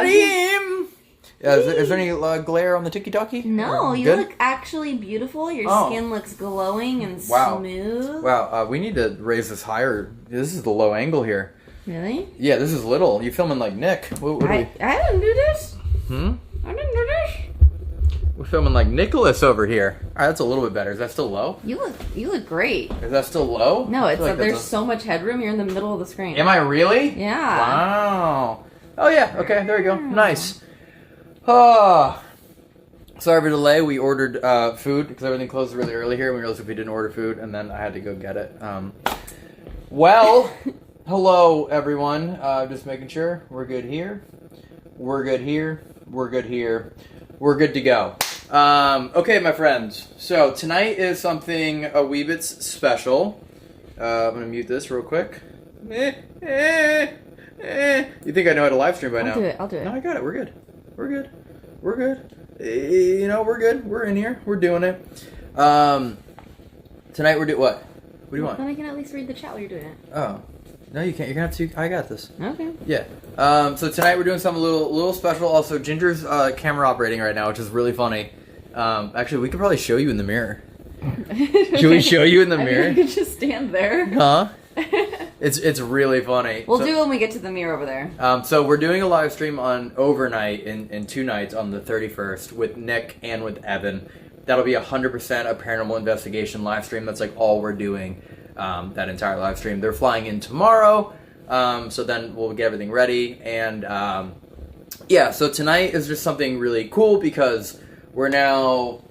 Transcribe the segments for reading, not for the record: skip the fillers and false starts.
Kareem! Is there any glare on the tiki-taki? No, you look actually beautiful. Your skin looks glowing and smooth. Wow, we need to raise this higher. This is the low angle here. Really? Yeah, this is little. You're filming like Nick. I didn't do this. I didn't do this. We're filming like Nicholas over here. All right, that's a little bit better. Is that still low? You look great. Is that still low? No, it's like there's so much headroom. You're in the middle of the screen. Am I really? Yeah. Wow. Oh yeah. Okay. There we go. Nice. Oh. Sorry for the delay. We ordered food because everything closed really early here. We realized if we didn't order food, and then I had to go get it. Well, hello everyone. Just making sure we're good here. We're good here. We're good here. We're good to go. Okay, my friends. So tonight is something a wee bit special. I'm gonna mute this real quick. You think I know how to live stream by now? I'll do it. No, I got it. We're good. We're good. We're good. You know, we're good. We're in here. We're doing it. Tonight we're doing what? What do you want? Then I can at least read the chat while you're doing it. Oh. No, you can't. You're gonna have to. I got this. Okay. Yeah. So tonight we're doing something a little special. Also, Ginger's camera operating right now, which is really funny. Actually, we could probably show you in the mirror. Should we show you in the mirror? You could just stand there. Huh? It's really funny. We'll do it when we get to the mirror over there. So we're doing a live stream on overnight in 2 nights on the 31st with Nick and with Evan. That'll be 100% a paranormal investigation live stream. That's like all we're doing. That entire live stream. They're flying in tomorrow, so then we'll get everything ready. And yeah, so tonight is just something really cool because we're now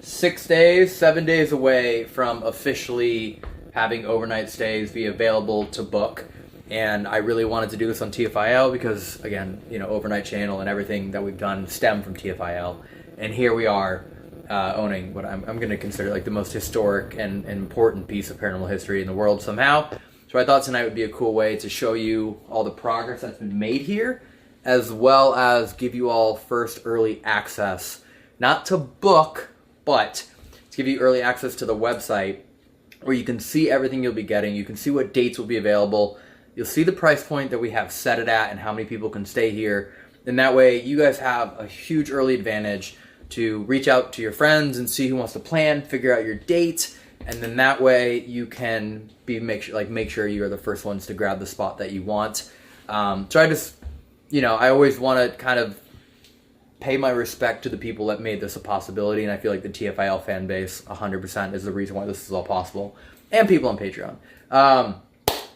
7 days away from officially having overnight stays be available to book. And I really wanted to do this on TFIL because, again, you know, overnight channel and everything that we've done stem from TFIL. And here we are. Owning what I'm going to consider like the most historic and important piece of paranormal history in the world somehow. So I thought tonight would be a cool way to show you all the progress that's been made here, as well as give you all first early access, not to book, but to give you early access to the website where you can see everything you'll be getting. You can see what dates will be available. You'll see the price point that we have set it at and how many people can stay here. And that way you guys have a huge early advantage to reach out to your friends and see who wants to plan, figure out your date, and then that way you can make sure you are the first ones to grab the spot that you want. So I just, you know, I always want to kind of pay my respect to the people that made this a possibility, and I feel like the TFIL fan base 100% is the reason why this is all possible, and people on Patreon.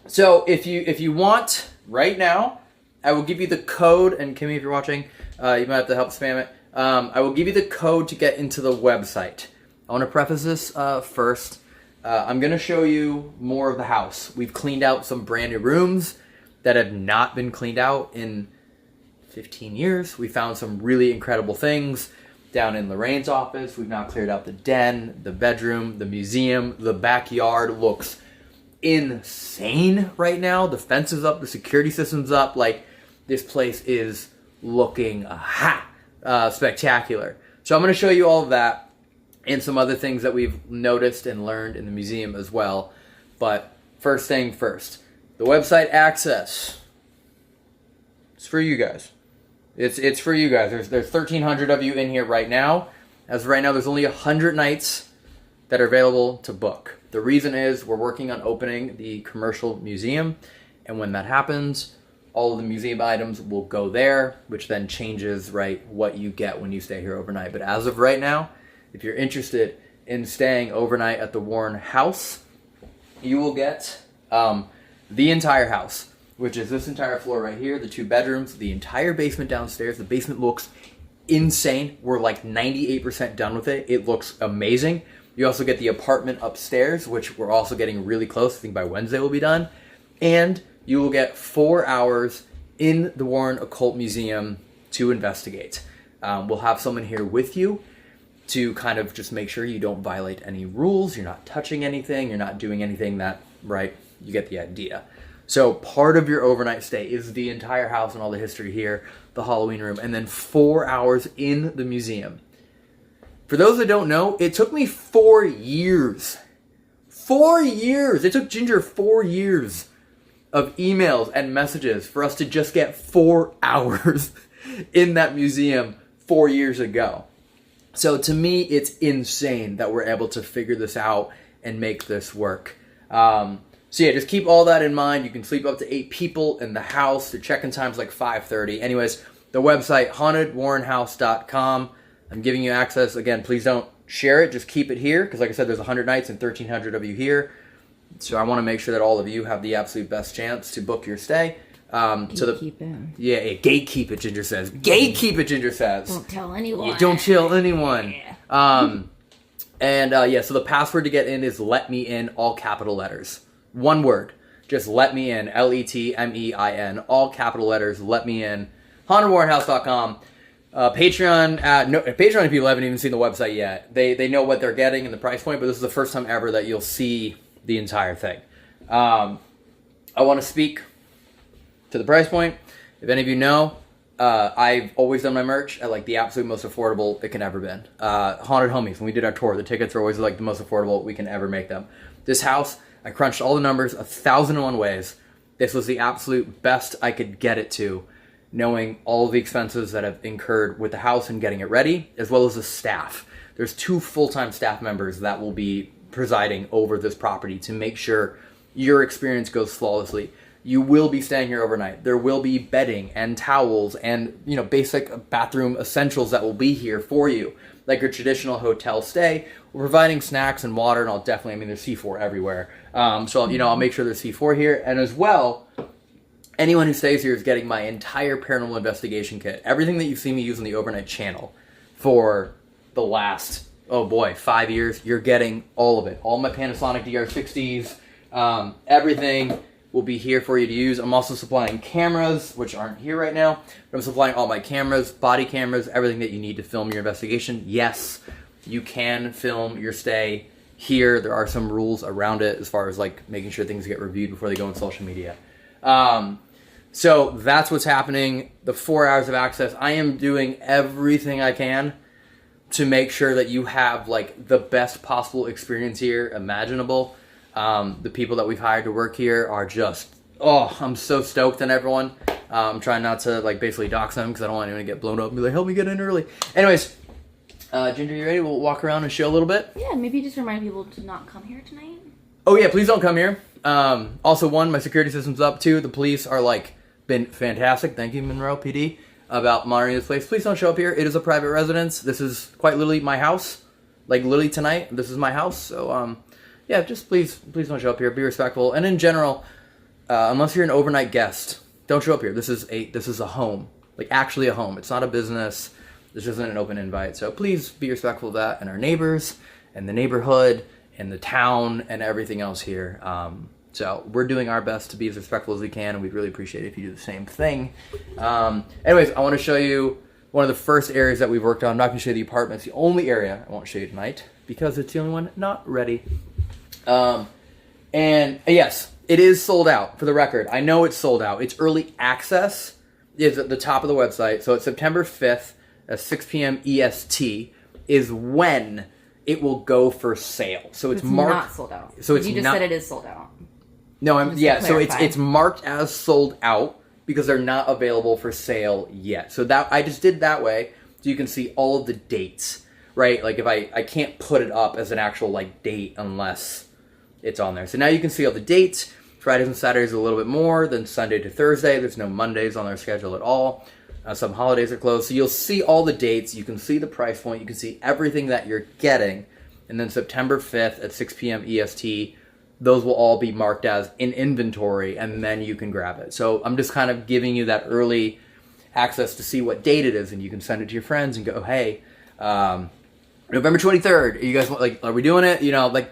So if you want right now, I will give you the code, and Kimmy, if you're watching, you might have to help spam it. I will give you the code to get into the website. I want to preface this first. I'm going to show you more of the house. We've cleaned out some brand new rooms that have not been cleaned out in 15 years. We found some really incredible things down in Lorraine's office. We've now cleared out the den, the bedroom, the museum. The backyard looks insane right now. The fence is up, the security system's up. Like, this place is looking spectacular. So I'm going to show you all of that and some other things that we've noticed and learned in the museum as well. But first thing first, the website access. It's for you guys. It's for you guys. There's 1,300 of you in here right now. As of right now, there's only 100 nights that are available to book. The reason is we're working on opening the commercial museum, and when that happens, all of the museum items will go there, which then changes, right, what you get when you stay here overnight. But as of right now, if you're interested in staying overnight at the Warren house, you will get the entire house, which is this entire floor right here, the 2 bedrooms, the entire basement downstairs. The basement looks insane. We're like 98% done with it. It looks amazing. You also get the apartment upstairs, which we're also getting really close. I think by Wednesday we'll be done. And you will get 4 hours in the Warren Occult Museum to investigate. We'll have someone here with you to kind of just make sure you don't violate any rules, you're not touching anything, you're not doing anything that, right, you get the idea. So part of your overnight stay is the entire house and all the history here, the Halloween room, and then 4 hours in the museum. For those that don't know, it took me 4 years. 4 years! It took Ginger 4 years of emails and messages for us to just get 4 hours in that museum 4 years ago. So to me, it's insane that we're able to figure this out and make this work. So yeah, just keep all that in mind. You can sleep up to 8 people in the house. The check-in time's like 5:30. Anyways, the website, hauntedwarrenhouse.com. I'm giving you access. Again, please don't share it. Just keep it here. Because like I said, there's 100 nights and 1,300 of you here. So I want to make sure that all of you have the absolute best chance to book your stay. Gatekeep it. Yeah, gatekeep it, Ginger says. Gatekeep it, Ginger says. Don't tell anyone. Yeah, don't tell anyone. Yeah. So the password to get in is let me in, all capital letters. One word. Just let me in. LETMEIN. All capital letters. Let me in. HauntedWarrenHouse.com. Patreon. Patreon people haven't even seen the website yet. They know what they're getting and the price point, but this is the first time ever that you'll see the entire thing. I want to speak to the price point. If any of you know, I've always done my merch at like the absolute most affordable it can ever been. Haunted Homies, when we did our tour, the tickets are always like the most affordable we can ever make them. This house, I crunched all the numbers 1,001 ways. This was the absolute best I could get it to, knowing all of the expenses that have incurred with the house and getting it ready, as well as the staff. There's 2 full-time staff members that will be presiding over this property to make sure your experience goes flawlessly. You will be staying here overnight. There will be bedding and towels and, basic bathroom essentials that will be here for you, like your traditional hotel stay. We're providing snacks and water, and there's C4 everywhere. I'll make sure there's C4 here. And as well, anyone who stays here is getting my entire paranormal investigation kit. Everything that you see me use on the overnight channel for the last, 5 years, you're getting all of it. All my Panasonic DR60s, everything will be here for you to use. I'm also supplying cameras, which aren't here right now. But I'm supplying all my cameras, body cameras, everything that you need to film your investigation. Yes, you can film your stay here. There are some rules around it as far as like making sure things get reviewed before they go on social media. So that's what's happening. The 4 hours of access. I am doing everything I can to make sure that you have like the best possible experience here imaginable. The people that we've hired to work here are just, I'm so stoked on everyone. I'm trying not to like basically dox them because I don't want anyone to get blown up and be like, help me get in early. Anyways, Ginger, you ready? We'll walk around and show a little bit. Yeah, maybe just remind people to not come here tonight. Oh yeah, please don't come here. Also, my security system's up too. The police are like been fantastic. Thank you, Monroe PD, about monitoring this place. Please don't show up here. It is a private residence. This is quite literally my house. Like literally tonight, this is my house. So yeah, just please don't show up here. Be respectful. And in general, unless you're an overnight guest, don't show up here. This is a home, like actually a home. It's not a business. This isn't an open invite. So please be respectful of that and our neighbors and the neighborhood and the town and everything else here. So we're doing our best to be as respectful as we can, and we'd really appreciate it if you do the same thing. Anyways, I want to show you one of the first areas that we've worked on. I'm not going to show you the apartment. It's the only area I won't show you tonight because it's the only one not ready. And yes, it is sold out, for the record. I know it's sold out. It's early access. It's at the top of the website. So it's September 5th at 6 p.m. EST is when it will go for sale. So it's marked. Not sold out. So it's you just said it is sold out. No, so it's marked as sold out because they're not available for sale yet. So that I just did that way so you can see all of the dates, right? Like if I can't put it up as an actual like date unless it's on there. So now you can see all the dates. Fridays and Saturdays a little bit more than Sunday to Thursday. There's no Mondays on their schedule at all. Some holidays are closed. So you'll see all the dates. You can see the price point. You can see everything that you're getting. And then September 5th at 6 p.m. EST, those will all be marked as in inventory, and then you can grab it. So I'm just kind of giving you that early access to see what date it is, and you can send it to your friends and go, hey, November 23rd, you guys like, are we doing it?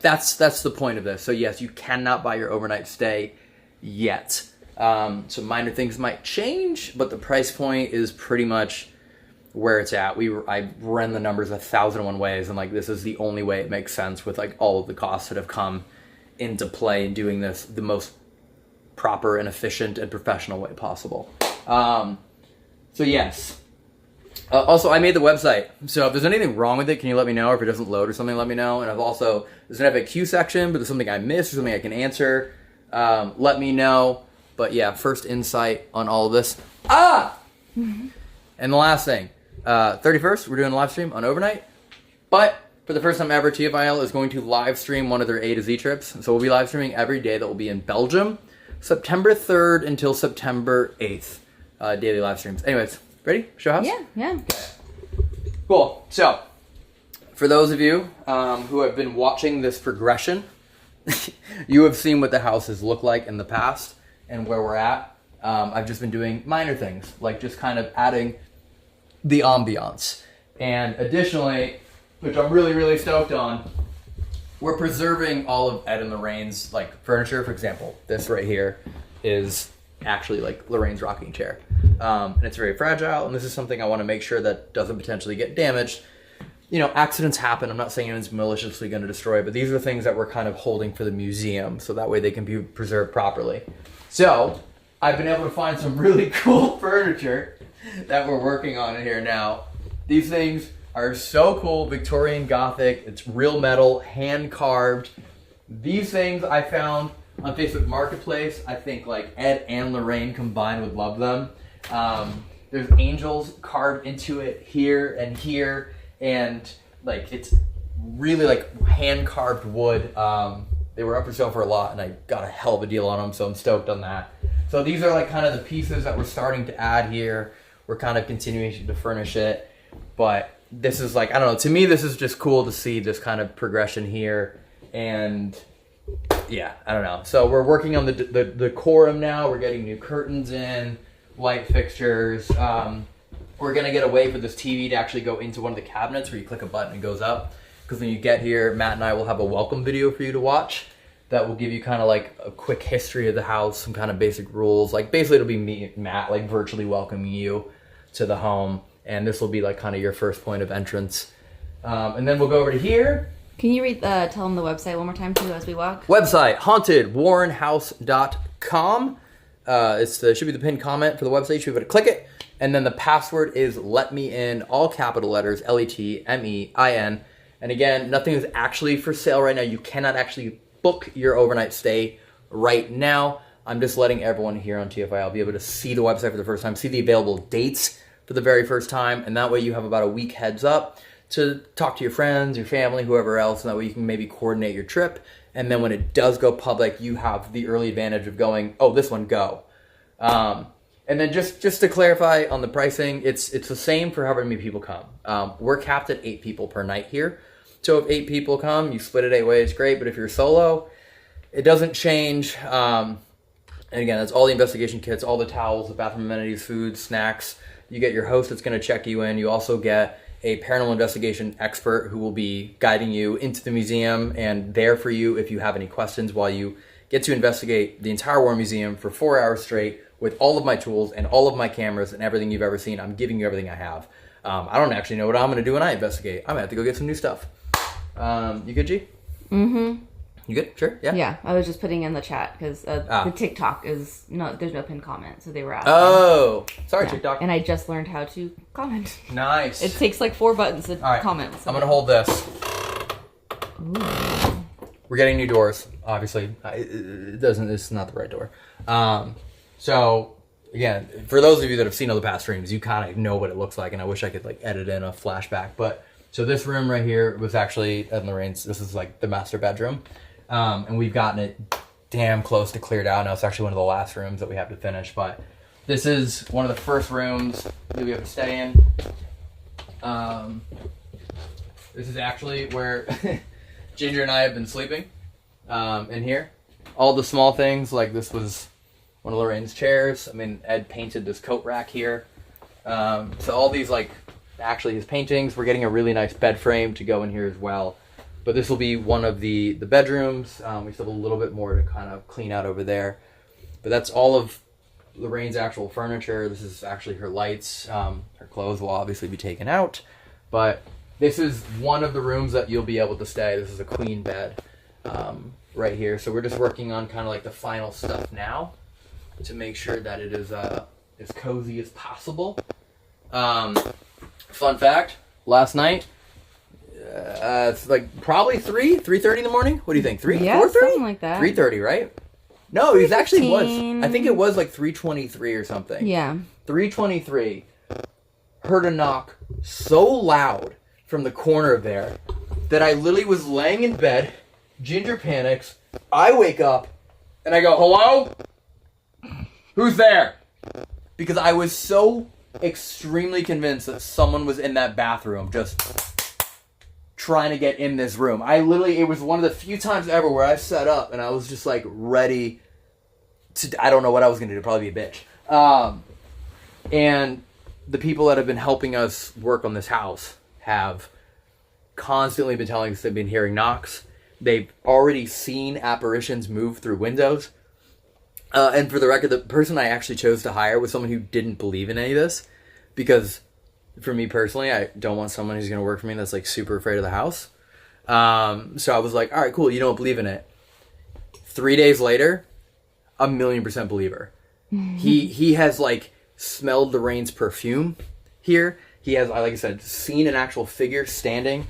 That's the point of this. So yes, you cannot buy your overnight stay yet. So minor things might change, but the price point is pretty much where it's at. I ran the numbers 1,001 ways, and like this is the only way it makes sense with like all of the costs that have come into play in doing this the most proper and efficient and professional way possible. So yes. Also, I made the website, so if there's anything wrong with it, can you let me know? Or if it doesn't load or something, let me know. And there's an FAQ section, but there's something I missed or something I can answer. Let me know. But yeah, first insight on all of this. And the last thing, 31st, we're doing a live stream on overnight. But for the first time ever, TFIL is going to live stream one of their A to Z trips. So we'll be live streaming every day. That will be in Belgium, September 3rd until September 8th. Daily live streams. Anyways, ready? Show house? Yeah. Cool. So, for those of you who have been watching this progression, you have seen what the houses look like in the past and where we're at. I've just been doing minor things, like just kind of adding the ambiance. And additionally, which I'm really, really stoked on, we're preserving all of Ed and Lorraine's like furniture. For example, this right here is actually like Lorraine's rocking chair. And it's very fragile, and this is something I want to make sure that doesn't potentially get damaged. You know, accidents happen. I'm not saying anyone's maliciously going to destroy it, but these are things that we're kind of holding for the museum, so that way they can be preserved properly. So, I've been able to find some really cool furniture that we're working on in here now. These things are so cool, Victorian Gothic. It's real metal, hand carved. These things I found on Facebook Marketplace. I think like Ed and Lorraine combined would love them. There's angels carved into it here and here, and like it's really like hand carved wood. They were up for sale for a lot, and I got a hell of a deal on them, so I'm stoked on that. So these are like kind of the pieces that we're starting to add here. We're kind of continuing to furnish it, but this is like, I don't know, to me this is just cool to see this kind of progression here. And yeah, I don't know. So we're working on the decorum now. We're getting new curtains in, light fixtures. We're gonna get a way for this TV to actually go into one of the cabinets where you click a button and it goes up. Because when you get here, Matt and I will have a welcome video for you to watch that will give you kind of like a quick history of the house, some kind of basic rules. Like basically it'll be me, Matt, like virtually welcoming you to the home. And this will be like kind of your first point of entrance. And then we'll go over to here. Can you tell them the website one more time too as we walk? Website, hauntedwarrenhouse.com. It should be the pinned comment for the website. You should be able to click it. And then the password is let me in, all capital letters, LETMEIN. And again, nothing is actually for sale right now. You cannot actually book your overnight stay right now. I'm just letting everyone here on TFIL be able to see the website for the first time, see the available dates for the very first time. And that way you have about a week heads up to talk to your friends, your family, whoever else, and that way you can maybe coordinate your trip. And then when it does go public, you have the early advantage of going, oh, this one, go. And then just to clarify on the pricing, it's the same for however many people come. We're capped at 8 people per night here. So if 8 people come, you split it 8 ways, great. But if you're solo, it doesn't change. And again, that's all the investigation kits, all the towels, the bathroom amenities, food, snacks. You get your host that's going to check you in. You also get a paranormal investigation expert who will be guiding you into the museum and there for you if you have any questions while you get to investigate the entire War Museum for 4 hours straight with all of my tools and all of my cameras and everything you've ever seen. I'm giving you everything I have. I don't actually know what I'm going to do when I investigate. I'm going to have to go get some new stuff. You good, G? Mm-hmm. You good? Sure? Yeah? Yeah, I was just putting in the chat because the TikTok is, there's no pinned comment, so they were asking. Oh, sorry, TikTok. And I just learned how to comment. Nice. It takes like 4 buttons to comment. I'm going to hold this. Ooh. We're getting new doors, obviously. It's not the right door. So, again, for those of you that have seen all the past streams, you kind of know what it looks like, and I wish I could like edit in a flashback. But, so this room right here was actually Ed and Lorraine's. This is like the master bedroom. And we've gotten it damn close to cleared out. Now it's actually one of the last rooms that we have to finish. But this is one of the first rooms that we have to stay in. This is actually where Ginger and I have been sleeping in here. All the small things, like this was one of Lorraine's chairs. I mean, Ed painted this coat rack here. So all these, like, actually his paintings. We're getting a really nice bed frame to go in here as well. But this will be one of the bedrooms. We still have a little bit more to kind of clean out over there. But that's all of Lorraine's actual furniture. This is actually her lights. Her clothes will obviously be taken out. But this is one of the rooms that you'll be able to stay. This is a queen bed right here. So we're just working on kind of like the final stuff now to make sure that it is as cozy as possible. Fun fact, last night, it's like probably 3:30 in the morning. What do you think? 4:30? Something like that. 3:30, right? No, it actually was. I think it was like 3:23 or something. Yeah. 3:23. heard a knock so loud from the corner of there that I literally was laying in bed. Ginger panics. I wake up and I go, hello? Who's there? Because I was so extremely convinced that someone was in that bathroom just trying to get in this room. It was one of the few times ever where I sat up and I was just like ready to, I don't know what I was going to do, probably be a bitch. And the people that have been helping us work on this house have constantly been telling us they've been hearing knocks. They've already seen apparitions move through windows. And for the record, the person I actually chose to hire was someone who didn't believe in any of this. Because for me personally, I don't want someone who's going to work for me that's like super afraid of the house. So I was like, all right, cool. You don't believe in it. 3 days later, 1,000,000% believer. He has like smelled Lorraine's perfume here. He has, like I said, seen an actual figure standing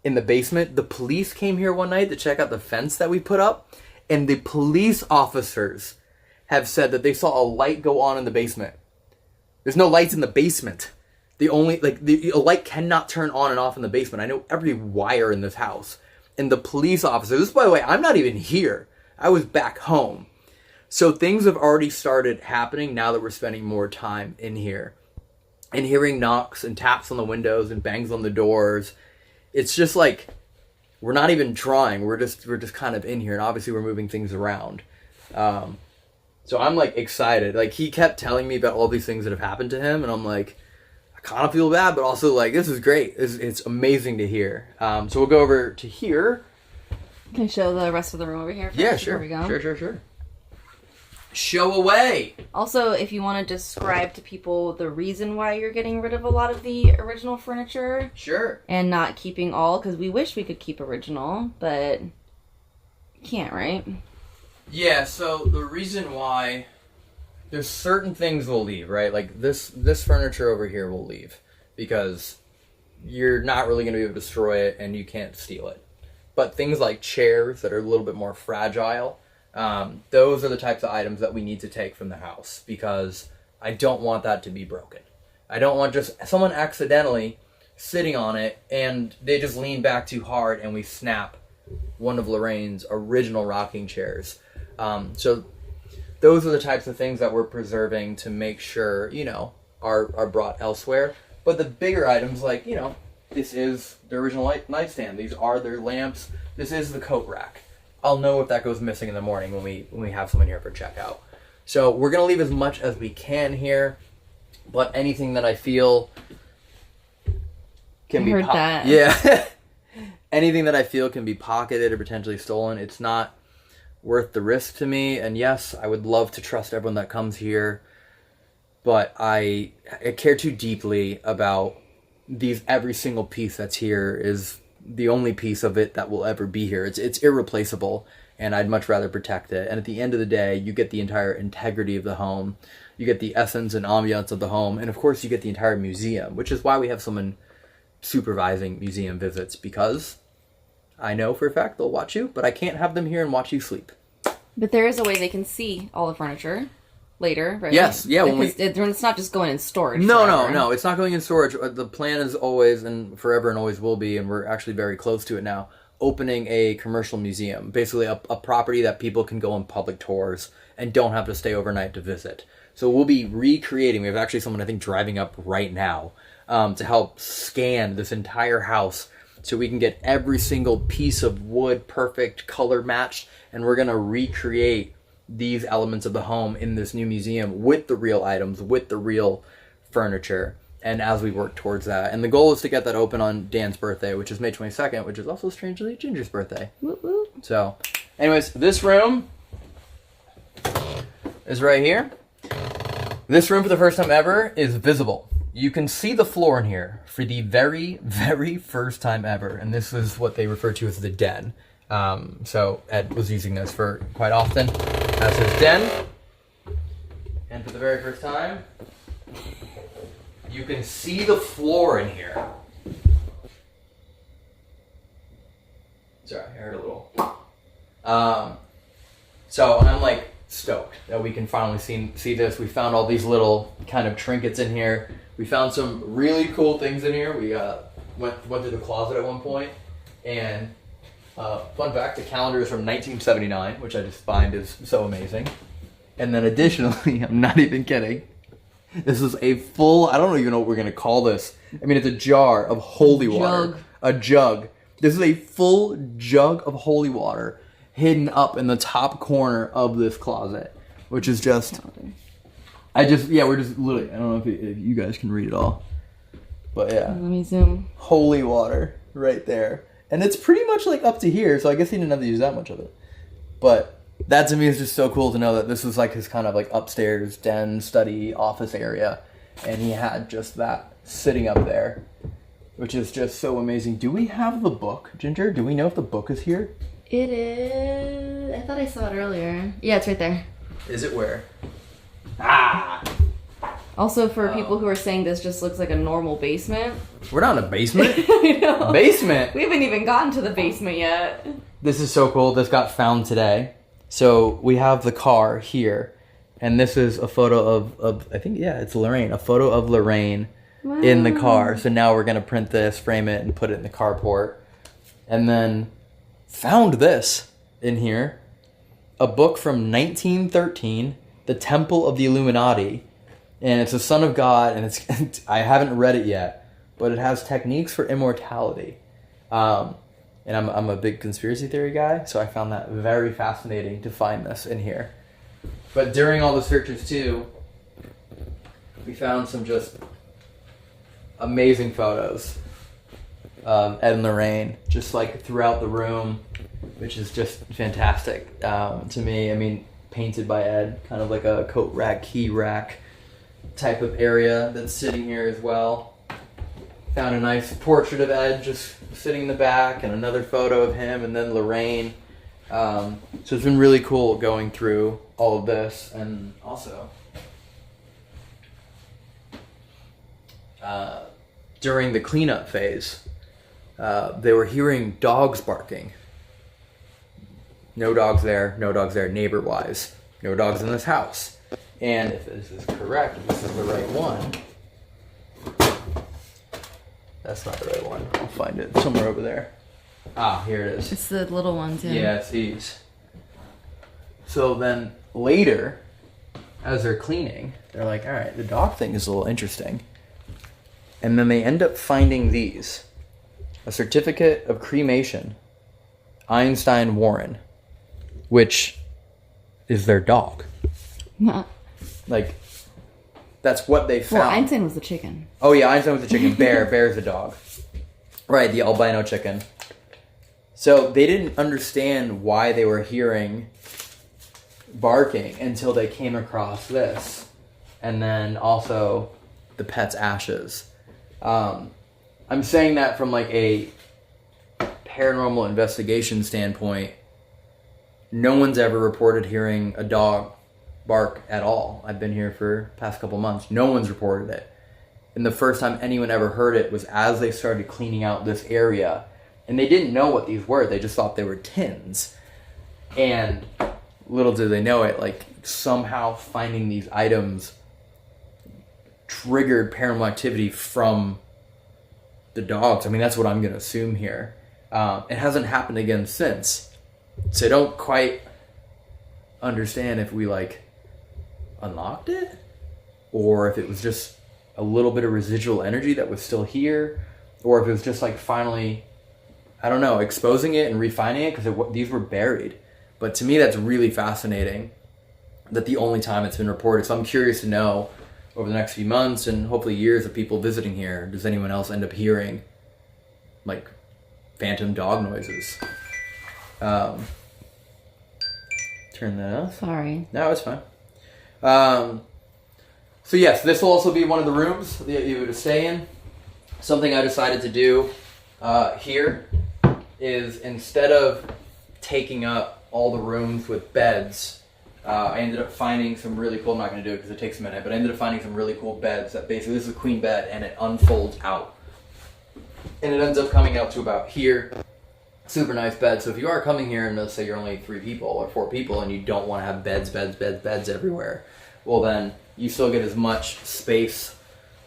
in the basement. The police came here one night to check out the fence that we put up. And the police officers have said that they saw a light go on in the basement. There's no lights in the basement. A light cannot turn on and off in the basement. I know every wire in this house. And the police officers, this, by the way, I'm not even here. I was back home. So things have already started happening now that we're spending more time in here. And hearing knocks and taps on the windows and bangs on the doors. It's just like, we're not even trying. We're just kind of in here. And obviously we're moving things around. So I'm like excited. Like he kept telling me about all these things that have happened to him. And I'm like, I kind of feel bad, but also like, this is great. It's amazing to hear. So we'll go over to here. Can I show the rest of the room over here first? Yeah, sure. We go? Sure. Show away. Also, if you want to describe to people the reason why you're getting rid of a lot of the original furniture. Sure. And not keeping all, because we wish we could keep original, but can't, right? Yeah, so the reason why, there's certain things we'll leave, right? Like this furniture over here will leave because you're not really going to be able to destroy it and you can't steal it. But things like chairs that are a little bit more fragile, those are the types of items that we need to take from the house because I don't want that to be broken. I don't want just someone accidentally sitting on it and they just lean back too hard and we snap one of Lorraine's original rocking chairs. So those are the types of things that we're preserving to make sure, are brought elsewhere. But the bigger items like, this is the original nightstand. These are their lamps. This is the coat rack. I'll know if that goes missing in the morning when we have someone here for checkout. So we're going to leave as much as we can here, but anything that I feel can be that. Yeah. Anything that I feel can be pocketed or potentially stolen, it's not worth the risk to me. And yes, I would love to trust everyone that comes here, but I care too deeply about every single piece that's here is the only piece of it that will ever be here. It's irreplaceable, and I'd much rather protect it. And at the end of the day, you get the entire integrity of the home, you get the essence and ambiance of the home, and of course you get the entire museum, which is why we have someone supervising museum visits, because I know for a fact they'll watch you, but I can't have them here and watch you sleep. But there is a way they can see all the furniture later, right? Yes, yeah. It's not just going in storage. No, it's not going in storage. The plan is always and forever and always will be, and we're actually very close to it now, opening a commercial museum. Basically a property that people can go on public tours and don't have to stay overnight to visit. So we'll be recreating. We have actually someone, I think, driving up right now to help scan this entire house so we can get every single piece of wood perfect, color matched, and we're going to recreate these elements of the home in this new museum with the real items, with the real furniture, and as we work towards that. And the goal is to get that open on Dan's birthday, which is May 22nd, which is also strangely Ginger's birthday. Woo woo. So, anyways, this room is right here. This room, for the first time ever, is visible. You can see the floor in here for the very, very first time ever, and this is what they refer to as the den. So Ed was using this for quite often as his den. And for the very first time, you can see the floor in here. Sorry, I heard a little. So I'm like stoked that we can finally see this. We found all these little kind of trinkets in here. We found some really cool things in here. We went through the closet at one point, and fun fact, the calendar is from 1979, which I just find is so amazing. And then additionally, I'm not even kidding, this is a full, I don't even know what we're going to call this. I mean, it's a jar of holy water. A jug. This is a full jug of holy water hidden up in the top corner of this closet, which is just, we're just literally, I don't know if you guys can read it all, but yeah. Let me zoom. Holy water right there. And it's pretty much like up to here, so I guess he didn't have to use that much of it. But that to me is just so cool to know that this was like his kind of like upstairs den, study, office area, and he had just that sitting up there, which is just so amazing. Do we have the book, Ginger? Do we know if the book is here? It is. I thought I saw it earlier. Yeah, it's right there. Is it where? Also, for people who are saying this just looks like a normal basement. We're not in a basement. I know. Basement? We haven't even gotten to the basement yet. This is so cool. This got found today. So we have the car here. And this is a photo of I think, yeah, it's Lorraine. A photo of Lorraine in the car. So now we're going to print this, frame it, and put it in the carport. And then found this in here. A book from 1913, The Temple of the Illuminati. And it's a Son of God, and it's I haven't read it yet, but it has techniques for immortality. And I'm a big conspiracy theory guy, so I found that very fascinating to find this in here. But during all the searches too, we found some just amazing photos of Ed and Lorraine, just like throughout the room, which is just fantastic to me. I mean, painted by Ed, kind of like a coat rack, key rack type of area that's sitting here as well. Found a nice portrait of Ed just sitting in the back, and another photo of him, and then Lorraine. So it's been really cool going through all of this, and also during the cleanup phase, they were hearing dogs barking. No dogs there, neighbor-wise. No dogs in this house. And if this is correct, if this is the right one. That's not the right one. I'll find it somewhere over there. Ah, here it is. It's the little ones, yeah. Yeah, it's these. So then later, as they're cleaning, they're like, all right, the dog thing is a little interesting. And then they end up finding these. A certificate of cremation, Einstein Warren, which is their dog. Like, that's what they found. Well, Einstein was the chicken. Oh yeah, Einstein was the chicken. Bear's the dog. Right, the albino chicken. So they didn't understand why they were hearing barking until they came across this. And then also the pet's ashes. I'm saying that from like a paranormal investigation standpoint. No one's ever reported hearing a dog bark at all. I've been here for the past couple months. No one's reported it. And the first time anyone ever heard it was as they started cleaning out this area. And they didn't know what these were. They just thought they were tins. And little did they know it, like somehow finding these items triggered paranormal activity from the dogs. I mean, that's what I'm going to assume here. It hasn't happened again since. So I don't quite understand if we like unlocked it or if it was just a little bit of residual energy that was still here, or if it was just like finally, I don't know, exposing it and refining it, because these were buried. But to me, that's really fascinating that the only time it's been reported. So I'm curious to know over the next few months and hopefully years of people visiting here, does anyone else end up hearing like phantom dog noises? Turn that off. Sorry. No, it's fine. So yes, this will also be one of the rooms that you would stay in. Something I decided to do here is, instead of taking up all the rooms with beds, I ended up finding some really cool, I'm not going to do it because it takes a minute, but I ended up finding some really cool beds that basically, this is a queen bed and it unfolds out. And it ends up coming out to about here. Super nice bed. So if you are coming here and let's say you're only 3 people or 4 people and you don't want to have beds everywhere, well then you still get as much space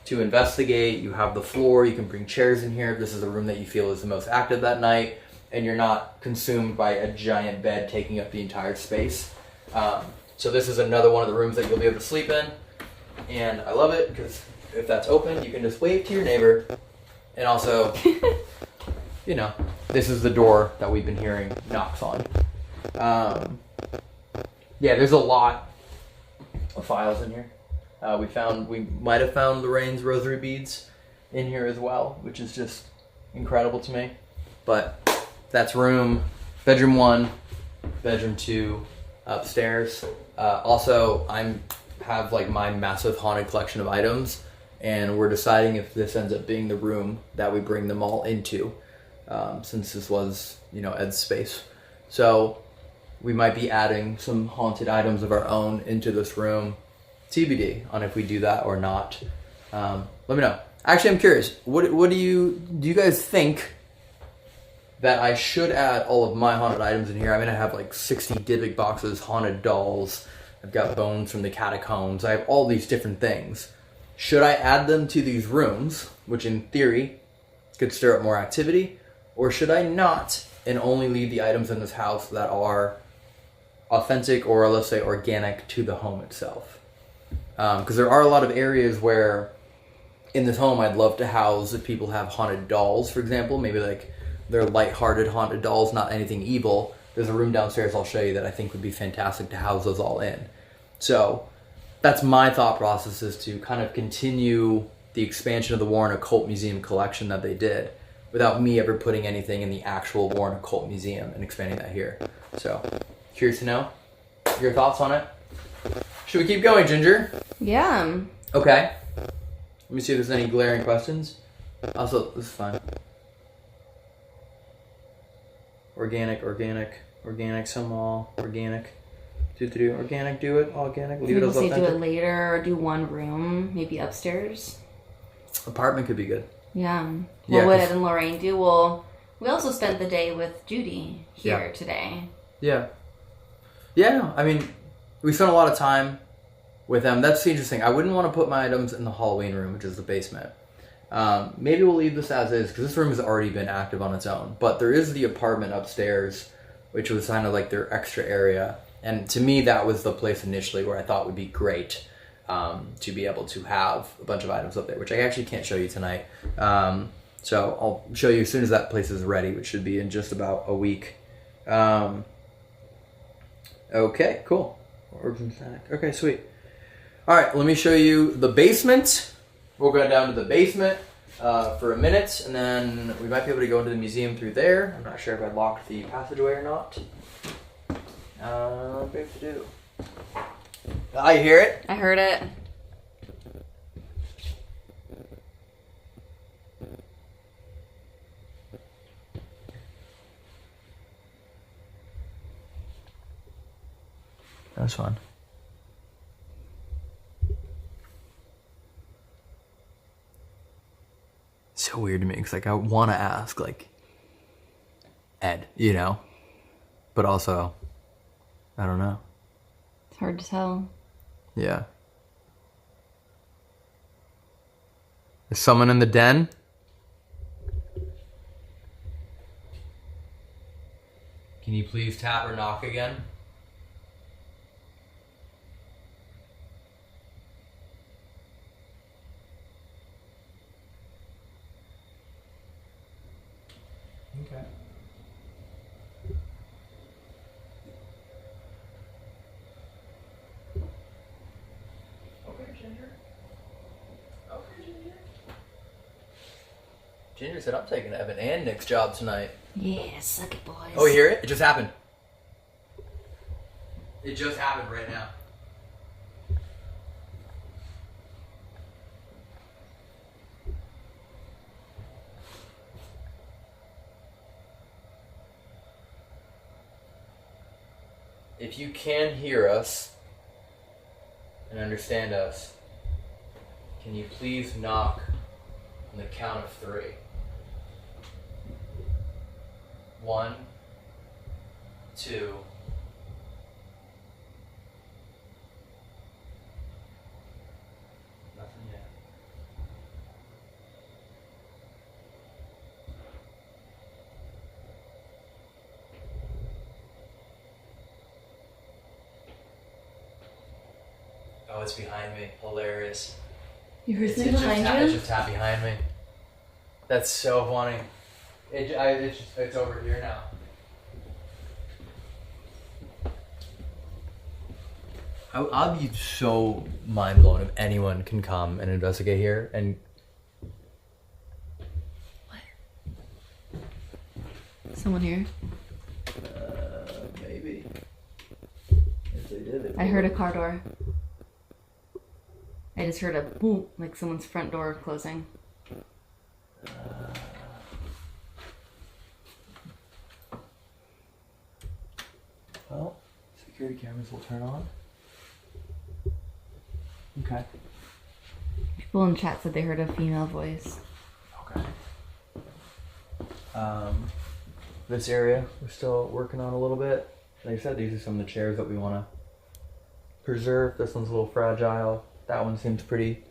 to investigate. You have the floor, you can bring chairs in here. This is a room that you feel is the most active that night, and you're not consumed by a giant bed taking up the entire space. So this is another one of the rooms that you'll be able to sleep in, and I love it because if that's open, you can just wave to your neighbor, and also, you know, this is the door that we've been hearing knocks on. Yeah, there's a lot of files in here. We might have found Lorraine's rosary beads in here as well, which is just incredible to me. But that's bedroom 1, bedroom 2, upstairs. Also, I have like my massive haunted collection of items, and we're deciding if this ends up being the room that we bring them all into, since this was, you know, Ed's space. So we might be adding some haunted items of our own into this room. TBD on if we do that or not. Let me know. Actually, I'm curious. What do you guys think that I should add all of my haunted items in here? I mean, I have like 60 Dybbuk boxes, haunted dolls. I've got bones from the catacombs. I have all these different things. Should I add them to these rooms, which in theory could stir up more activity, or should I not and only leave the items in this house that are authentic or let's say organic to the home itself? Because there are a lot of areas where in this home I'd love to house if people have haunted dolls, for example, maybe like they're lighthearted haunted dolls, not anything evil. There's a room downstairs I'll show you that I think would be fantastic to house those all in. So that's my thought process, is to kind of continue the expansion of the Warren Occult Museum collection that they did without me ever putting anything in the actual Warren Occult Museum and expanding that here. So curious to know your thoughts on it. Should we keep going, Ginger? Yeah. Okay. Let me see if there's any glaring questions. Also, this is fine. Organic, some all, organic. Do organic, do it, organic, leave it as authentic. Do it later or do one room, maybe upstairs. Apartment could be good. Yeah. What would Ed and Lorraine do? Well, we also spent the day with Judy here today. Yeah. Yeah, no, I mean, we spent a lot of time with them. That's the interesting. I wouldn't want to put my items in the Halloween room, which is the basement. Maybe we'll leave this as is, because this room has already been active on its own. But there is the apartment upstairs, which was kind of like their extra area. And to me, that was the place initially where I thought would be great to be able to have a bunch of items up there, which I actually can't show you tonight. So I'll show you as soon as that place is ready, which should be in just about a week. Okay, cool. Orbs and static. Okay, sweet. All right, let me show you the basement. We'll go down to the basement for a minute, and then we might be able to go into the museum through there. I'm not sure if I locked the passageway or not. What do we have to do? Ah, you hear it? I heard it. That's fun. So weird to me, because like I want to ask like Ed, you know, but also I don't know. It's hard to tell. Yeah. Is someone in the den? Can you please tap or knock again? Okay. Okay, Ginger. Okay, Ginger. Ginger said, I'm taking Evan and Nick's job tonight. Yeah, suck it, boys. Oh, you hear it? It just happened. It just happened right now. If you can hear us and understand us, can you please knock on the count of 3? 1, 2. Nothing yet. Oh, it's behind me. Hilarious. You heard something behind you? It's just tapped behind me. That's so funny. It's over here now. I'd be so mind blown if anyone can come and investigate here and. What? Someone here? Maybe. If they did, I heard a car door. I just heard a boom, like someone's front door closing. Well, security cameras will turn on. Okay. People in chat said they heard a female voice. Okay. This area we're still working on a little bit. Like I said, these are some of the chairs that we want to preserve. This one's a little fragile. That one seems pretty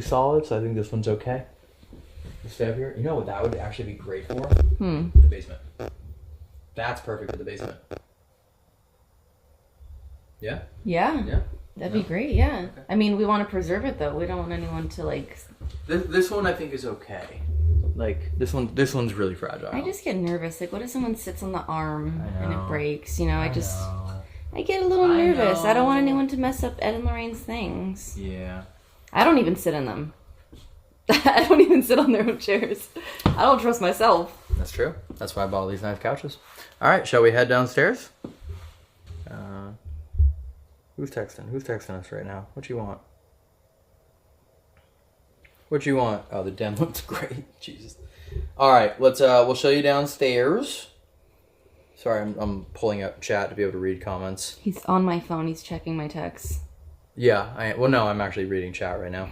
solid, so I think this one's okay. Let's stay up here. You know what that would actually be great for? The basement. That's perfect for the basement. Yeah? Yeah. Yeah. That'd be great, yeah. Okay. I mean, we want to preserve it, though. We don't want anyone to, like... This one I think is okay. Like, this one's really fragile. I just get nervous. Like, what if someone sits on the arm and it breaks? You know, I get a little nervous. I don't want anyone to mess up Ed and Lorraine's things. Yeah. I don't even sit in them. I don't even sit on their own chairs. I don't trust myself. That's true. That's why I bought all these nice couches. All right, shall we head downstairs? Who's texting? Who's texting us right now? What you want? What you want? Oh, the den looks great. Jesus. All right, we'll show you downstairs. Sorry, I'm pulling up chat to be able to read comments. He's on my phone. He's checking my texts. Yeah. No, I'm actually reading chat right now.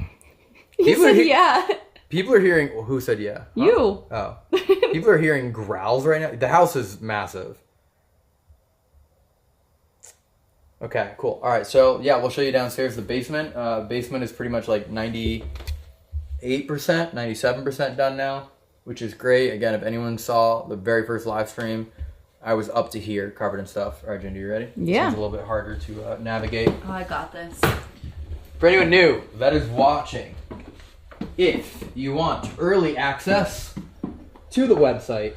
You said yeah. People are hearing... Who said yeah? Huh? You. Oh. People are hearing growls right now. The house is massive. Okay, cool. All right, so yeah, we'll show you downstairs the basement. Basement is pretty much like 98%, 97% done now, which is great. Again, if anyone saw the very first live stream, I was up to here, covered in stuff. All right, Jindy, you ready? Yeah. It's a little bit harder to navigate. Oh, I got this. For anyone new that is watching, if you want early access to the website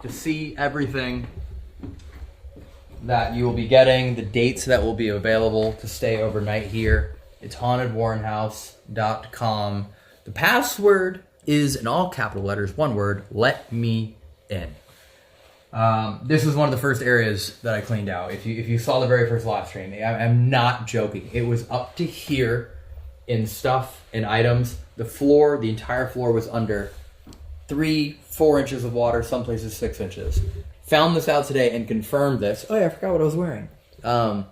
to see everything that you will be getting, the dates that will be available to stay overnight here, it's hauntedwarrenhouse.com. The password is in all capital letters, one word, let me in. This was one of the first areas that I cleaned out. If you saw the very first live stream, I'm not joking. It was up to here in stuff and items. The floor, the entire floor was under 3-4 inches of water, some places 6 inches. Found this out today and confirmed this. Oh yeah, I forgot what I was wearing. Found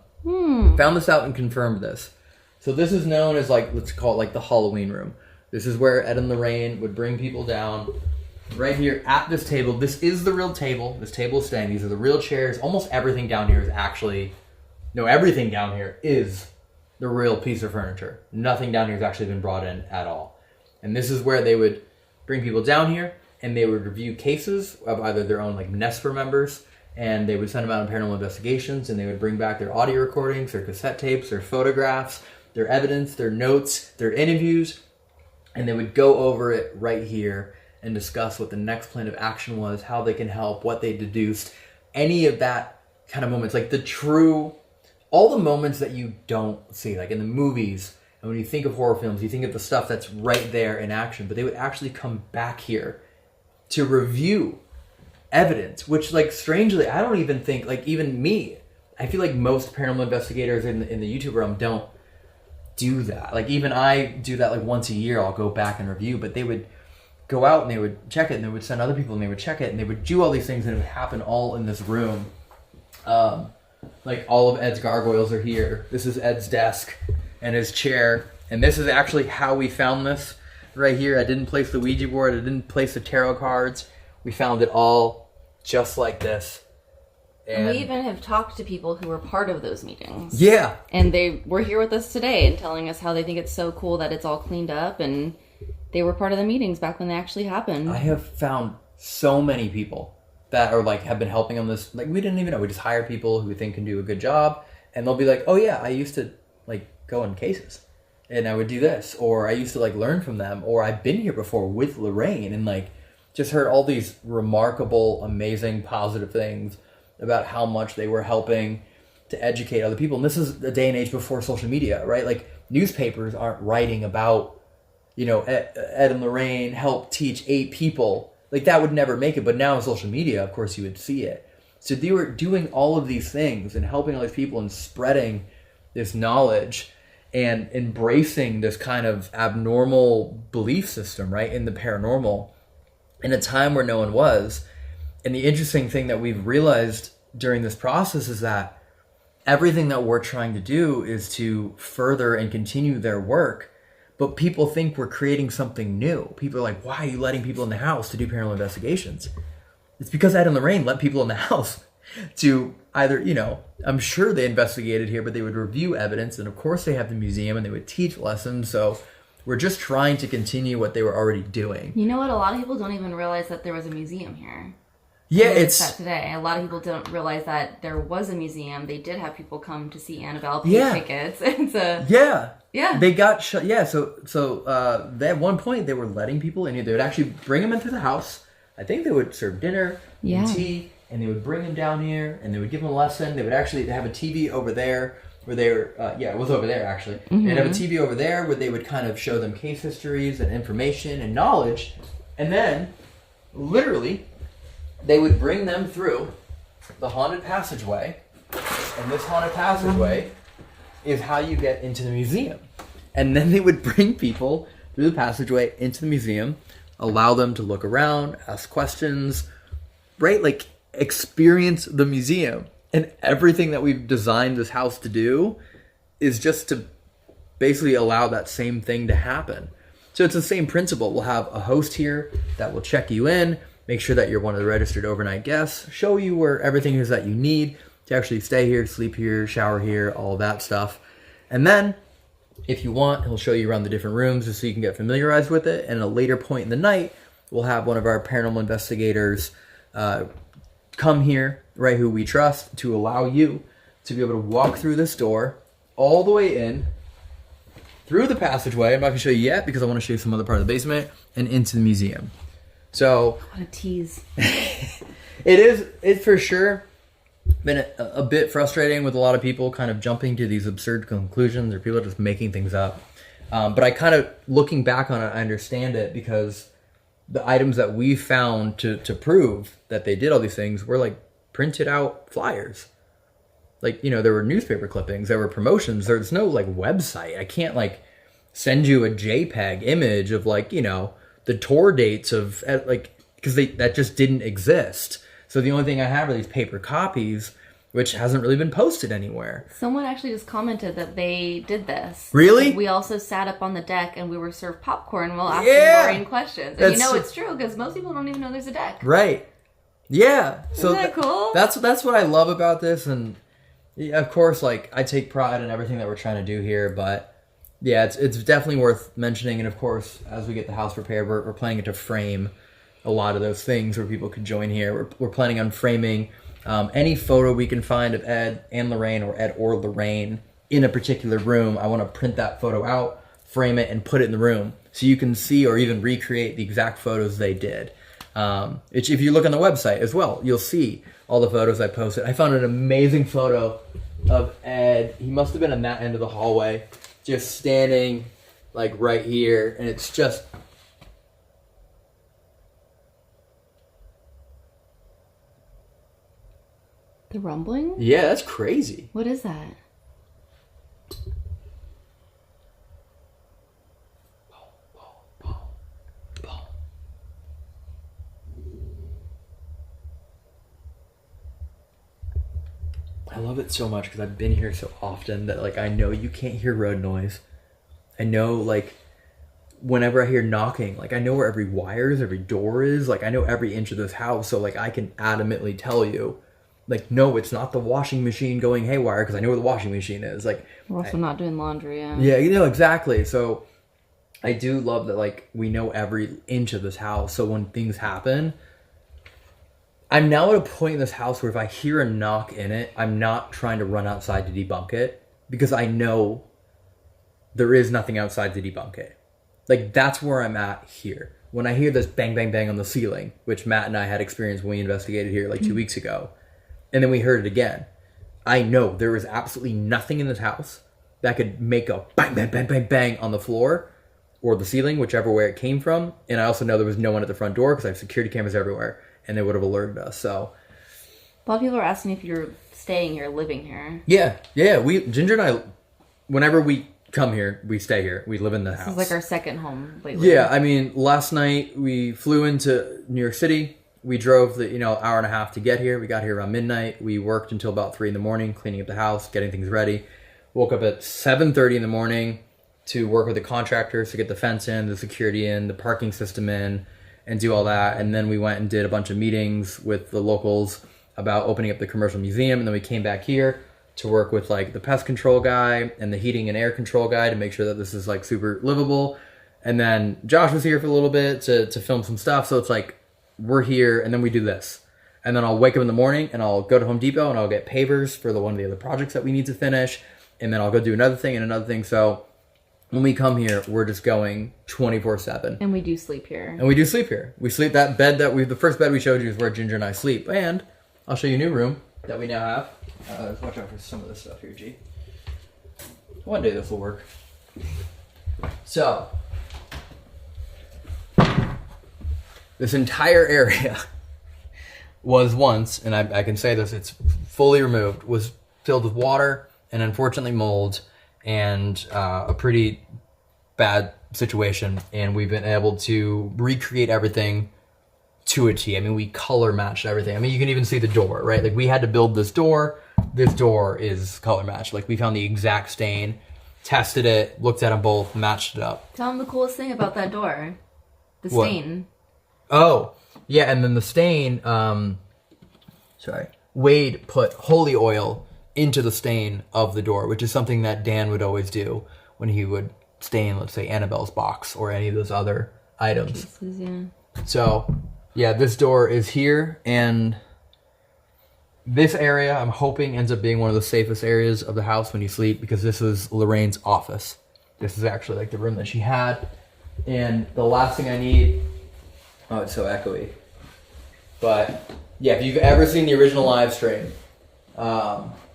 this out and confirmed this. So this is known as, like, let's call it like the Halloween room. This is where Ed and Lorraine would bring people down. Right here at this table. This is the real table. This table is staying. These are the real chairs. Almost everything down here is actually... No, everything down here is the real piece of furniture. Nothing down here has actually been brought in at all. And this is where they would bring people down here and they would review cases of either their own, like, NESPR members, and they would send them out on paranormal investigations, and they would bring back their audio recordings, their cassette tapes, their photographs, their evidence, their notes, their interviews, and they would go over it right here and discuss what the next plan of action was, how they can help, what they deduced, any of that kind of moments, like the true, all the moments that you don't see, like in the movies, and when you think of horror films, you think of the stuff that's right there in action, but they would actually come back here to review evidence, which, like, strangely, I don't even think, like, even me, I feel like most paranormal investigators in the YouTube realm don't do that. Like, even I do that, like, once a year, I'll go back and review, but they would go out and they would check it and they would send other people and they would check it and they would do all these things and it would happen all in this room. Like, all of Ed's gargoyles are here. This is Ed's desk and his chair, and this is actually how we found this right here. I didn't place the Ouija board. I didn't place the tarot cards. We found it all just like this. And we even have talked to people who were part of those meetings. Yeah. And they were here with us today and telling us how they think it's so cool that it's all cleaned up, and they were part of the meetings back when they actually happened. I have found so many people that are like, have been helping on this. Like, we didn't even know. We just hire people who we think can do a good job, and they'll be like, oh yeah, I used to like go in cases and I would do this, or I used to like learn from them, or I've been here before with Lorraine, and like just heard all these remarkable, amazing, positive things about how much they were helping to educate other people. And this is a day and age before social media, right? Like, newspapers aren't writing about, you know, Ed and Lorraine helped teach 8 people. Like, that would never make it. But now with social media, of course, you would see it. So they were doing all of these things and helping all these people and spreading this knowledge and embracing this kind of abnormal belief system, right, in the paranormal in a time where no one was. And the interesting thing that we've realized during this process is that everything that we're trying to do is to further and continue their work, but people think we're creating something new. People are like, why are you letting people in the house to do paranormal investigations? It's because Ed and Lorraine let people in the house to either, you know, I'm sure they investigated here, but they would review evidence, and of course they have the museum, and they would teach lessons. So we're just trying to continue what they were already doing. You know what? A lot of people don't even realize that there was a museum here. Yeah, it's that today. A lot of people don't realize that there was a museum. They did have people come to see Annabelle, pay tickets. It's a yeah. They got shut. Yeah, so at one point they were letting people in. They would actually bring them into the house. I think they would serve dinner and tea, and they would bring them down here, and they would give them a lesson. They would actually have a TV over there where they were. It was over there actually. Mm-hmm. They'd have a TV over there where they would kind of show them case histories and information and knowledge, and then literally they would bring them through the haunted passageway, and this haunted passageway is how you get into the museum. And then they would bring people through the passageway into the museum, allow them to look around, ask questions, right? Like, experience the museum. And everything that we've designed this house to do is just to basically allow that same thing to happen. So it's the same principle. We'll have a host here that will check you in, make sure that you're one of the registered overnight guests, show you where everything is that you need to actually stay here, sleep here, shower here, all that stuff. And then, if you want, he'll show you around the different rooms just so you can get familiarized with it. And at a later point in the night, we'll have one of our paranormal investigators come here, right, who we trust, to allow you to be able to walk through this door all the way in, through the passageway. I'm not going to show you yet because I want to show you some other part of the basement, and into the museum. So, what a tease. It's for sure been a bit frustrating with a lot of people kind of jumping to these absurd conclusions, or people just making things up. But I kind of, looking back on it, I understand it, because the items that we found to prove that they did all these things were like printed out flyers. Like, you know, there were newspaper clippings, there were promotions, there's no like website. I can't like send you a JPEG image of like, you know, the tour dates of, like, because that just didn't exist. So the only thing I have are these paper copies, which hasn't really been posted anywhere. Someone actually just commented that they did this. Really? We also sat up on the deck and we were served popcorn while asking Lorraine questions. And you know it's true, because most people don't even know there's a deck. Right. Yeah. So isn't that cool? That's what I love about this. And of course, like, I take pride in everything that we're trying to do here, but yeah, it's definitely worth mentioning. And of course, as we get the house prepared, we're planning to frame a lot of those things where people could join here. We're planning on framing any photo we can find of Ed and Lorraine, or Ed or Lorraine, in a particular room. I want to print that photo out, frame it, and put it in the room so you can see or even recreate the exact photos they did. If you look on the website as well, you'll see all the photos I posted. I found an amazing photo of Ed. He must have been in that end of the hallway, just standing like right here, and it's just the rumbling? Yeah, that's crazy. What is that? I love it so much because I've been here so often that, like, I know you can't hear road noise. I know, like, whenever I hear knocking, like I know where every wire is, every door is, like I know every inch of this house, so like I can adamantly tell you, like, no, it's not the washing machine going haywire because I know where the washing machine is. Like, we're also not doing laundry. Yeah, you know, exactly. So I do love that, like, we know every inch of this house. So when things happen, I'm now at a point in this house where if I hear a knock in it, I'm not trying to run outside to debunk it because I know there is nothing outside to debunk it. Like, that's where I'm at here. When I hear this bang, bang, bang on the ceiling, which Matt and I had experienced when we investigated here like 2 weeks ago, and then we heard it again, I know there is absolutely nothing in this house that could make a bang, bang, bang, bang, bang on the floor or the ceiling, whichever way it came from. And I also know there was no one at the front door because I have security cameras everywhere, and they would have alerted us. So a lot of people are asking if you're staying here, living here. Yeah. Ginger and I, whenever we come here, we stay here. We live in the house. This is like our second home lately. Yeah, I mean, last night we flew into New York City. We drove the hour and a half to get here. We got here around midnight. We worked until about 3 a.m, cleaning up the house, getting things ready. Woke up at 7:30 in the morning to work with the contractors to get the fence in, the security in, the parking system in, and do all that. And then we went and did a bunch of meetings with the locals about opening up the commercial museum. And then we came back here to work with like the pest control guy and the heating and air control guy to make sure that this is like super livable. And then Josh was here for a little bit to film some stuff. So it's like, we're here, and then we do this. And then I'll wake up in the morning, and I'll go to Home Depot, and I'll get pavers for one of the other projects that we need to finish. And then I'll go do another thing and another thing. So when we come here, we're just going 24/7. And we do sleep here. We sleep that bed the first bed we showed you is where Ginger and I sleep. And I'll show you a new room that we now have. Let's watch out for some of this stuff here, G. One day this will work. So this entire area was once, and I can say this, it's fully removed, was filled with water and unfortunately mold and a pretty bad situation. And we've been able to recreate everything to a T. I mean, we color matched everything. I mean, you can even see the door, right? Like, we had to build this door. This door is color matched. Like, we found the exact stain, tested it, looked at them both, matched it up. Tell them the coolest thing about that door. The What? stain. Oh, yeah, and then the stain, Wade put holy oil into the stain of the door, which is something that Dan would always do when he would stain, let's say, Annabelle's box or any of those other items. Pieces, yeah. So, yeah, this door is here, and this area, I'm hoping, ends up being one of the safest areas of the house when you sleep, because this is Lorraine's office. This is actually like the room that she had, and the last thing I need... Oh, it's so echoey. But, yeah, if you've ever seen the original live stream,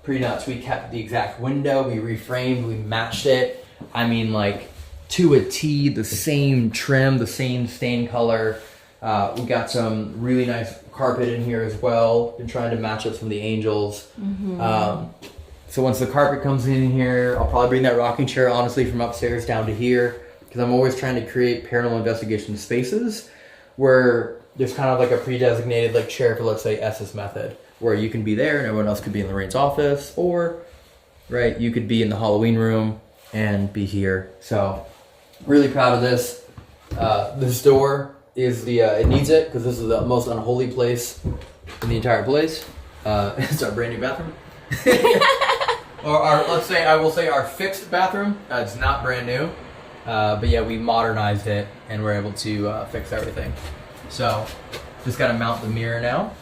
pretty nuts. We kept the exact window, we reframed, we matched it. I mean, like, to a T, the same trim, the same stain color. We got some really nice carpet in here as well. Been trying to match up some of the angels. Mm-hmm. So once the carpet comes in here, I'll probably bring that rocking chair, honestly, from upstairs down to here, because I'm always trying to create paranormal investigation spaces where there's kind of like a pre-designated like chair for, let's say, S's method, where you can be there and everyone else could be in Lorraine's office, or, right, you could be in the Halloween room and be here. So, really proud of this. This door is it needs it, because this is the most unholy place in the entire place. It's our brand new bathroom. Or I will say our fixed bathroom. It's not brand new. But yeah, we modernized it and we're able to fix everything. So, just gotta mount the mirror now.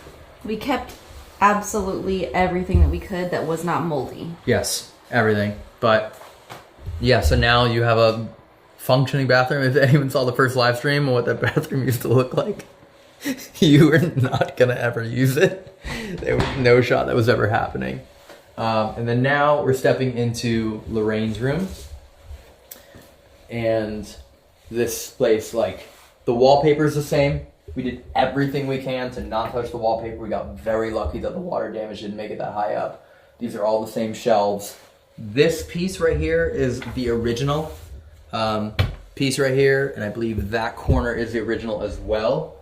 We kept absolutely everything that we could that was not moldy. Yes, everything. But yeah, so now you have a functioning bathroom. If anyone saw the first live stream and what that bathroom used to look like, you were not gonna ever use it. There was no shot that was ever happening. And then now we're stepping into Lorraine's room. And this place, like, the wallpaper is the same. We did everything we can to not touch the wallpaper. We got very lucky that the water damage didn't make it that high up. These are all the same shelves. This piece right here is the original piece right here, and I believe that corner is the original as well.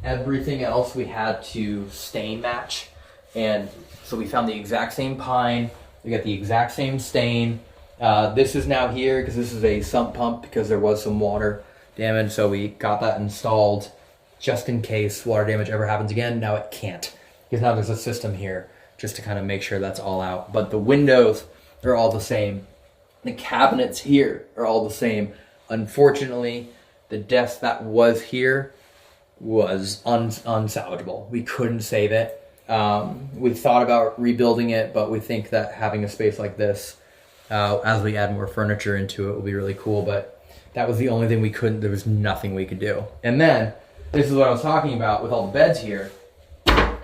Everything else we had to stain match, and so we found the exact same pine. We got the exact same stain. This is now here because this is a sump pump because there was some water damage, so we got that installed just in case water damage ever happens again. Now it can't, because now there's a system here just to kind of make sure that's all out. But the windows are all the same. The cabinets here are all the same. Unfortunately, the desk that was here was unsalvageable. We couldn't save it. We thought about rebuilding it, but we think that having a space like this, as we add more furniture into it, will be really cool. But that was the only thing we couldn't, there was nothing we could do. And then, this is what I was talking about with all the beds here,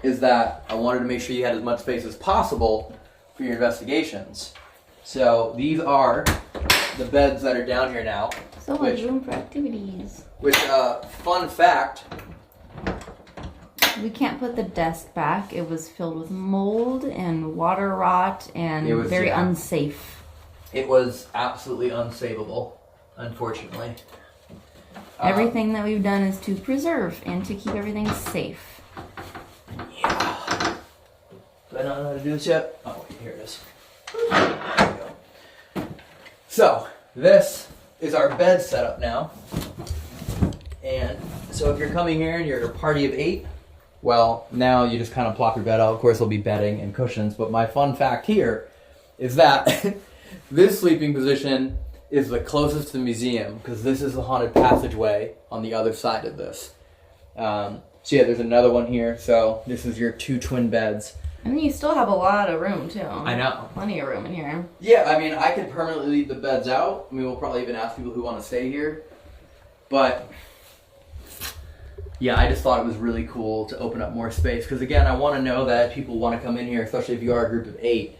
is that I wanted to make sure you had as much space as possible for your investigations. So these are the beds that are down here now. So much room for activities. Which, fun fact. We can't put the desk back. It was filled with mold and water rot and very unsafe. It was absolutely unsavable, unfortunately. Everything that we've done is to preserve and to keep everything safe. Yeah. Do I not know how to do this yet? Oh, wait, here it is. There we go. So, this is our bed setup now. And so if you're coming here and you're a party of 8, well, now you just kind of plop your bed out. Of course, there'll be bedding and cushions. But my fun fact here is that this sleeping position is the closest to the museum, because this is the haunted passageway on the other side of this. So yeah, there's another one here. So this is your 2 twin beds. And you still have a lot of room, too. I know. Plenty of room in here. Yeah, I mean, I could permanently leave the beds out. I mean, we'll probably even ask people who want to stay here. But yeah, I just thought it was really cool to open up more space. Because again, I want to know that people want to come in here, especially if you are a group of 8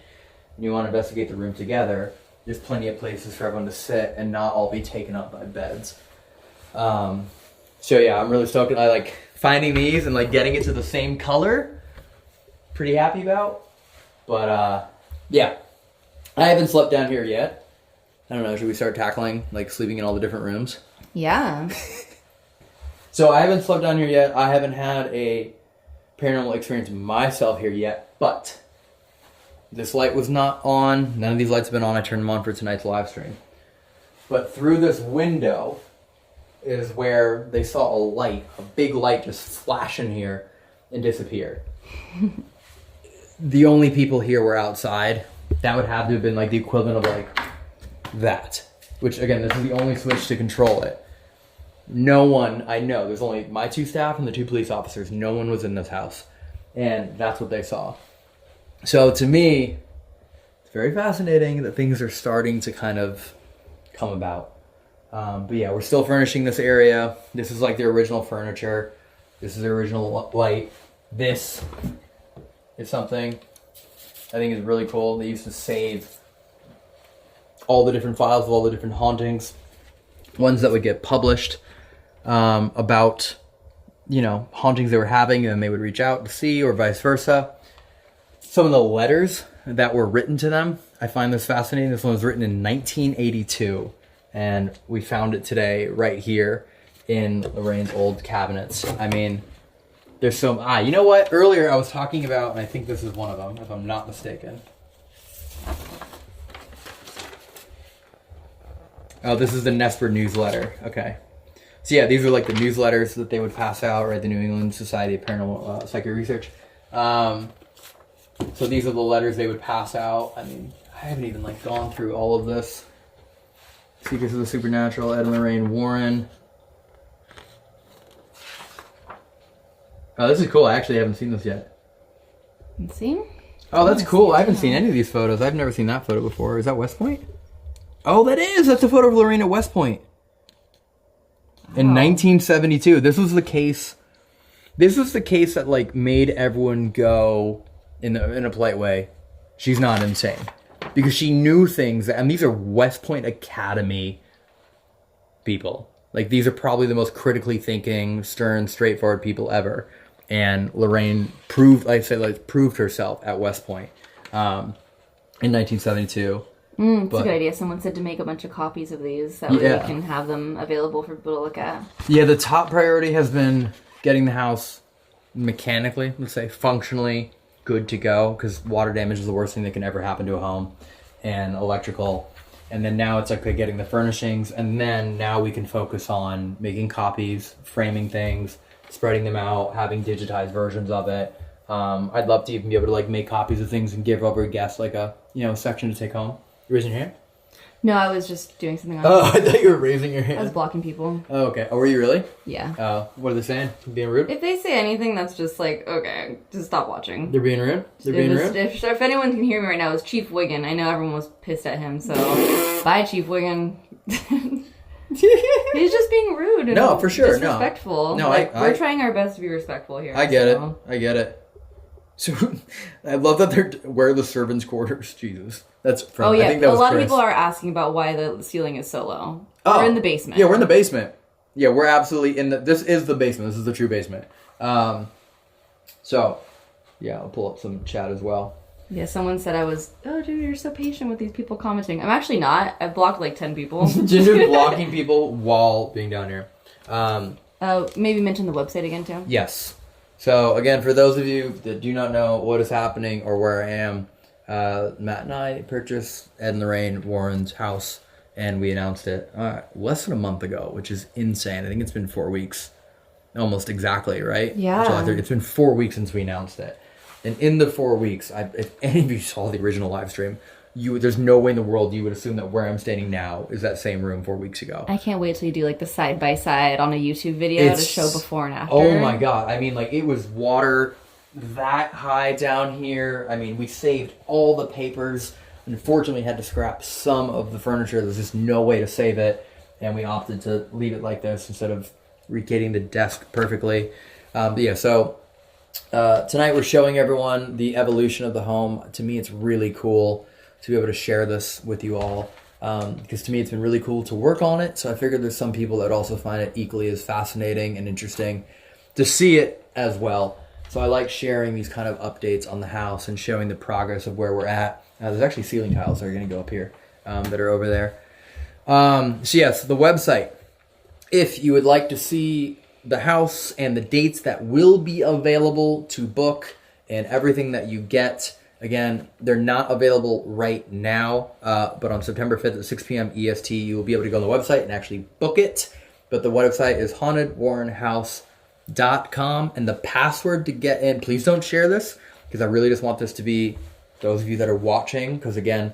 and you want to investigate the room together. There's plenty of places for everyone to sit and not all be taken up by beds. So yeah, I'm really stoked. I like finding these and like getting it to the same color. Pretty happy about. But yeah, I haven't slept down here yet. I don't know, should we start tackling like sleeping in all the different rooms? Yeah. So I haven't slept down here yet. I haven't had a paranormal experience myself here yet, but this light was not on. None of these lights have been on. I turned them on for tonight's live stream. But through this window is where they saw a light, a big light just flash in here and disappear. The only people here were outside. That would have to have been like the equivalent of like that. Which again, this is the only switch to control it. No one, I know, there's only my 2 staff and the 2 police officers. No one was in this house. And that's what they saw. So to me, it's very fascinating that things are starting to kind of come about. But yeah, we're still furnishing this area. This is like the original furniture. This is the original light. This is something I think is really cool. They used to save all the different files of all the different hauntings. Ones that would get published about, you know, hauntings they were having, and then they would reach out to see, or vice versa. Some of the letters that were written to them, I find this fascinating. This one was written in 1982, and we found it today right here in Lorraine's old cabinets. I mean, there's so... you know what? Earlier I was talking about, and I think this is one of them, if I'm not mistaken. Oh, this is the Nesper newsletter. Okay. So yeah, these are like the newsletters that they would pass out, right? The New England Society of Paranormal Psychic Research. So these are the letters they would pass out. I mean, I haven't even like gone through all of this. Seekers of the Supernatural, Ed and Lorraine Warren. Oh, this is cool. I actually haven't seen this yet. Let's see. Oh, that's cool. I haven't seen any of these photos. I've never seen that photo before. Is that West Point? Oh, that is. That's a photo of Lorraine at West Point. In 1972. This was the case. This was the case that like made everyone go in a polite way. She's not insane, because she knew things, and these are West Point Academy people. Like, these are probably the most critically thinking, stern, straightforward people ever. And Lorraine proved herself at West Point in 1972. It's a good idea. Someone said to make a bunch of copies of these. That way we can have them available for people to look at. Yeah, the top priority has been getting the house mechanically, let's say, functionally good to go, because water damage is the worst thing that can ever happen to a home. And electrical And then now it's like getting the furnishings, and then now we can focus on making copies, framing things, spreading them out, having digitized versions of it. I'd love to even be able to like make copies of things and give every guest like a section to take home. You raising your hand? No, I was just doing something on Oh, I thought you were raising your hand. I was blocking people. Oh, okay. Oh, were you really? Yeah. What are they saying? Being rude? If they say anything that's just like, okay, just stop watching. They're being rude? They're being rude? If anyone can hear me right now, it's Chief Wiggin. I know everyone was pissed at him, so bye, Chief Wiggin. He's just being rude and no, for sure. disrespectful. No, we're trying our best to be respectful here. I get it. So I love that where are the servants' quarters? Jesus, that's from. Oh yeah, I think that was a lot Chris. of people are asking about why the ceiling is so low. Oh, we're in the basement. Yeah, we're in the basement. Yeah, we're absolutely in the. This is the basement. This is the true basement. So, yeah, I'll pull up some chat as well. Yeah, someone said I was. Oh, dude, you're so patient with these people commenting. I'm actually not. I've blocked like 10 people. Ginger blocking people while being down here. Maybe mention the website again too. Yes. So, again, for those of you that do not know what is happening or where I am, Matt and I purchased Ed and Lorraine Warren's house, and we announced it less than a month ago, which is insane. I think it's been 4 weeks. Almost exactly, right? Yeah. July 30th. It's been 4 weeks since we announced it. And in the 4 weeks, if any of you saw the original live stream, there's no way in the world you would assume that where I'm standing now is that same room 4 weeks ago. I can't wait till you do like the side by side on a YouTube video to show before and after. Oh my god! I mean, like it was water that high down here. I mean, we saved all the papers. Unfortunately, had to scrap some of the furniture. There's just no way to save it, and we opted to leave it like this instead of recreating the desk perfectly. But yeah, so tonight we're showing everyone the evolution of the home. To me, it's really cool to be able to share this with you all, because to me it's been really cool to work on it. So I figured there's some people that also find it equally as fascinating and interesting to see it as well. So I like sharing these kind of updates on the house and showing the progress of where we're at. There's actually ceiling tiles that are going to go up here that are over there. So yes, the website. If you would like to see the house and the dates that will be available to book and everything that you get, again, they're not available right now, but on September 5th at 6 p.m. EST, you will be able to go on the website and actually book it. But the website is hauntedwarrenhouse.com, and the password to get in, please don't share this, because I really just want this to be those of you that are watching, because again,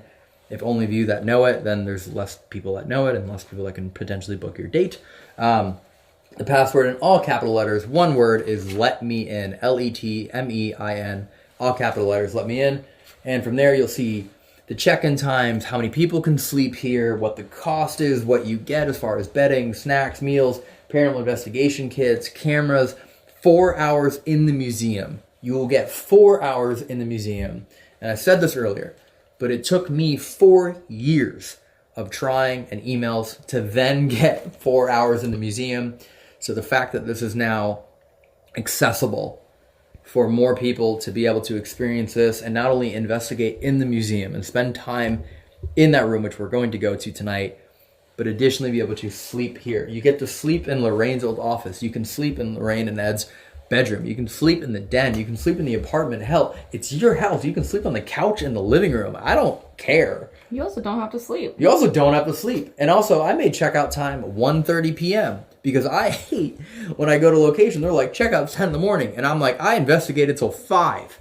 if only of you that know it, then there's less people that know it and less people that can potentially book your date. The password in all capital letters, one word, is let me in, LETMEIN. All capital letters, let me in. And from there, you'll see the check-in times, how many people can sleep here, what the cost is, what you get as far as bedding, snacks, meals, paranormal investigation kits, cameras, 4 hours in the museum. You will get 4 hours in the museum. And I said this earlier, but it took me 4 years of trying and emails to then get 4 hours in the museum. So the fact that this is now accessible for more people to be able to experience this and not only investigate in the museum and spend time in that room, which we're going to go to tonight, but additionally be able to sleep here. You get to sleep in Lorraine's old office. You can sleep in Lorraine and Ed's bedroom. You can sleep in the den. You can sleep in the apartment. Hell, it's your house. You can sleep on the couch in the living room. I don't care. You also don't have to sleep. You also don't have to sleep. And also, I made checkout time 1:30 p.m. because I hate when I go to location, they're like, checkout's 10 in the morning. And I'm like, I investigated till 5.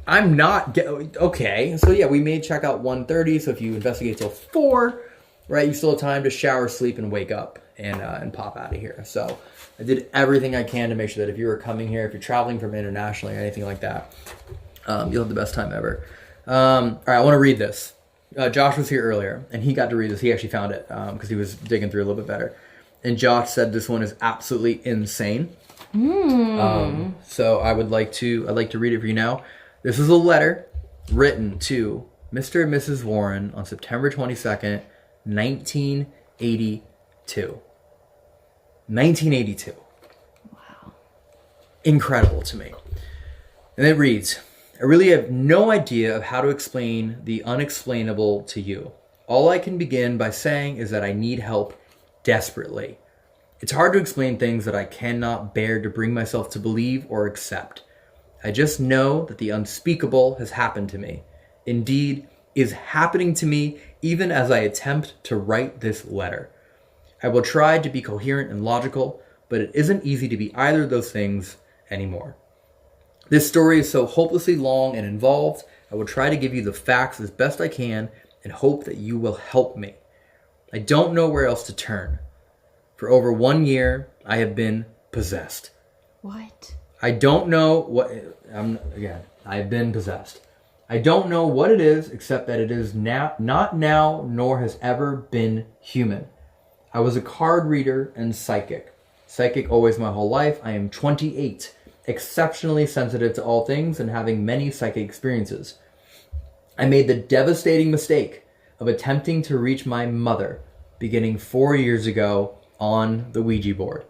I'm not, okay. So yeah, we made checkout 1:30. So if you investigate till 4, right, you still have time to shower, sleep, and wake up and pop out of here. So I did everything I can to make sure that if you were coming here, if you're traveling from internationally or anything like that, you'll have the best time ever. All right, I want to read this. Josh was here earlier, and he got to read this. He actually found it because he was digging through a little bit better. And Josh said this one is absolutely insane. So I'd like to read it for you now. This is a letter written to Mr. and Mrs. Warren on September 22nd, 1982. 1982. Wow. Incredible to me. And it reads, I really have no idea of how to explain the unexplainable to you. All I can begin by saying is that I need help desperately. It's hard to explain things that I cannot bear to bring myself to believe or accept. I just know that the unspeakable has happened to me. Indeed, is happening to me even as I attempt to write this letter. I will try to be coherent and logical, but it isn't easy to be either of those things anymore. This story is so hopelessly long and involved. I will try to give you the facts as best I can and hope that you will help me. I don't know where else to turn. For over 1 year, I have been possessed. What? I don't know what... I've been possessed. I don't know what it is, except that it is not now, nor has ever been human. I was a card reader and psychic. Psychic always my whole life. I am 28, exceptionally sensitive to all things and having many psychic experiences. I made the devastating mistake of attempting to reach my mother beginning 4 years ago on the Ouija board.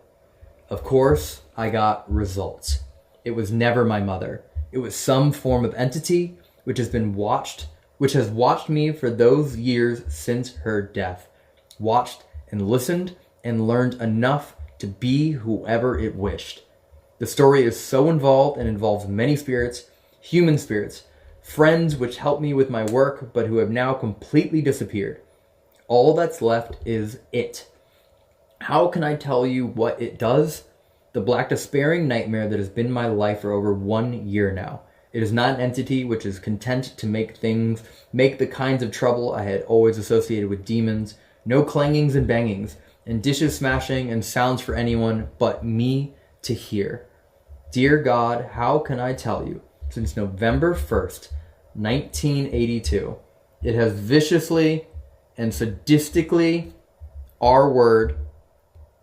Of course, I got results. It was never my mother. It was some form of entity which has watched me for those years since her death. Watched and listened and learned enough to be whoever it wished. The story is so involved and involves many spirits, human spirits, friends which helped me with my work but who have now completely disappeared. All that's left is it. How can I tell you what it does? The black despairing nightmare that has been my life for over 1 year now. It is not an entity which is content to make the kinds of trouble I had always associated with demons. No clangings and bangings, and dishes smashing and sounds for anyone but me to hear. Dear God, how can I tell you? Since November 1st, 1982, it has viciously and sadistically, our word,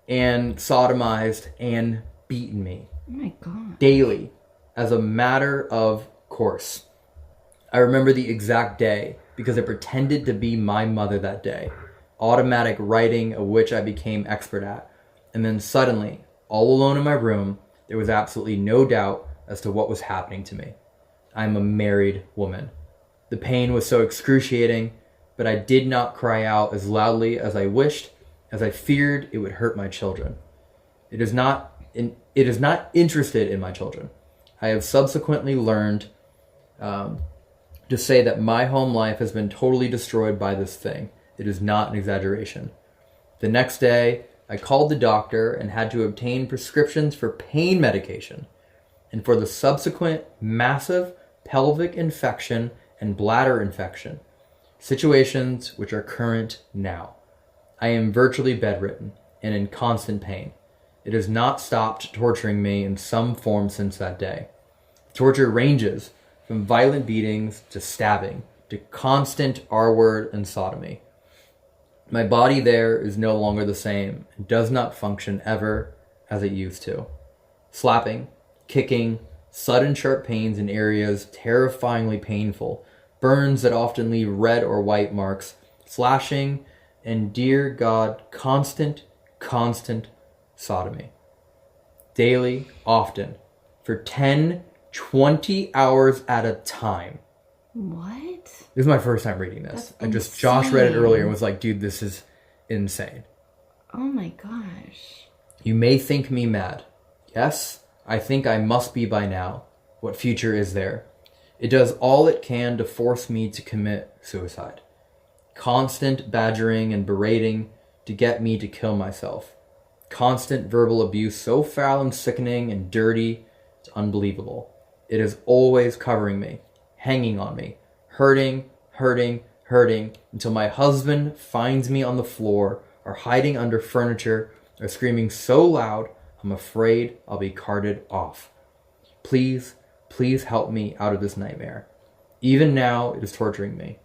and sodomized and beaten me. Oh my God. Daily, as a matter of course. I remember the exact day because I pretended to be my mother that day. Automatic writing, of which I became expert at. And then suddenly, all alone in my room, there was absolutely no doubt as to what was happening to me. I'm a married woman. The pain was so excruciating, but I did not cry out as loudly as I wished, as I feared it would hurt my children. It is not interested in my children. I have subsequently learned to say that my home life has been totally destroyed by this thing. It is not an exaggeration. The next day, I called the doctor and had to obtain prescriptions for pain medication and for the subsequent massive pelvic infection and bladder infection, situations which are current now. I am virtually bedridden and in constant pain. It has not stopped torturing me in some form since that day. Torture ranges from violent beatings to stabbing to constant R-word and sodomy. My body there is no longer the same and does not function ever as it used to. Slapping, kicking, sudden sharp pains in areas terrifyingly painful, burns that often leave red or white marks, slashing, and dear God, constant sodomy. Daily, often, for 10, 20 hours at a time. What? This is my first time reading this. That's Josh read it insane. earlier and was like, dude, this is insane. Oh my gosh. You may think me mad. Yes, I think I must be by now. What future is there? It does all it can to force me to commit suicide. Constant badgering and berating to get me to kill myself. Constant verbal abuse so foul and sickening and dirty, it's unbelievable. It is always covering me, hanging on me, hurting, until my husband finds me on the floor or hiding under furniture or screaming so loud I'm afraid I'll be carted off. Please help me out of this nightmare. Even now, it is torturing me.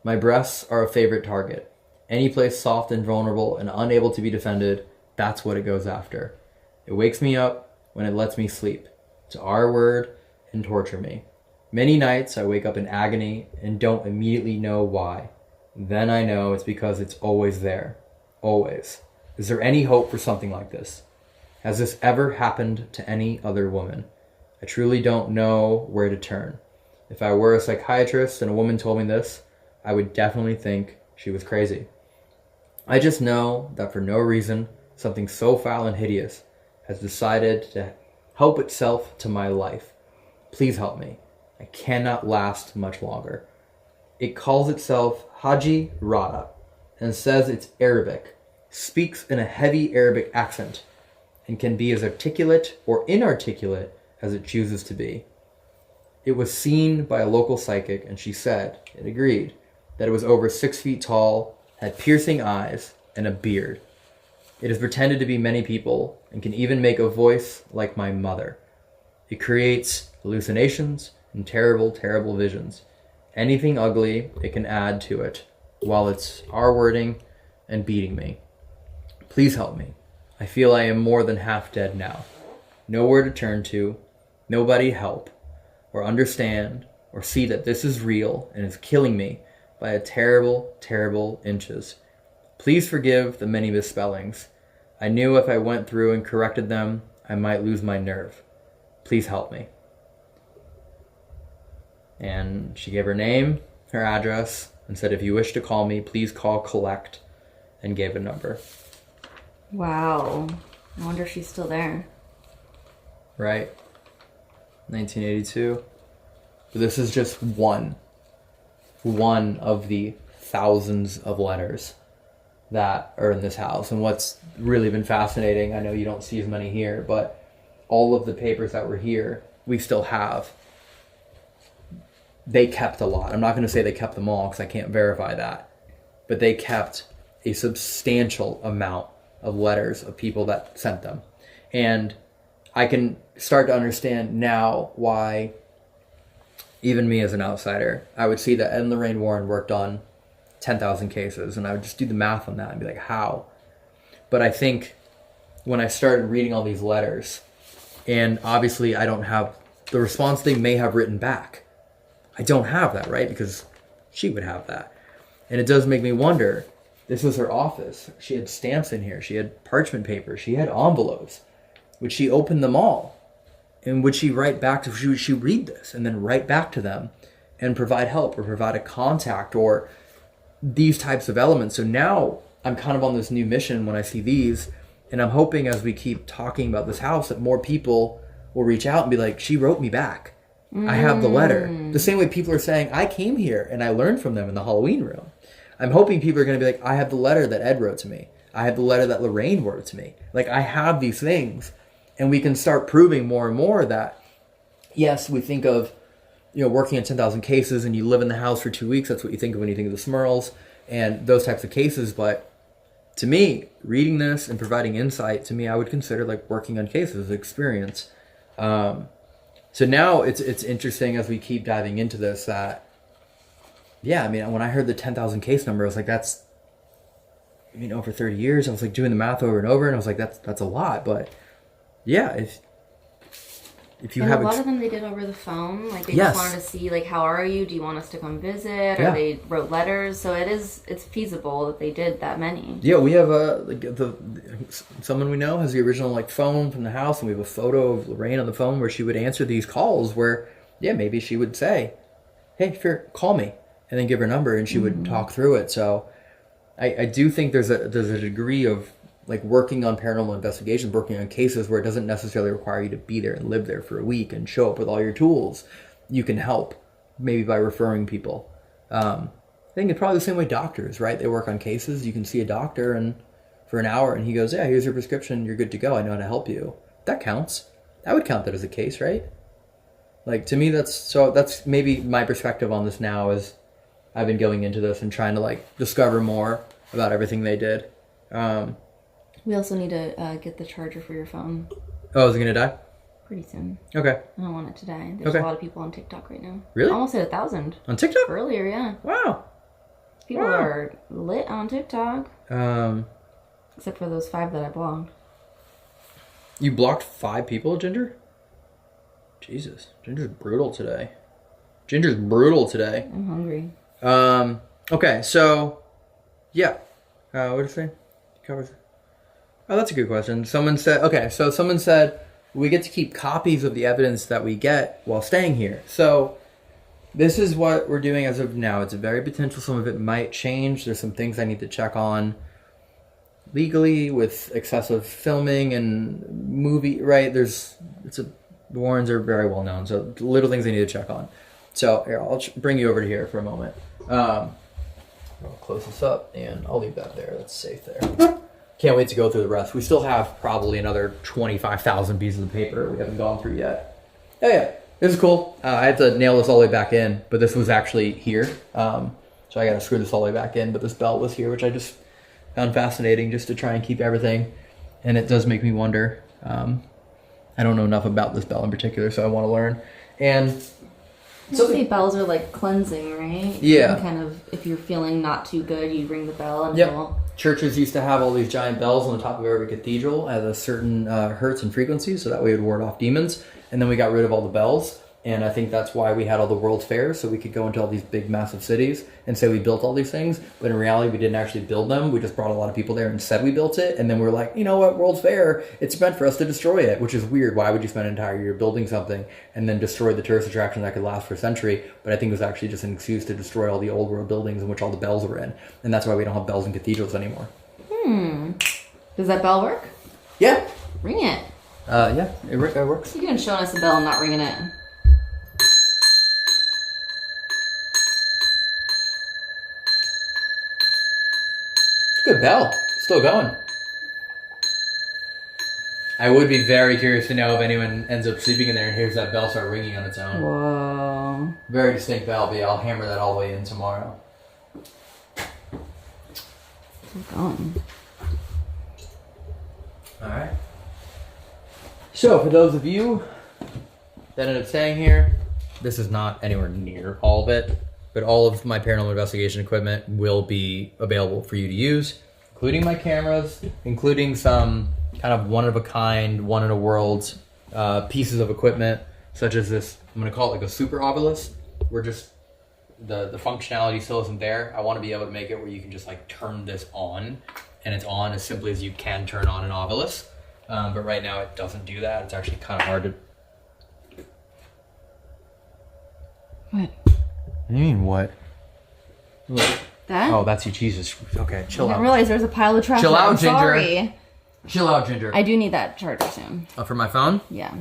My breasts are a favorite target. Any place soft and vulnerable and unable to be defended, that's what it goes after. It wakes me up when it lets me sleep, to our word and torture me. Many nights I wake up in agony and don't immediately know why. Then I know it's because it's always there. Always. Is there any hope for something like this? Has this ever happened to any other woman? I truly don't know where to turn. If I were a psychiatrist and a woman told me this, I would definitely think she was crazy. I just know that for no reason, something so foul and hideous has decided to help itself to my life. Please help me. I cannot last much longer. It calls itself Haji Rada and says it's Arabic, speaks in a heavy Arabic accent, and can be as articulate or inarticulate as it chooses to be. It was seen by a local psychic, and she said, it agreed, that it was over 6 feet tall, had piercing eyes, and a beard. It has pretended to be many people, and can even make a voice like my mother. It creates hallucinations and terrible, terrible visions. Anything ugly, it can add to it, while it's R-wording and beating me. Please help me. I feel I am more than half dead now. Nowhere to turn to, nobody help, or understand, or see that this is real and is killing me by a terrible, terrible inches. Please forgive the many misspellings. I knew if I went through and corrected them, I might lose my nerve. Please help me. And she gave her name, her address, and said, if you wish to call me, please call collect, and gave a number. Wow. I wonder if she's still there. Right. 1982. But this is just one of the thousands of letters that are in this house. And what's really been fascinating, I know you don't see as many here, but all of the papers that were here, we still have. They kept a lot. I'm not going to say they kept them all because I can't verify that. But they kept a substantial amount of letters of people that sent them. And I can start to understand now why, even me as an outsider, I would see that Ed and Lorraine Warren worked on 10,000 cases, and I would just do the math on that and be like, how? But I think when I started reading all these letters, and obviously I don't have the response they may have written back. I don't have that, right? Because she would have that. And it does make me wonder, this was her office. She had stamps in here. She had parchment paper. She had envelopes. Would she open them all? And would she write back to, would she read this and then write back to them and provide help or provide a contact or these types of elements? So now I'm kind of on this new mission when I see these, and I'm hoping as we keep talking about this house that more people will reach out and be like, she wrote me back. I have the letter. The same way people are saying, I came here and I learned from them in the Halloween room. I'm hoping people are going to be like, I have the letter that Ed wrote to me. I have the letter that Lorraine wrote to me. Like, I have these things. And we can start proving more and more that, yes, we think of, working on 10,000 cases and you live in the house for 2 weeks. That's what you think of when you think of the Smurls and those types of cases. But to me, reading this and providing insight, to me, I would consider like working on cases, experience. So now it's interesting as we keep diving into this that, yeah, I mean, when I heard the 10,000 case number, I was like, that's, over 30 years, I was like doing the math over and over, and I was like, that's a lot. But yeah, if you have a lot of them they did over the phone, like they yes. just wanted to see like, how are you? Do you want us to come visit? Yeah. Or they wrote letters, so it's feasible that they did that many. Yeah, we have someone we know has the original like phone from the house, and we have a photo of Lorraine on the phone where she would answer these calls where, yeah, maybe she would say, hey, call me, and then give her number, and she would talk through it. So I do think there's a degree of like working on paranormal investigations, working on cases where it doesn't necessarily require you to be there and live there for a week and show up with all your tools. You can help maybe by referring people. I think it's probably the same way doctors, right? They work on cases. You can see a doctor and for an hour and he goes, yeah, here's your prescription. You're good to go. I know how to help you. That counts. I would count that as a case, right? Like, to me, that's maybe my perspective on this now as I've been going into this and trying to like discover more about everything they did. We also need to get the charger for your phone. Oh, is it going to die? Pretty soon. Okay. I don't want it to die. There's a lot of people on TikTok right now. Really? Almost at 1,000. On TikTok? Earlier, yeah. Wow. People are lit on TikTok. Except for those 5 that I blocked. You blocked 5 people, Ginger? Jesus. Ginger's brutal today. I'm hungry. Okay, so, yeah. What did it say? Covers. Oh, that's a good question. Someone said, we get to keep copies of the evidence that we get while staying here. So this is what we're doing as of now. It's very potential. Some of it might change. There's some things I need to check on legally with excessive filming and movie, right? The Warrens are very well known. So little things I need to check on. So here, I'll bring you over to here for a moment. I'll close this up and I'll leave that there. That's safe there. Can't wait to go through the rest. We still have probably another 25,000 pieces of paper we haven't gone through yet. Oh yeah, this is cool. I had to nail this all the way back in, but this was actually here. So I got to screw this all the way back in, but this belt was here, which I just found fascinating just to try and keep everything. And it does make me wonder. I don't know enough about this bell in particular, so I want to learn. And so bells are like cleansing, right? Yeah. And kind of, if you're feeling not too good, you ring the bell and it'll... Churches used to have all these giant bells on the top of every cathedral at a certain hertz and frequency, so that way it would ward off demons. And then we got rid of all the bells, and I think that's why we had all the World's Fairs, so we could go into all these big, massive cities and say we built all these things, but in reality, we didn't actually build them. We just brought a lot of people there and said we built it, and then we were like, you know what, World's Fair, it's meant for us to destroy it, which is weird. Why would you spend an entire year building something and then destroy the tourist attraction that could last for a century? But I think it was actually just an excuse to destroy all the old world buildings in which all the bells were in, and that's why we don't have bells in cathedrals anymore. Does that bell work? Yeah. Ring it. Yeah, it works. You're doing showing us a bell and not ringing it. It's a good bell. Still going. I would be very curious to know if anyone ends up sleeping in there and hears that bell start ringing on its own. Whoa. Very distinct bell, but yeah, I'll hammer that all the way in tomorrow. Keep going. Alright. So, for those of you that ended up staying here, this is not anywhere near all of it, but all of my paranormal investigation equipment will be available for you to use, including my cameras, including some kind of one-of-a-kind, one-in-a-world pieces of equipment, such as this, I'm going to call it like a super obelisk, where just the functionality still isn't there. I want to be able to make it where you can just like turn this on, and it's on as simply as you can turn on an obelisk. But right now it doesn't do that. It's actually kind of hard to... What? What do you mean, what? Look. That? Oh, that's you. Jesus. Okay, chill out. I didn't realize there's a pile of trash. Chill out, I'm Ginger. sorry. Chill out, Ginger. I do need that charger soon. For my phone? Yeah.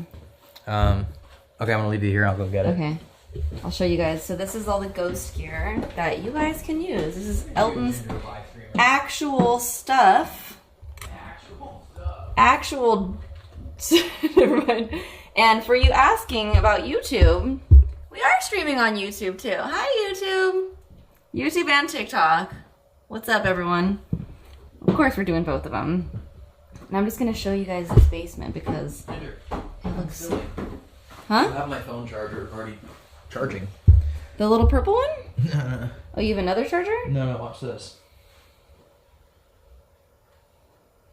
Okay, I'm going to leave you here. I'll go get it. Okay. I'll show you guys. So this is all the ghost gear that you guys can use. This is Elton's actual stuff. Actual never mind. And for you asking about YouTube, we are streaming on YouTube too. Hi YouTube. YouTube and TikTok. What's up everyone? Of course we're doing both of them. And I'm just going to show you guys this basement because it looks so... Huh? I have my phone charger already charging. The little purple one? No. Oh, you have another charger? No, watch this.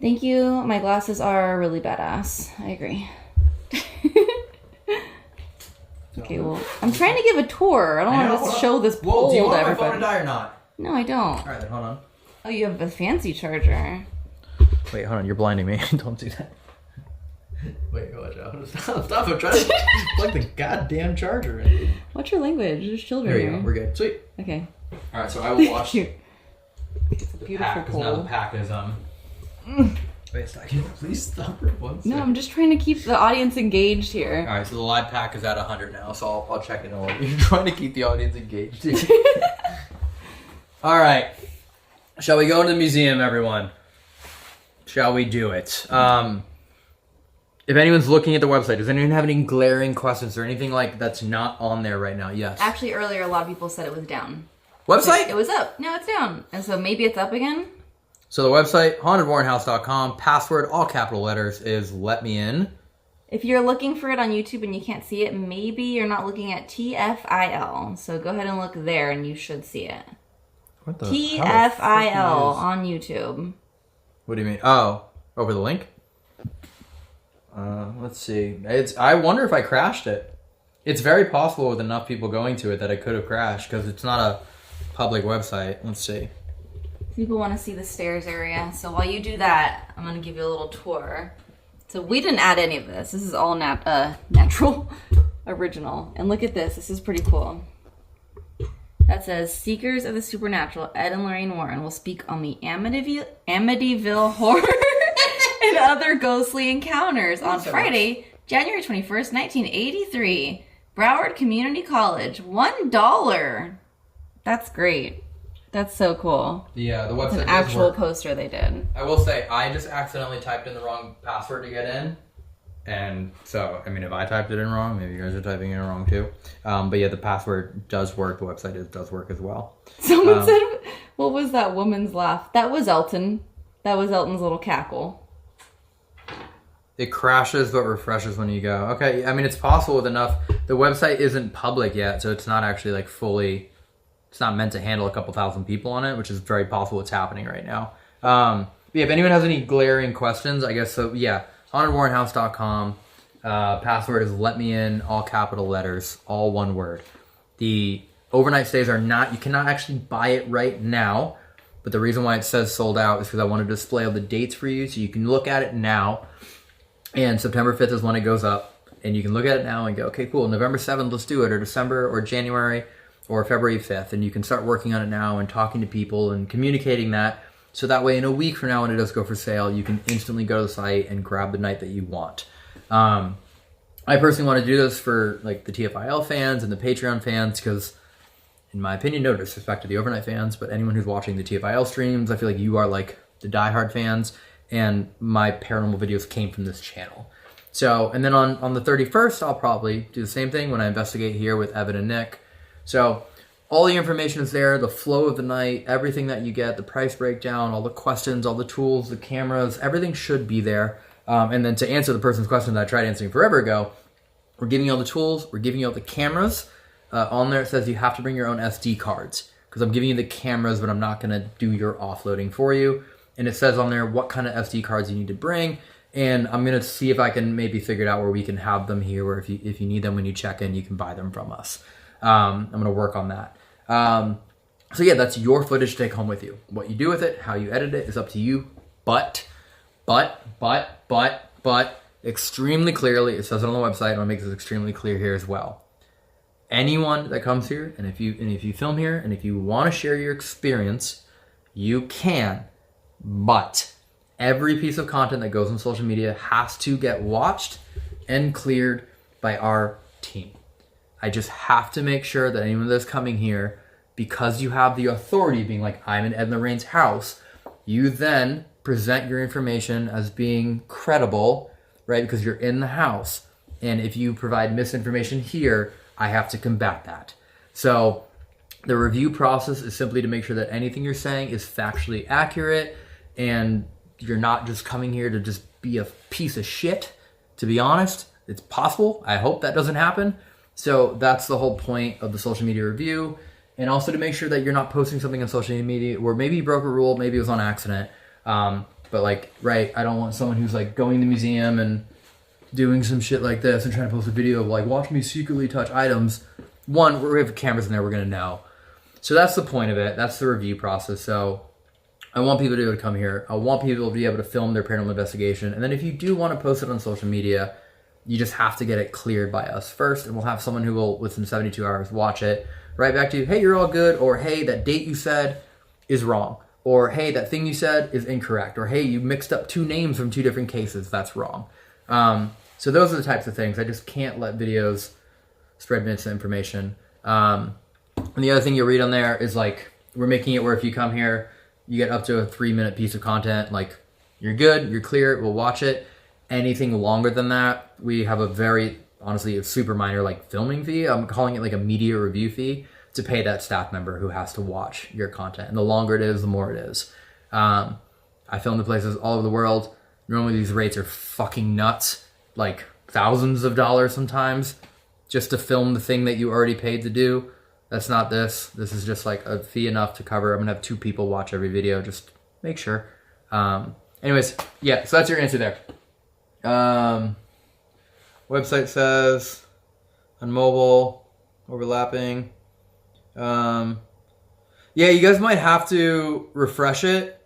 Thank you. My glasses are really badass. I agree. Okay, well, I'm trying to give a tour. I don't want to show this pole do you want to my everybody. phone to die or not? No, I don't. All right, then hold on. Oh, you have a fancy charger. Wait, hold on. You're blinding me. Don't do that. Wait, watch out. Stop. I'm trying to plug the goddamn charger in. What's your language? There's children There you here. go. We're good. Sweet. Okay. All right, so I will watch Cute. It's a beautiful pack, because now pole. the pack is Wait, stop. Can you please stop for 1 second? No, I'm just trying to keep the audience engaged here. All right, so the live pack is at 100 now, so I'll check it in a little. You're trying to keep the audience engaged here. All right. Shall we go to the museum, everyone? Shall we do it? If anyone's looking at the website, does anyone have any glaring questions or anything like that's not on there right now? Yes. Actually, earlier a lot of people said it was down. Website? It was up. Now it's down. And so maybe it's up again? So the website, hauntedwarrenhouse.com, password, all capital letters, is let me in. If you're looking for it on YouTube and you can't see it, maybe you're not looking at TFIL. So go ahead and look there and you should see it. What the TFIL on YouTube. What do you mean? Oh, over the link? Let's see. I wonder if I crashed it. It's very possible with enough people going to it that it could have crashed because it's not a public website. Let's see. People want to see the stairs area. So while you do that, I'm going to give you a little tour. So we didn't add any of this. This is all natural, original. And look at this. This is pretty cool. That says, Seekers of the Supernatural, Ed and Lorraine Warren will speak on the Amityville Horror and other ghostly encounters on Friday, January 21st, 1983. Broward Community College, $1. That's great. That's so cool. Yeah, the website It's an actual poster they did. I will say, I just accidentally typed in the wrong password to get in. And so, I mean, if I typed it in wrong, maybe you guys are typing it in wrong too. But yeah, the password does work. The website does work as well. Someone said, what was that woman's laugh? That was Elton. That was Elton's little cackle. It crashes but refreshes when you go. Okay, I mean, it's possible with enough. The website isn't public yet, so it's not actually like fully, it's not meant to handle a couple thousand people on it, which is very possible what's happening right now. Yeah, if anyone has any glaring questions, I guess, so yeah, hauntedwarrenhouse.com. Password is let me in, all capital letters, all one word. The overnight stays are not, you cannot actually buy it right now, but the reason why it says sold out is because I want to display all the dates for you so you can look at it now. And September 5th is when it goes up, and you can look at it now and go, okay, cool, November 7th, let's do it, or December or January or February 5th, and you can start working on it now and talking to people and communicating that. So that way, in a week from now when it does go for sale, you can instantly go to the site and grab the night that you want. I personally want to do this for like the TFIL fans and the Patreon fans because, in my opinion, no disrespect to the overnight fans, but anyone who's watching the TFIL streams, I feel like you are like the diehard fans, and my paranormal videos came from this channel. So, and then on the 31st, I'll probably do the same thing when I investigate here with Evan and Nick. So, all the information is there, the flow of the night, everything that you get, the price breakdown, all the questions, all the tools, the cameras, everything should be there. And then to answer the person's question that I tried answering forever ago, we're giving you all the tools, we're giving you all the cameras. On there it says you have to bring your own SD cards because I'm giving you the cameras, but I'm not going to do your offloading for you. And it says on there what kind of SD cards you need to bring. And I'm going to see if I can maybe figure it out where we can have them here, where if you need them when you check in, you can buy them from us. I'm going to work on that. So yeah, that's your footage to take home with you. What you do with it, how you edit it is up to you. But, extremely clearly, it says it on the website, and I'll make this extremely clear here as well. Anyone that comes here, and if you film here, and if you want to share your experience, you can. But every piece of content that goes on social media has to get watched and cleared by our team. I just have to make sure that anyone that's coming here, because you have the authority being like, I'm in Ed and Lorraine's house, you then present your information as being credible, right? Because you're in the house. And if you provide misinformation here, I have to combat that. So the review process is simply to make sure that anything you're saying is factually accurate and you're not just coming here to just be a piece of shit, to be honest. It's possible. I hope that doesn't happen. So that's the whole point of the social media review. And also to make sure that you're not posting something on social media where maybe you broke a rule, maybe it was on accident. But like, right, I don't want someone who's like going to the museum and doing some shit like this and trying to post a video of like, watch me secretly touch items. One, we have cameras in there, we're going to know. So that's the point of it. That's the review process. So I want people to be able to come here. I want people to be able to film their paranormal investigation. And then if you do want to post it on social media, you just have to get it cleared by us first, and we'll have someone who will, within 72 hours, watch it, right back to you, hey, you're all good, or hey, that date you said is wrong, or hey, that thing you said is incorrect, or hey, you mixed up two names from two different cases, that's wrong. So those are the types of things. I just can't let videos spread misinformation. And the other thing you read on there is like, we're making it where if you come here, you get up to a 3-minute piece of content, like you're good, you're clear, we'll watch it. Anything longer than that, we have a very, honestly, a super minor like filming fee. I'm calling it like a media review fee to pay that staff member who has to watch your content. And the longer it is, the more it is. I film in places all over the world. Normally these rates are fucking nuts, like thousands of dollars sometimes, just to film the thing that you already paid to do. That's not this. This is just like a fee enough to cover. I'm gonna have 2 people watch every video, just make sure. Anyways, yeah, so that's your answer there. Website says on mobile, overlapping. Yeah, you guys might have to refresh it.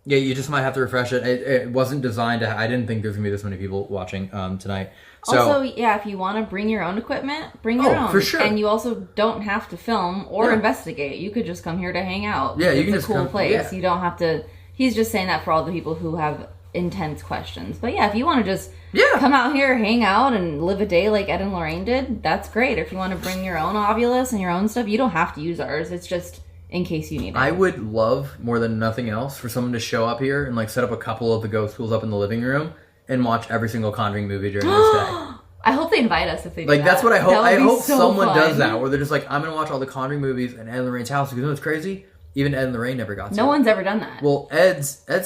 Yeah, you just might have to refresh it. It wasn't designed to, I didn't think there was gonna be this many people watching tonight. So, also, yeah, if you want to bring your own equipment, bring your own. For sure. And you also don't have to film or investigate. You could just come here to hang out. Yeah, you can just come. It's a cool place. Yeah. You don't have to. He's just saying that for all the people who have intense questions. But yeah, if you want to just come out here, hang out, and live a day like Ed and Lorraine did, that's great. If you want to bring your own Ovilus and your own stuff, you don't have to use ours. It's just in case you need it. I would love, more than nothing else, for someone to show up here and like set up a couple of the ghost schools up in the living room and watch every single Conjuring movie during this day. I hope they invite us if they do like, that. That's what I hope. I hope so someone fun. does that, where they're just like, I'm going to watch all the Conjuring movies in Ed and Lorraine's house. Because you know what's crazy? Even Ed and Lorraine never got to. No one's ever done that. Well, Ed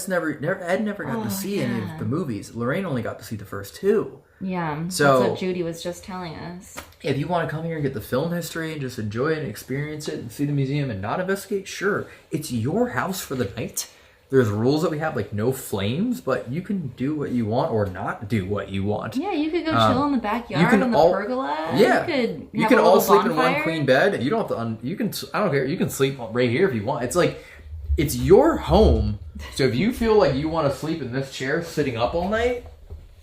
never got to see any of the movies. Lorraine only got to see the first two. Yeah, so that's what Judy was just telling us. If you want to come here and get the film history and just enjoy it and experience it and see the museum and not investigate, sure. It's your house for the night. There's rules that we have, like no flames, but you can do what you want or not do what you want. Yeah, you could go chill in the backyard in the pergola. Yeah, you can all sleep bonfire. in one queen bed. You don't have to. You can. I don't care. You can sleep right here if you want. It's like, it's your home. So if you feel like you want to sleep in this chair, sitting up all night,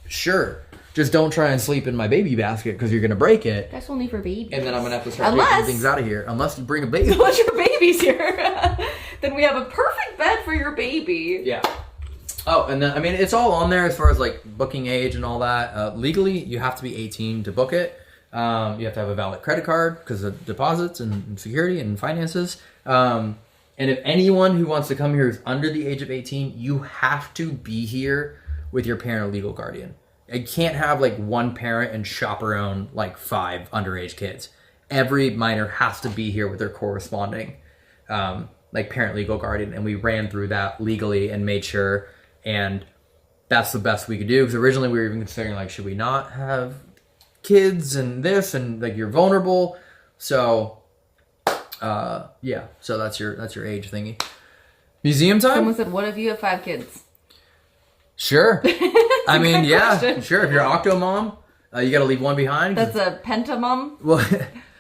sure. Just don't try and sleep in my baby basket because you're gonna break it. That's only for babies. And then I'm gonna have to start taking things out of here unless you bring a baby. Unless your baby's here, then we have a perfect bed for your baby. Yeah. Oh, and then I mean it's all on there as far as like booking age and all that. Legally, you have to be 18 to book it. You have to have a valid credit card because of deposits and security and finances. And if anyone who wants to come here is under the age of 18, you have to be here with your parent or legal guardian. You can't have like one parent and chaperone like 5 underage kids. Every minor has to be here with their corresponding like parent legal guardian, and we ran through that legally and made sure, and that's the best we could do, because originally we were even considering like, should we not have kids and this, and like you're vulnerable. So yeah, so that's your age thingy. Museum time? Someone said, what if you have 5 kids? Sure. I mean, yeah, question. sure. If you're Octomom, you got to leave one behind. That's a pentamom? Well,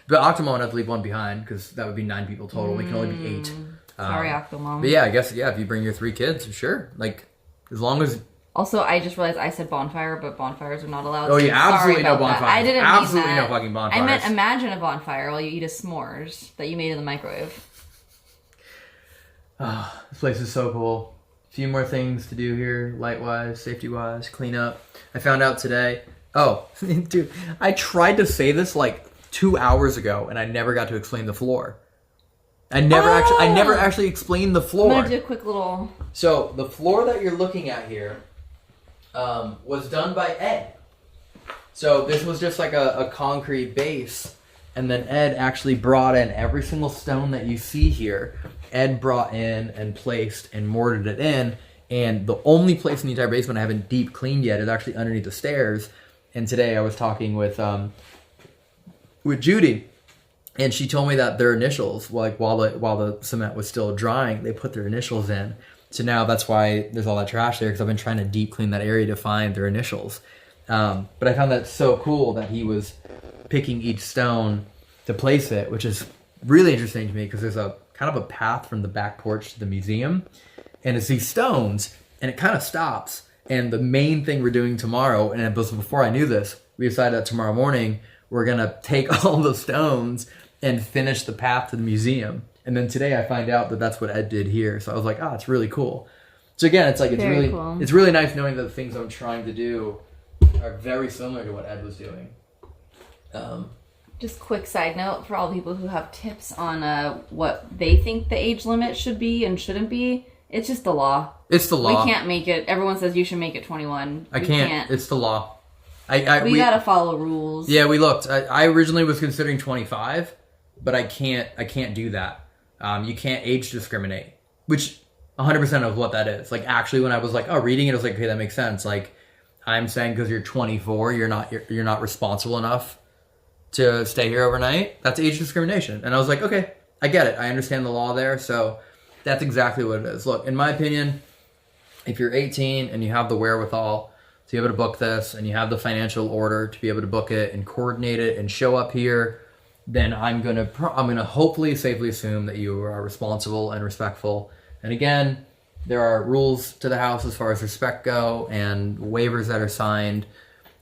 but Octomom would have to leave one behind because that would be 9 people total. We can only be 8. Sorry, Octomom. But yeah, I guess, yeah, if you bring your 3 kids, sure. Like, as long as... Also, I just realized I said bonfire, but bonfires are not allowed. Oh, yeah, absolutely no bonfires. I didn't absolutely mean that. no fucking bonfires. I meant imagine a bonfire while you eat a s'mores that you made in the microwave. Oh, this place is so cool. A few more things to do here, light-wise, safety-wise, clean up. I found out today... Oh, dude, I tried to say this like 2 hours ago, and I never got to explain the floor. I never actually explained the floor. I'm gonna do a quick little... So, the floor that you're looking at here was done by Ed. So, this was just like a concrete base, and then Ed actually brought in every single stone that you see here. Ed brought in and placed and mortared it in, and the only place in the entire basement I haven't deep cleaned yet is actually underneath the stairs. And today I was talking with Judy, and she told me that their initials, like while the cement was still drying, they put their initials in. So now that's why there's all that trash there, because I've been trying to deep clean that area to find their initials. But I found that so cool that he was picking each stone to place it, which is really interesting to me because there's a kind of a path from the back porch to the museum, and it's these stones, and it kind of stops. And the main thing we're doing tomorrow, and it was before I knew this, we decided that tomorrow morning we're gonna take all the stones and finish the path to the museum. And then today I find out that that's what Ed did here. So I was like, oh, it's really cool. So again, it's like it's really nice knowing that the things I'm trying to do are very similar to what Ed was doing. Just quick side note for all the people who have tips on what they think the age limit should be and shouldn't be. It's just the law. It's the law. We can't make it. Everyone says you should make it 21. I can't. It's the law. We gotta follow rules. Yeah, we looked. I originally was considering 25, but I can't do that. You can't age discriminate, which 100% of what that is. Like, actually, when I was like, reading it, I was like, okay, that makes sense. Like, I'm saying because you're 24, you're not responsible enough to stay here overnight. That's age discrimination. And I was like, okay, I get it. I understand the law there. So that's exactly what it is. Look, in my opinion, if you're 18 and you have the wherewithal to be able to book this, and you have the financial order to be able to book it and coordinate it and show up here, then I'm gonna hopefully safely assume that you are responsible and respectful. And again, there are rules to the house as far as respect go, and waivers that are signed,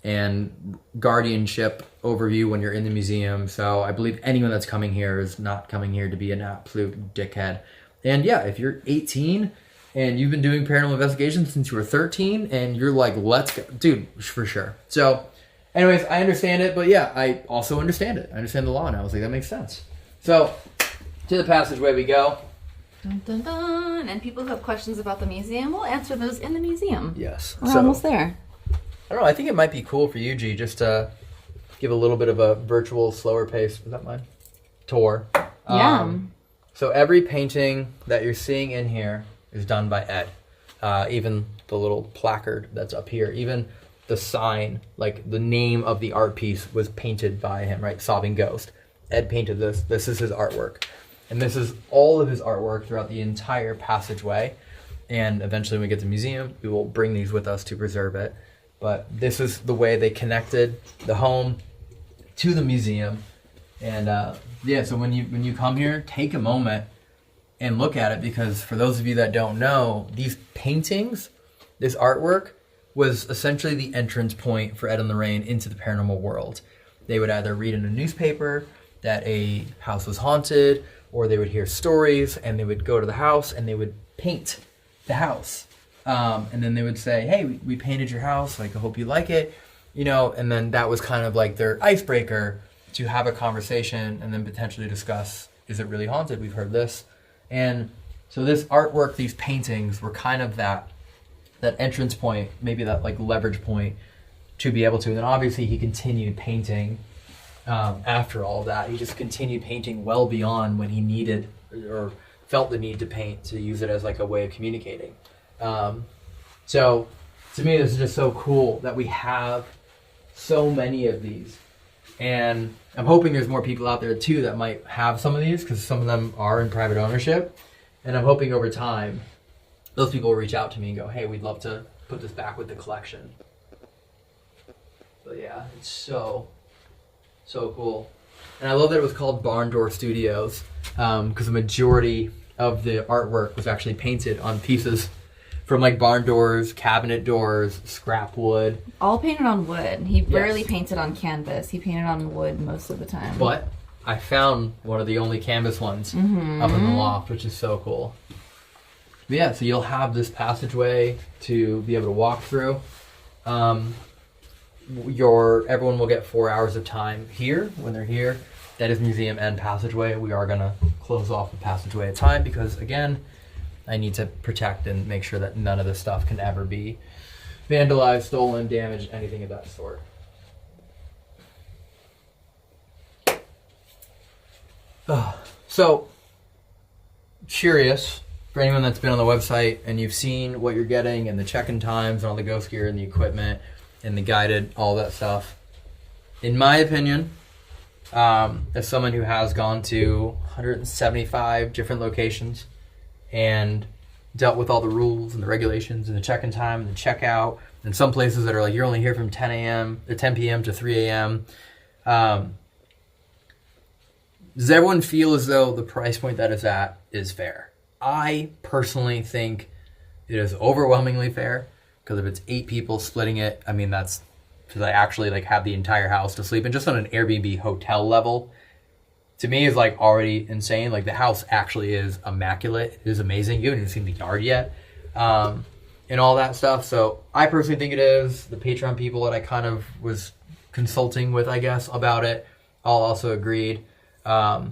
and guardianship overview when you're in the museum. So I believe anyone that's coming here is not coming here to be an absolute dickhead. And yeah, if you're 18 and you've been doing paranormal investigations since you were 13, and you're like, let's go. Dude, for sure. So, anyways, I understand it, but yeah, I also understand it. I understand the law now. I was like, that makes sense. So, to the passageway we go. Dun, dun, dun. And people who have questions about the museum, we'll answer those in the museum. Yes. We're almost there. I don't know, I think it might be cool for you, G, just to give a little bit of a virtual, slower pace, is that mine? Tour. Yeah. So every painting that you're seeing in here is done by Ed. Even the little placard that's up here, even the sign, like the name of the art piece was painted by him, right? Sobbing Ghost. Ed painted this. This is his artwork. And this is all of his artwork throughout the entire passageway. And eventually when we get to the museum, we will bring these with us to preserve it. But this is the way they connected the home to the museum. And yeah, so when you come here, take a moment and look at it, because for those of you that don't know, these paintings, this artwork was essentially the entrance point for Ed and Lorraine into the paranormal world. They would either read in a newspaper that a house was haunted, or they would hear stories and they would go to the house and they would paint the house. And then they would say, hey, we painted your house, like, I hope you like it, you know, and then that was kind of like their icebreaker to have a conversation and then potentially discuss, is it really haunted? We've heard this. And so this artwork, these paintings were kind of that entrance point, maybe that like leverage point to be able to. And then obviously he continued painting after all of that. He just continued painting well beyond when he needed or felt the need to paint, to use it as like a way of communicating. So to me, this is just so cool that we have so many of these. And I'm hoping there's more people out there too that might have some of these, because some of them are in private ownership. And I'm hoping over time, those people will reach out to me and go, hey, we'd love to put this back with the collection. But yeah, it's so cool. And I love that it was called Barn Door Studios, because the majority of the artwork was actually painted on pieces from like barn doors, cabinet doors, scrap wood. All painted on wood. He rarely painted on canvas. He painted on wood most of the time. But I found one of the only canvas ones up in the loft, which is so cool. But yeah, so you'll have this passageway to be able to walk through. Everyone will get 4 hours of time here when they're here. That is museum and passageway. We are gonna close off the passageway at time because, again, I need to protect and make sure that none of this stuff can ever be vandalized, stolen, damaged, anything of that sort. So, curious, for anyone that's been on the website and you've seen what you're getting and the check-in times and all the ghost gear and the equipment and the guided, all that stuff. In my opinion, as someone who has gone to 175 different locations and dealt with all the rules and the regulations and the check-in time and the checkout, and some places that are like, you're only here from 10 a.m. or 10 p.m. to 3 a.m. Does everyone feel as though the price point that it's at is fair? I personally think it is overwhelmingly fair, because if it's 8 people splitting it, I mean, that's because I actually like have the entire house to sleep in, just on an Airbnb hotel level. To me, is like already insane. Like, the house actually is immaculate. It is amazing. You haven't even seen the yard yet, and all that stuff. So I personally think it is. The Patreon people that I kind of was consulting with, I guess, about it, all also agreed. I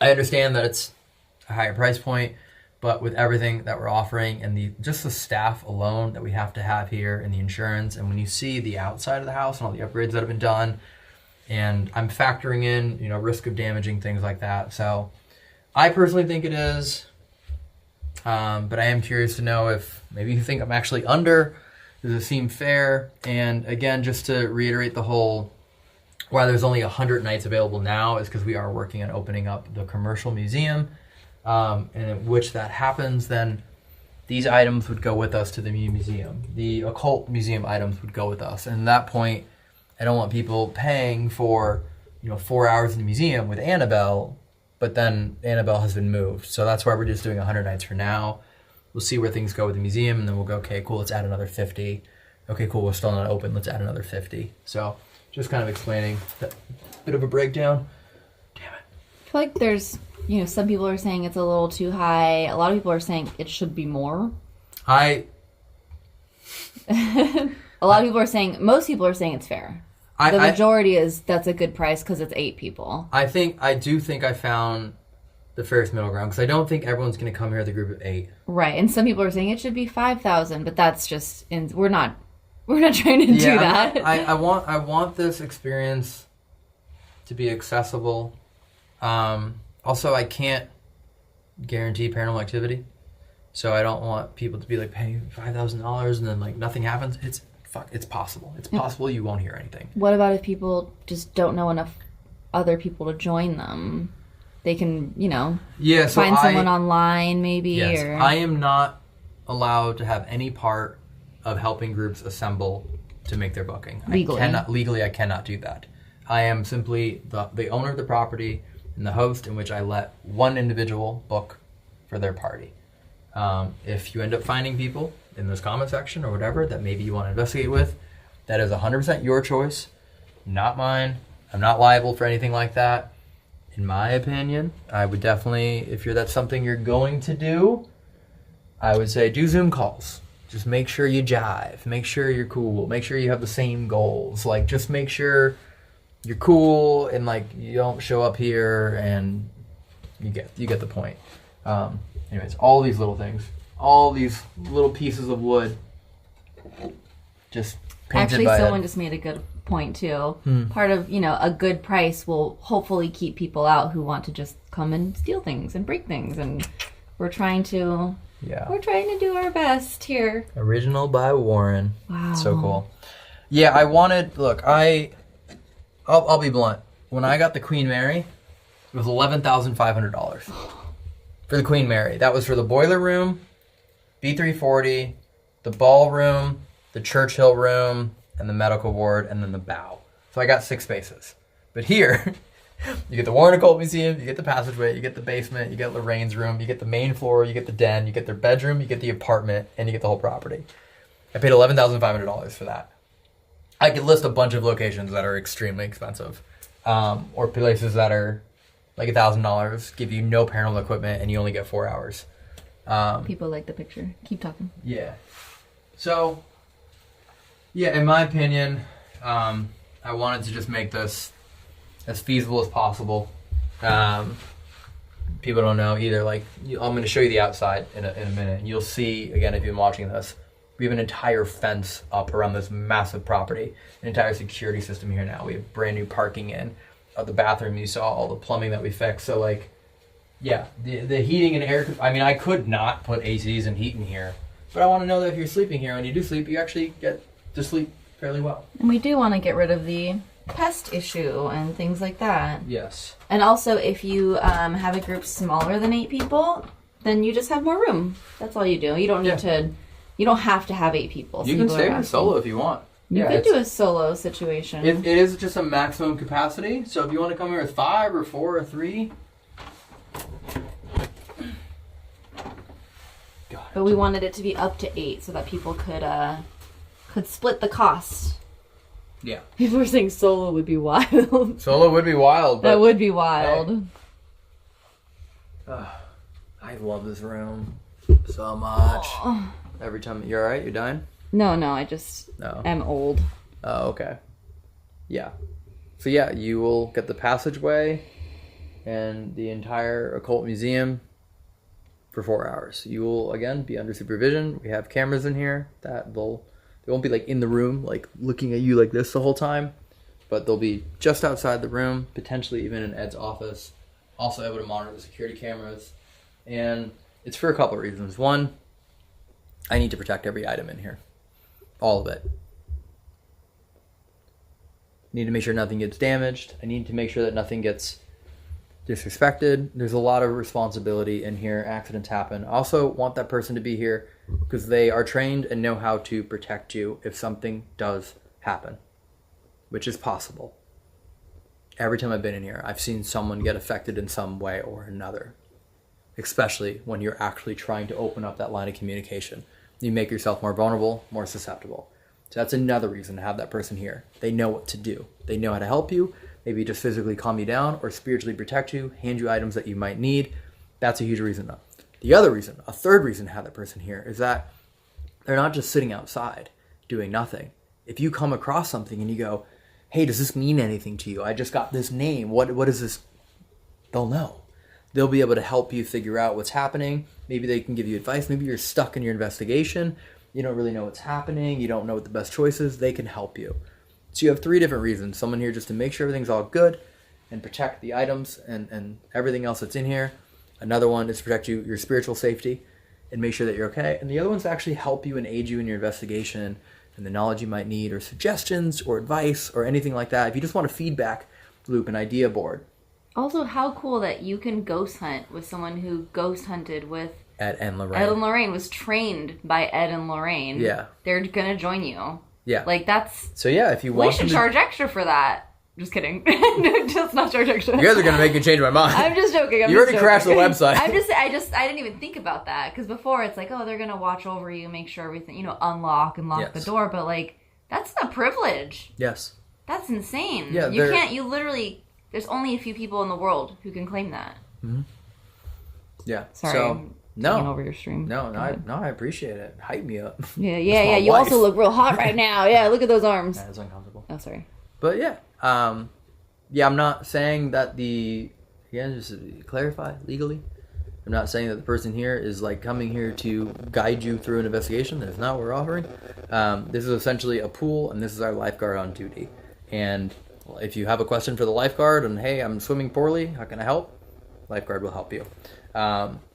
understand that it's a higher price point, but with everything that we're offering and just the staff alone that we have to have here and the insurance, and when you see the outside of the house and all the upgrades that have been done, and I'm factoring in, risk of damaging things like that. So I personally think it is, but I am curious to know if maybe you think I'm actually under. Does it seem fair? And again, just to reiterate the whole, why there's only 100 nights available now is because we are working on opening up the commercial museum. And in which that happens, then these items would go with us to the museum. The occult museum items would go with us. And at that point, I don't want people paying for, 4 hours in the museum with Annabelle, but then Annabelle has been moved. So that's why we're just doing 100 nights for now. We'll see where things go with the museum, and then we'll go, okay, cool, let's add another 50. Okay, cool, we're still not open, let's add another 50. So just kind of explaining that bit of a breakdown. Damn it. feel like there's, some people are saying it's a little too high. A lot of people are saying it should be more. A lot of people are saying, most people are saying it's fair. The majority is that's a good price because it's 8 people. I do think I found the fairest middle ground because I don't think everyone's going to come here with a group of 8. Right, and some people are saying it should be 5,000, but that's just we're not trying to do that. I want this experience to be accessible. Also, I can't guarantee paranormal activity, so I don't want people to be like paying $5,000 and then like nothing happens. It's possible. It's possible you won't hear anything. What about if people just don't know enough other people to join them? They can, find someone online maybe. Yes, or... I am not allowed to have any part of helping groups assemble to make their booking. Legally, I cannot do that. I am simply the owner of the property and the host in which I let one individual book for their party. If you end up finding people in this comment section or whatever that maybe you want to investigate with, that is 100% your choice, not mine. I'm not liable for anything like that. In my opinion, I would definitely, if that's something you're going to do, I would say do Zoom calls. Just make sure you jive. Make sure you're cool. Make sure you have the same goals. Like, just make sure you're cool and, like, you don't show up here and you get the point. Anyways, all these little things. All these little pieces of wood just painted Actually, someone just made a good point, too. Part of, a good price will hopefully keep people out who want to just come and steal things and break things. And we're trying to do our best here. Original by Warren. Wow. So cool. Yeah, I'll be blunt. When I got the Queen Mary, it was $11,500 for the Queen Mary. That was for the boiler room, B340, the ballroom, the Churchill room, and the medical ward, and then the bow. So I got 6 spaces. But here, you get the Warren Occult Museum, you get the Passageway, you get the basement, you get Lorraine's room, you get the main floor, you get the den, you get their bedroom, you get the apartment, and you get the whole property. I paid $11,500 for that. I could list a bunch of locations that are extremely expensive, or places that are like $1,000, give you no paranormal equipment, and you only get 4 hours. People like the picture. Keep talking. Yeah. So, yeah, in my opinion, I wanted to just make this as feasible as possible. People don't know either. Like, I'm going to show you the outside in a minute. You'll see, again, if you've been watching this, we have an entire fence up around this massive property, an entire security system here now. We have brand new parking in. The bathroom, you saw all the plumbing that we fixed. So, like, yeah, the heating and air, I could not put ACs and heat in here, but I want to know that if you're sleeping here, when you do sleep, you actually get to sleep fairly well. And we do want to get rid of the pest issue and things like that. Yes. And also, if you have a group smaller than 8 people, then you just have more room. That's all you do. You don't need to, you don't have to have 8 people. You can stay in solo if you want. You could do a solo situation. It is just a maximum capacity, so if you want to come here with 5 or 4 or 3... But we wanted it to be up to 8 so that people could split the cost. Yeah. People were saying solo would be wild. Solo would be wild. But that would be wild. I love this room so much. Oh. Every time... You alright? You dying? No, I just am old. Oh, okay. Yeah. So yeah, you will get the Passageway and the entire occult museum for 4 hours. You will, again, be under supervision. We have cameras in here that they won't be like in the room, like looking at you like this the whole time, but they'll be just outside the room, potentially even in Ed's office, also able to monitor the security cameras. And it's for a couple of reasons. One, I need to protect every item in here. All of it. Need to make sure nothing gets damaged. I need to make sure that nothing gets disrespected. There's a lot of responsibility in here. Accidents happen. I also want that person to be here because they are trained and know how to protect you if something does happen, which is possible. Every time I've been in here, I've seen someone get affected in some way or another, especially when you're actually trying to open up that line of communication. You make yourself more vulnerable, more susceptible. So that's another reason to have that person here. They know what to do. They know how to help you, maybe just physically calm you down or spiritually protect you, hand you items that you might need. That's a huge reason though. The other reason, a third reason to have that person here is that they're not just sitting outside doing nothing. If you come across something and you go, hey, does this mean anything to you? I just got this name. What is this? They'll know. They'll be able to help you figure out what's happening. Maybe they can give you advice. Maybe you're stuck in your investigation. You don't really know what's happening. You don't know what the best choice is. They can help you. So you have 3 different reasons. Someone here just to make sure everything's all good and protect the items and everything else that's in here. Another one is to protect your spiritual safety and make sure that you're okay. And the other one's to actually help you and aid you in your investigation and the knowledge you might need or suggestions or advice or anything like that. If you just want a feedback loop, an idea board. Also, how cool that you can ghost hunt with someone who ghost hunted with Ed and Lorraine. Ed and Lorraine was trained by Ed and Lorraine. Yeah. They're going to join you. Yeah. Like, that's... So, yeah, if you want we should charge extra for that. Just kidding. Just not charge extra. You guys are going to make me change my mind. I'm just joking. You already crashed the website. I didn't even think about that. Because before, it's like, oh, they're going to watch over you, make sure everything, unlock and lock the door. But, like, that's a privilege. Yes. That's insane. Yeah, there's only a few people in the world who can claim that. Mm-hmm. Yeah. Sorry. So, no. Over your stream. No, I appreciate it. Hype me up. Yeah. You also look real hot right now. Yeah, look at those arms. That is uncomfortable. Oh, sorry. But yeah. I'm not saying that just to clarify legally, I'm not saying that the person here is like coming here to guide you through an investigation. That is not what we're offering. This is essentially a pool, and this is our lifeguard on duty. And if you have a question for the lifeguard and, hey, I'm swimming poorly, how can I help? Lifeguard will help you.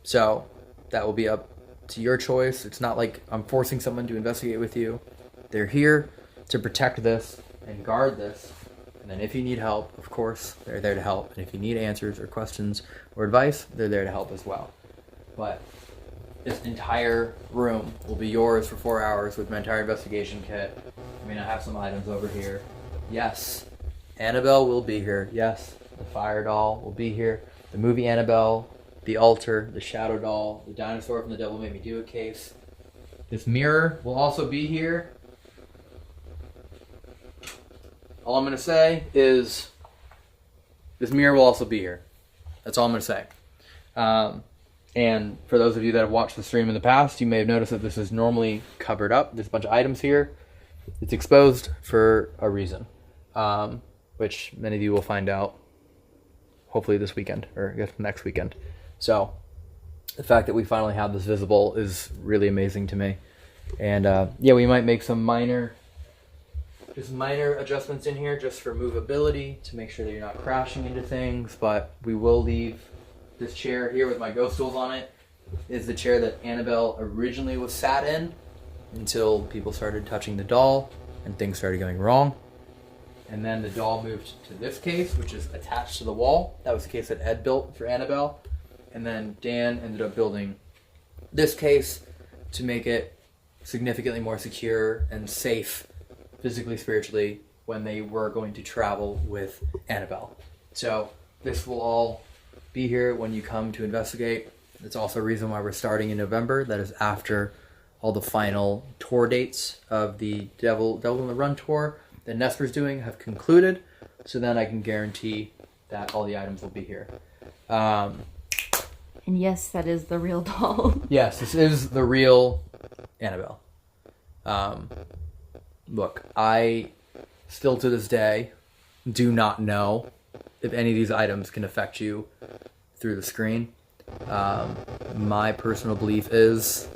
So that will be up to your choice. It's not like I'm forcing someone to investigate with you. They're here to protect this and guard this. And then if you need help, of course, they're there to help. And if you need answers or questions or advice, they're there to help as well. But this entire room will be yours for 4 hours with my entire investigation kit. I mean, I have some items over here. Yes, Annabelle will be here. Yes, the fire doll will be here. The movie Annabelle, the altar, the shadow doll, the dinosaur from The Devil Made Me Do It case. This mirror will also be here. All I'm going to say is this mirror will also be here. That's all I'm going to say. And for those of you that have watched the stream in the past, you may have noticed that this is normally covered up. There's a bunch of items here. It's exposed for a reason, which many of you will find out hopefully this weekend or I guess next weekend. So the fact that we finally have this visible is really amazing to me. And we might make some minor adjustments in here just for movability to make sure that you're not crashing into things, but we will leave this chair here with my ghost tools on it. Is the chair that Annabelle originally was sat in until people started touching the doll and things started going wrong. And then the doll moved to this case, which is attached to the wall. That was the case that Ed built for Annabelle. And then Dan ended up building this case to make it significantly more secure and safe physically, spiritually, when they were going to travel with Annabelle. So this will all be here when you come to investigate. It's also a reason why we're starting in November. That is after all the final tour dates of the Devil in the Run tour that Nesper's doing have concluded. So then I can guarantee that all the items will be here. And yes, that is the real doll. Yes, this is the real Annabelle. Look, I still to this day do not know if any of these items can affect you through the screen. My personal belief is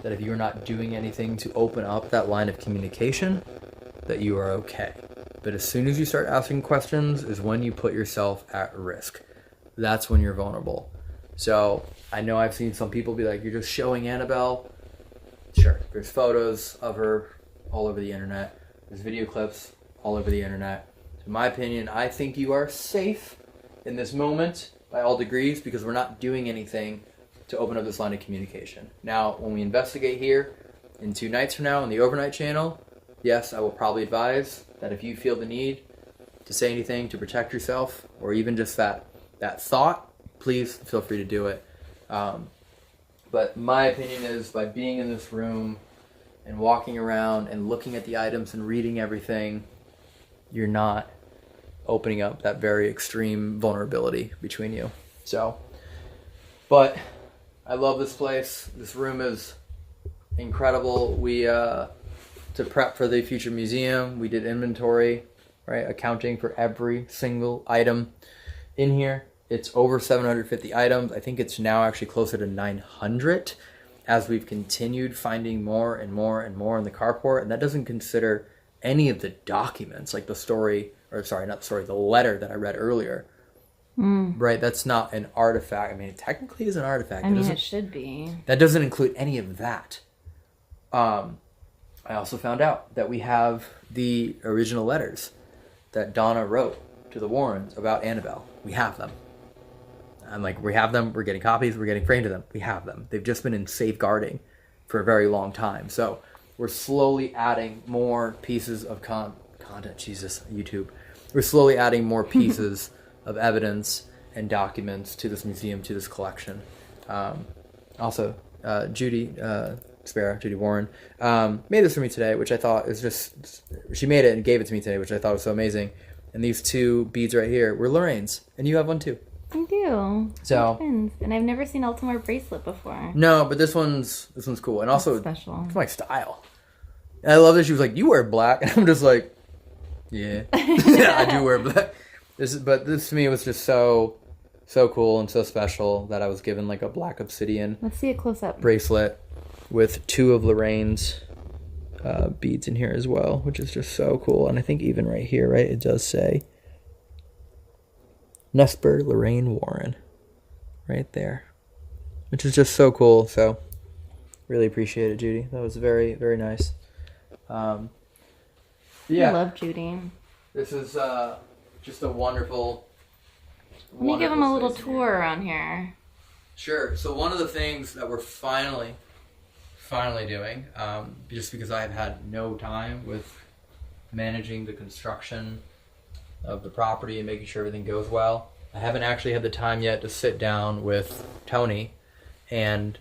that if you're not doing anything to open up that line of communication, that you are okay. But as soon as you start asking questions is when you put yourself at risk. That's when you're vulnerable. So I know I've seen some people be like, you're just showing Annabelle. Sure, there's photos of her all over the internet. There's video clips all over the internet. In my opinion, I think you are safe in this moment by all degrees because we're not doing anything to open up this line of communication. Now, when we investigate here in 2 nights from now on the overnight channel, yes, I will probably advise that if you feel the need to say anything to protect yourself or even just that thought, please feel free to do it. But my opinion is by being in this room and walking around and looking at the items and reading everything, you're not opening up that very extreme vulnerability between you. So, but I love this place. This room is incredible. We, to prep for the future museum, we did inventory, right? Accounting for every single item in here. It's over 750 items. I think it's now actually closer to 900 as we've continued finding more and more and more in the carport. And that doesn't consider any of the documents, like the story, or sorry, not the story, the letter that I read earlier. Right? That's not an artifact. I mean, it technically is an artifact. I mean, it should be. That doesn't include any of that. I also found out that we have the original letters that Donna wrote to the Warrens about Annabelle. We have them. I'm like, we have them. We're getting copies. We're getting framed of them. We have them. They've just been in safeguarding for a very long time. So we're slowly adding more pieces of content. Jesus, YouTube. We're slowly adding more pieces of evidence and documents to this museum, to this collection. Also, Judy Warren, made this for me today, which I thought is just, she made it and gave it to me today, which I thought was so amazing. And these two beads right here were Lorraine's, and you have one too. I do. So, twins. And I've never seen Ultimar bracelet before. No, but this one's cool, and also special. It's my style. And I love that she was like, "You wear black," and I'm just like, "Yeah, yeah, I do wear black." But this to me was just so cool and so special that I was given like a black obsidian. Let's see a close up bracelet with two of Lorraine's beads in here as well, which is just so cool. And I think even right here, right, it does say Nesper Lorraine Warren right there, which is just so cool. So really appreciate it, Judy. That was very, very nice. Yeah, I love Judy. This is just a wonderful. Let me give him a little tour around here. Sure. So one of the things that we're finally doing, just because I have had no time with managing the construction of the property and making sure everything goes well. I haven't actually had the time yet to sit down with Tony and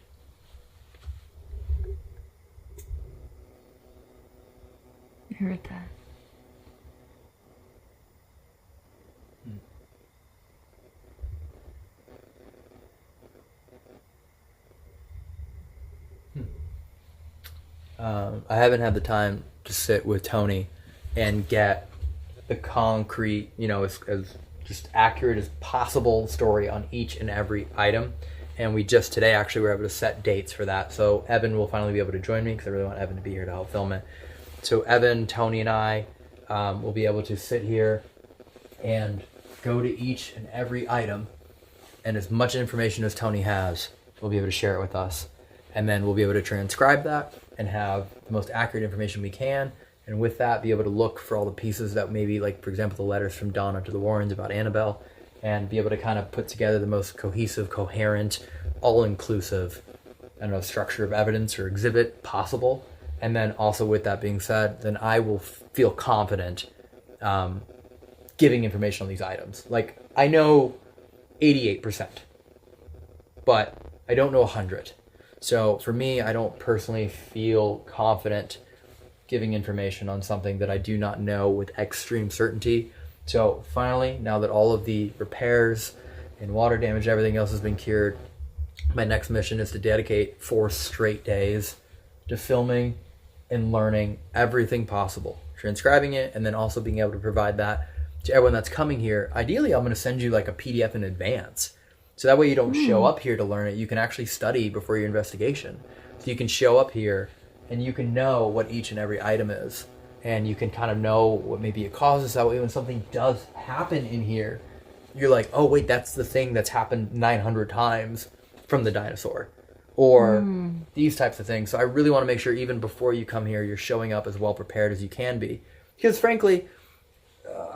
I heard that. I haven't had the time to sit with Tony and get the concrete, as just accurate as possible story on each and every item. And we just today actually were able to set dates for that. So Evan will finally be able to join me because I really want Evan to be here to help film it. So Evan, Tony, and I will be able to sit here and go to each and every item, and as much information as Tony has, we'll be able to share it with us. And then we'll be able to transcribe that and have the most accurate information we can. And with that, be able to look for all the pieces that maybe, like, for example, the letters from Donna to the Warrens about Annabelle, and be able to kind of put together the most cohesive, coherent, all-inclusive, structure of evidence or exhibit possible. And then also with that being said, then I will feel confident giving information on these items. Like, I know 88%, but I don't know 100. So for me, I don't personally feel confident giving information on something that I do not know with extreme certainty. So finally, now that all of the repairs and water damage, everything else has been cured, my next mission is to dedicate 4 straight days to filming and learning everything possible, transcribing it, and then also being able to provide that to everyone that's coming here. Ideally, I'm going to send you like a PDF in advance. So that way you don't show up here to learn it. You can actually study before your investigation. So you can show up here and you can know what each and every item is. And you can kind of know what maybe it causes. That way when something does happen in here, you're like, oh wait, that's the thing that's happened 900 times from the dinosaur. Or these types of things. So I really want to make sure even before you come here, you're showing up as well prepared as you can be. Because frankly,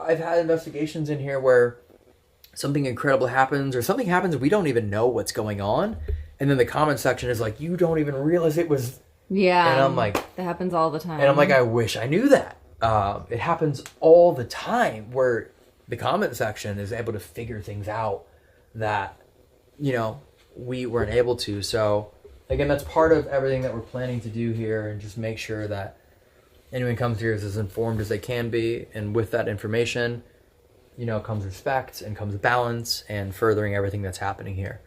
I've had investigations in here where something incredible happens, or something happens we don't even know what's going on, and then the comment section is like, you don't even realize it was. Yeah, and I'm like, that happens all the time. And I'm like, I wish I knew that. It happens all the time where the comment section is able to figure things out that we weren't able to. So again, that's part of everything that we're planning to do here, and just make sure that anyone comes here is as informed as they can be. And with that information, you know, comes respect and comes balance and furthering everything that's happening here.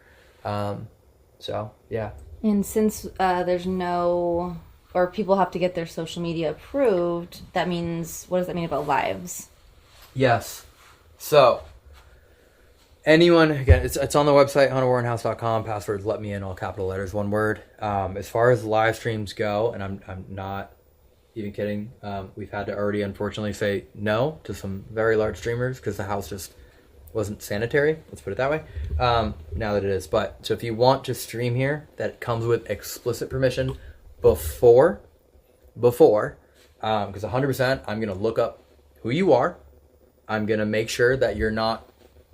So, yeah. And since there's no, or people have to get their social media approved, that means, what does that mean about lives? Yes. So, anyone, again, it's on the website, huntedwarrenhouse.com, passwords, let me in, all capital letters, one word. As far as live streams go, and I'm not even kidding, we've had to already, unfortunately, say no to some very large streamers because the house just wasn't sanitary, let's put it that way, now that it is. But, so if you want to stream here, that comes with explicit permission before, because 100%, I'm going to look up who you are. I'm going to make sure that you're not,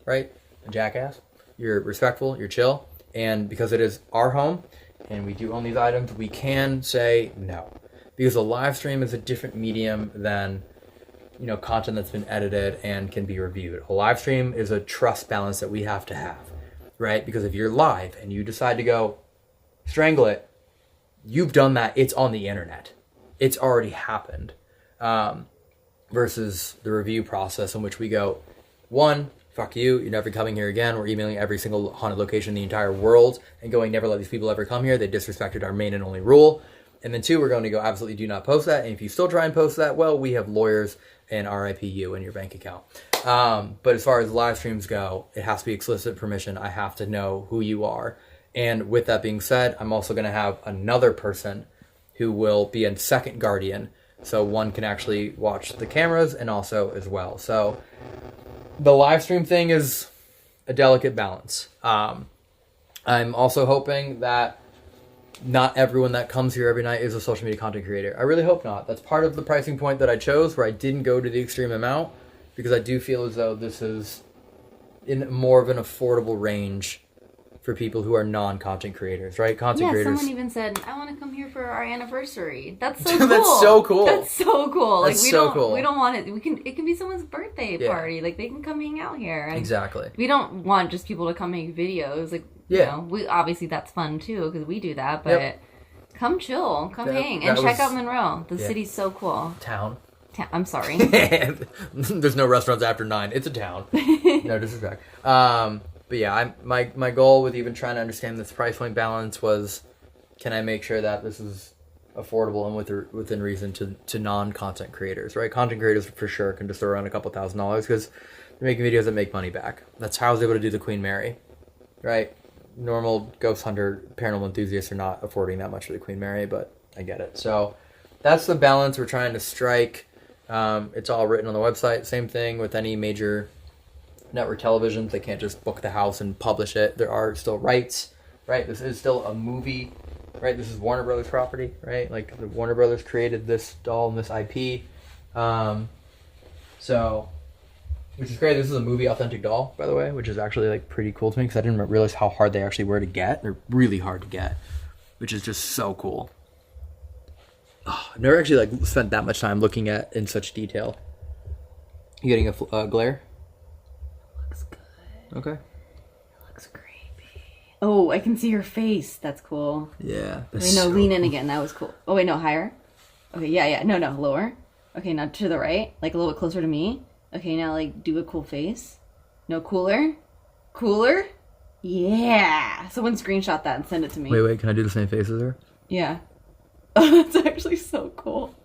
right, a jackass. You're respectful, you're chill, and because it is our home, and we do own these items, we can say no. Because a live stream is a different medium than, you know, content that's been edited and can be reviewed. A live stream is a trust balance that we have to have, right? Because if you're live and you decide to go strangle it, you've done that. It's on the internet. It's already happened. Versus the review process in which we go, one, fuck you, you're never coming here again. We're emailing every single haunted location in the entire world and going, never let these people ever come here. They disrespected our main and only rule. And then two, we're going to go, absolutely do not post that. And if you still try and post that, well, we have lawyers and RIPU in your bank account. But as far as live streams go, it has to be explicit permission. I have to know who you are. And with that being said, I'm also going to have another person who will be a second guardian. So one can actually watch the cameras and also as well. So the live stream thing is a delicate balance. I'm also hoping that not everyone that comes here every night is a social media content creator. I really hope not. That's part of the pricing point that I chose, where I didn't go to the extreme amount, because I do feel as though this is in more of an affordable range for people who are non-content creators, right? Content creators. Someone even said, I want to come here for our anniversary. That's so cool. That's so cool. That's so cool. That's cool. We don't want it. It can be someone's birthday party. Like, they can come hang out here. And exactly. We don't want just people to come make videos. Like, you know, we obviously that's fun too, because we do that, but come chill, come hang, and check out Monroe. The city's so cool. Town. I'm sorry. There's no restaurants after 9. It's a town. No disrespect. But yeah, my goal with even trying to understand this price point balance was, can I make sure that this is affordable and within reason to non-content creators, right? Content creators for sure can just throw around a couple $1,000s because they're making videos that make money back. That's how I was able to do the Queen Mary, right? Normal ghost hunter, paranormal enthusiasts are not affording that much for the Queen Mary, but I get it. So that's the balance we're trying to strike. It's all written on the website. Same thing with any major network televisions. They can't just book the house and publish it. There are still rights, right? This is still a movie, right? This is Warner Brothers property, right? Like, the Warner Brothers created this doll and this IP. So, which is great. This is a movie authentic doll, by the way, which is actually like pretty cool to me because I didn't realize how hard they actually were to get. They're really hard to get, which is just so cool. Oh, I've never actually like spent that much time looking at in such detail. You getting a glare? Looks good. Okay. It looks creepy. Oh, I can see your face. That's cool. Yeah. Wait, no, lean in again. That was cool. Oh, wait, no, higher. Okay, yeah. No, lower. Okay, now to the right. Like, a little bit closer to me. Okay, now, like, do a cool face. No, cooler. Cooler? Yeah. Someone screenshot that and send it to me. Wait, can I do the same face as her? Yeah. Oh, that's actually so cool.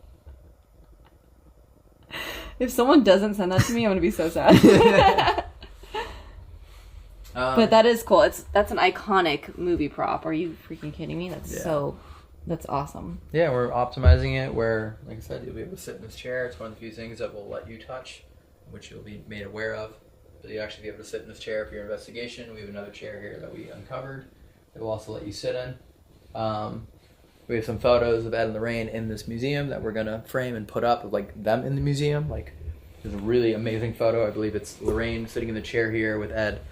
If someone doesn't send that to me, I'm going to be so sad. But that is cool. That's an iconic movie prop. Are you freaking kidding me? That's awesome. Yeah, we're optimizing it where, like I said, you'll be able to sit in this chair. It's one of the few things that we'll let you touch, which you'll be made aware of. So you'll actually be able to sit in this chair for your investigation. We have another chair here that we uncovered that we'll also let you sit in. We have some photos of Ed and Lorraine in this museum that we're going to frame and put up of, like, them in the museum. Like, there's a really amazing photo. I believe it's Lorraine sitting in the chair here with Ed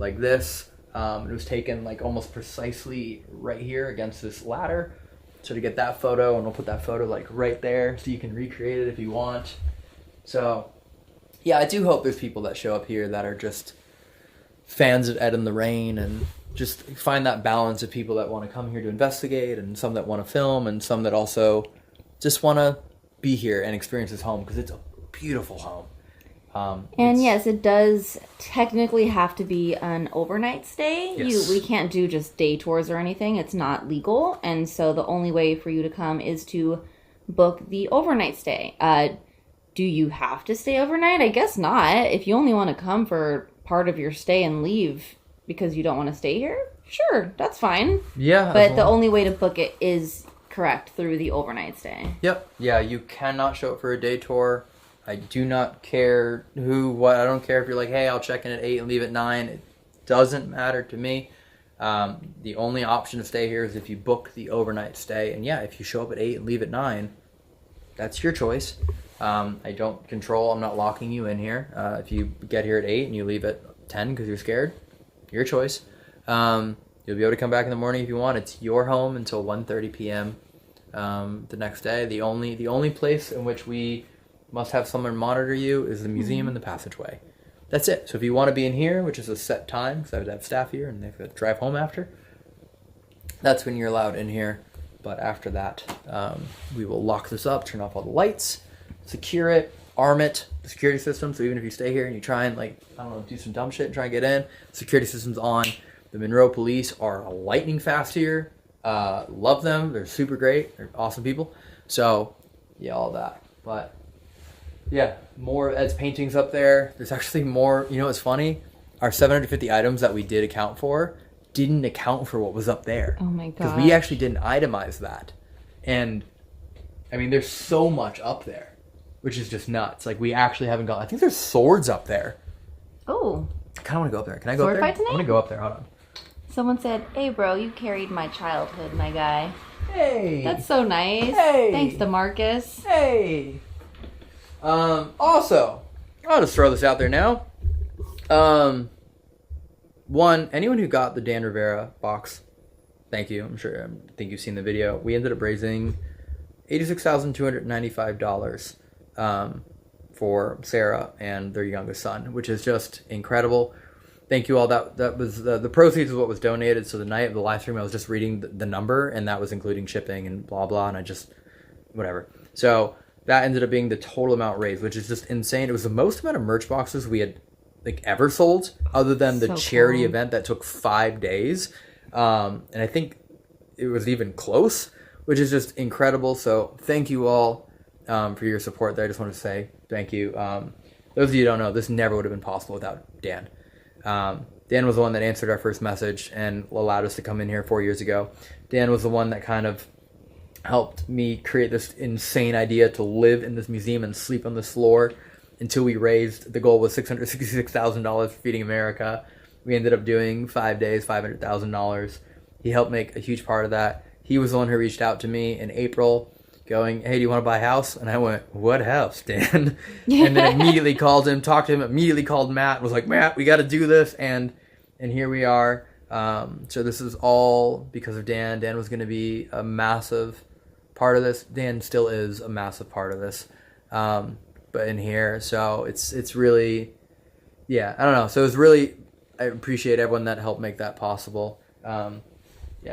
like this. It was taken, like, almost precisely right here against this ladder. So to get that photo, and we'll put that photo, like, right there so you can recreate it if you want. So, yeah, I do hope there's people that show up here that are just fans of Ed and Lorraine and just find that balance of people that want to come here to investigate, and some that want to film, and some that also just want to be here and experience this home, because it's a beautiful home. And yes, it does technically have to be an overnight stay. Yes. We can't do just day tours or anything. It's not legal. And so the only way for you to come is to book the overnight stay. Do you have to stay overnight? I guess not. If you only want to come for part of your stay and leave because you don't want to stay here, sure, that's fine. Yeah. But the only way to book it is correct through the overnight stay. Yep. Yeah, you cannot show up for a day tour. I do not care what. I don't care if you're like, hey, I'll check in at 8 and leave at 9. It doesn't matter to me. The only option to stay here is if you book the overnight stay. And yeah, if you show up at 8 and leave at 9, that's your choice. I don't control. I'm not locking you in here. If you get here at 8 and you leave at 10 because you're scared, your choice. You'll be able to come back in the morning if you want. It's your home until 1:30 p.m. The next day. The only place in which we must have someone monitor you is the museum and the passageway. That's it. So if you want to be in here, which is a set time, because I would have staff here and they have to drive home after, that's when you're allowed in here. But after that, we will lock this up, turn off all the lights, secure it, arm it, the security system. So even if you stay here and you try and, like, I don't know, do some dumb shit and try and get in, security system's on. The Monroe police are lightning fast here. Love them. They're super great. They're awesome people. So, yeah, all that. But yeah, more of Ed's paintings up there. There's actually more. You know what's funny? Our 750 items that we did account for didn't account for what was up there. Oh my god. Because we actually didn't itemize that. And, I mean, there's so much up there, which is just nuts. Like, we actually haven't gone. I think there's swords up there. Oh. I kind of want to go up there. Can I go Sword up there? fight tonight? I'm going to go up there. Hold on. Someone said, hey bro, you carried my childhood, my guy. Hey. That's so nice. Hey. Thanks to Marcus. Hey. Also, I'll just throw this out there now. One, anyone who got the Dan Rivera box, thank you. I think you've seen the video. We ended up raising $86,295 for Sarah and their youngest son, which is just incredible. Thank you all. That was the proceeds of what was donated. So the night of the live stream, I was just reading the number, and that was including shipping and blah blah. And I just whatever. So that ended up being the total amount raised, which is just insane. It was the most amount of merch boxes we had like ever sold, other than the charity event that took 5 days. And I think it was even close, which is just incredible. So thank you all for your support there. I just want to say thank you. Those of you who don't know, this never would have been possible without Dan. Dan was the one that answered our first message and allowed us to come in here 4 years ago. Dan was the one that kind of helped me create this insane idea to live in this museum and sleep on this floor until we raised, the goal was $666,000 for Feeding America. We ended up doing 5 days, $500,000. He helped make a huge part of that. He was the one who reached out to me in April going, hey, do you want to buy a house? And I went, what house, Dan? And then immediately called him, talked to him, immediately called Matt, was like, Matt, we got to do this. And here we are. So this is all because of Dan. Dan was going to be a massive part of this. Dan still is a massive part of this. But in here, so it's really, yeah, I don't know. So it's really, I appreciate everyone that helped make that possible. Yeah,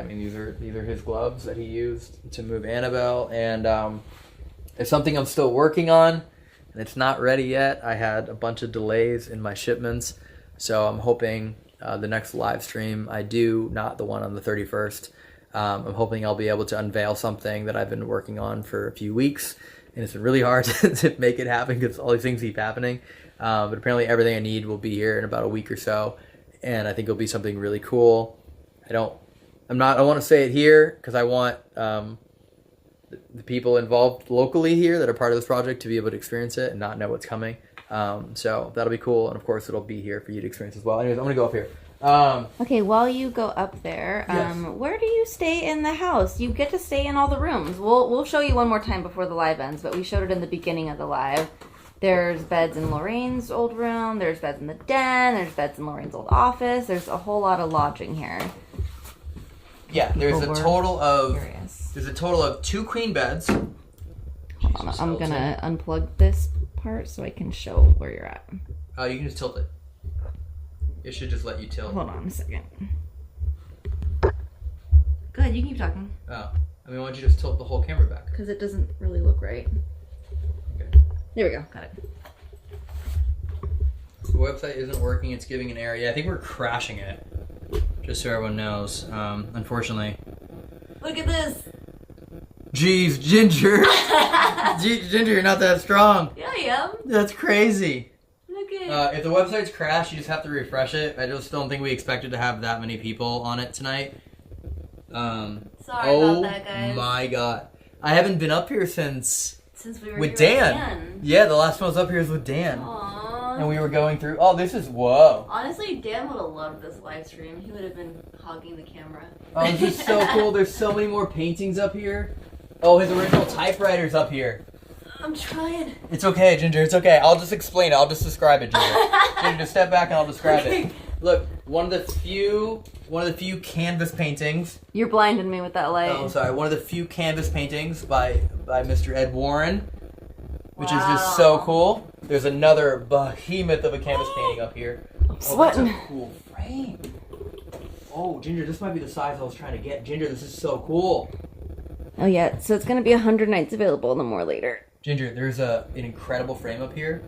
I mean, these are his gloves that he used to move Annabelle, and it's something I'm still working on, and it's not ready yet. I had a bunch of delays in my shipments, so I'm hoping the next live stream I do, not the one on the 31st, I'm hoping I'll be able to unveil something that I've been working on for a few weeks, and it's been really hard to make it happen because all these things keep happening, but apparently everything I need will be here in about a week or so, and I think it'll be something really cool. I want to say it here because I want the people involved locally here that are part of this project to be able to experience it and not know what's coming. So that'll be cool. And of course, it'll be here for you to experience as well. Anyways, I'm going to go up here. Okay, while you go up there, yes. Where do you stay in the house? You get to stay in all the rooms. We'll show you one more time before the live ends, but we showed it in the beginning of the live. There's beds in Lorraine's old room. There's beds in the den. There's beds in Lorraine's old office. There's a whole lot of lodging here. Yeah, there's a total of 2 queen beds. Hold on, I'm gonna unplug this part so I can show where you're at. You can just tilt it. It should just let you tilt. Hold on a second. ahead. You can keep talking. Oh. I mean, why don't you just tilt the whole camera back? Because it doesn't really look right. Okay. There we go. Got it. The website isn't working. It's giving an error. Yeah, I think we're crashing it. Just so everyone knows. Unfortunately. Look at this. Jeez, Ginger. Ginger, you're not that strong. Yeah, I am. That's crazy. Look at If the website's crashed, you just have to refresh it. I just don't think we expected to have that many people on it tonight. Sorry about that, guys. Oh my god. I haven't been up here since we were with here Dan. Yeah, the last one I was up here was with Dan. Aww. And we were going through, oh, this is, whoa. Honestly, Dan would have loved this live stream. He would have been hogging the camera. Oh, this is so cool. There's so many more paintings up here. Oh, his original typewriter's up here. I'm trying. It's okay, Ginger. It's okay. I'll just explain it. I'll just describe it, Ginger. Ginger, just step back and I'll describe it. Look, one of the few canvas paintings. You're blinding me with that light. Oh, sorry. One of the few canvas paintings by Mr. Ed Warren, which is just so cool. There's another behemoth of a canvas painting up here. I'm sweating. That's a cool frame. Oh, Ginger, this might be the size I was trying to get. Ginger, this is so cool. Oh yeah, so it's gonna be 100 nights available. No more later. Ginger, there's an incredible frame up here,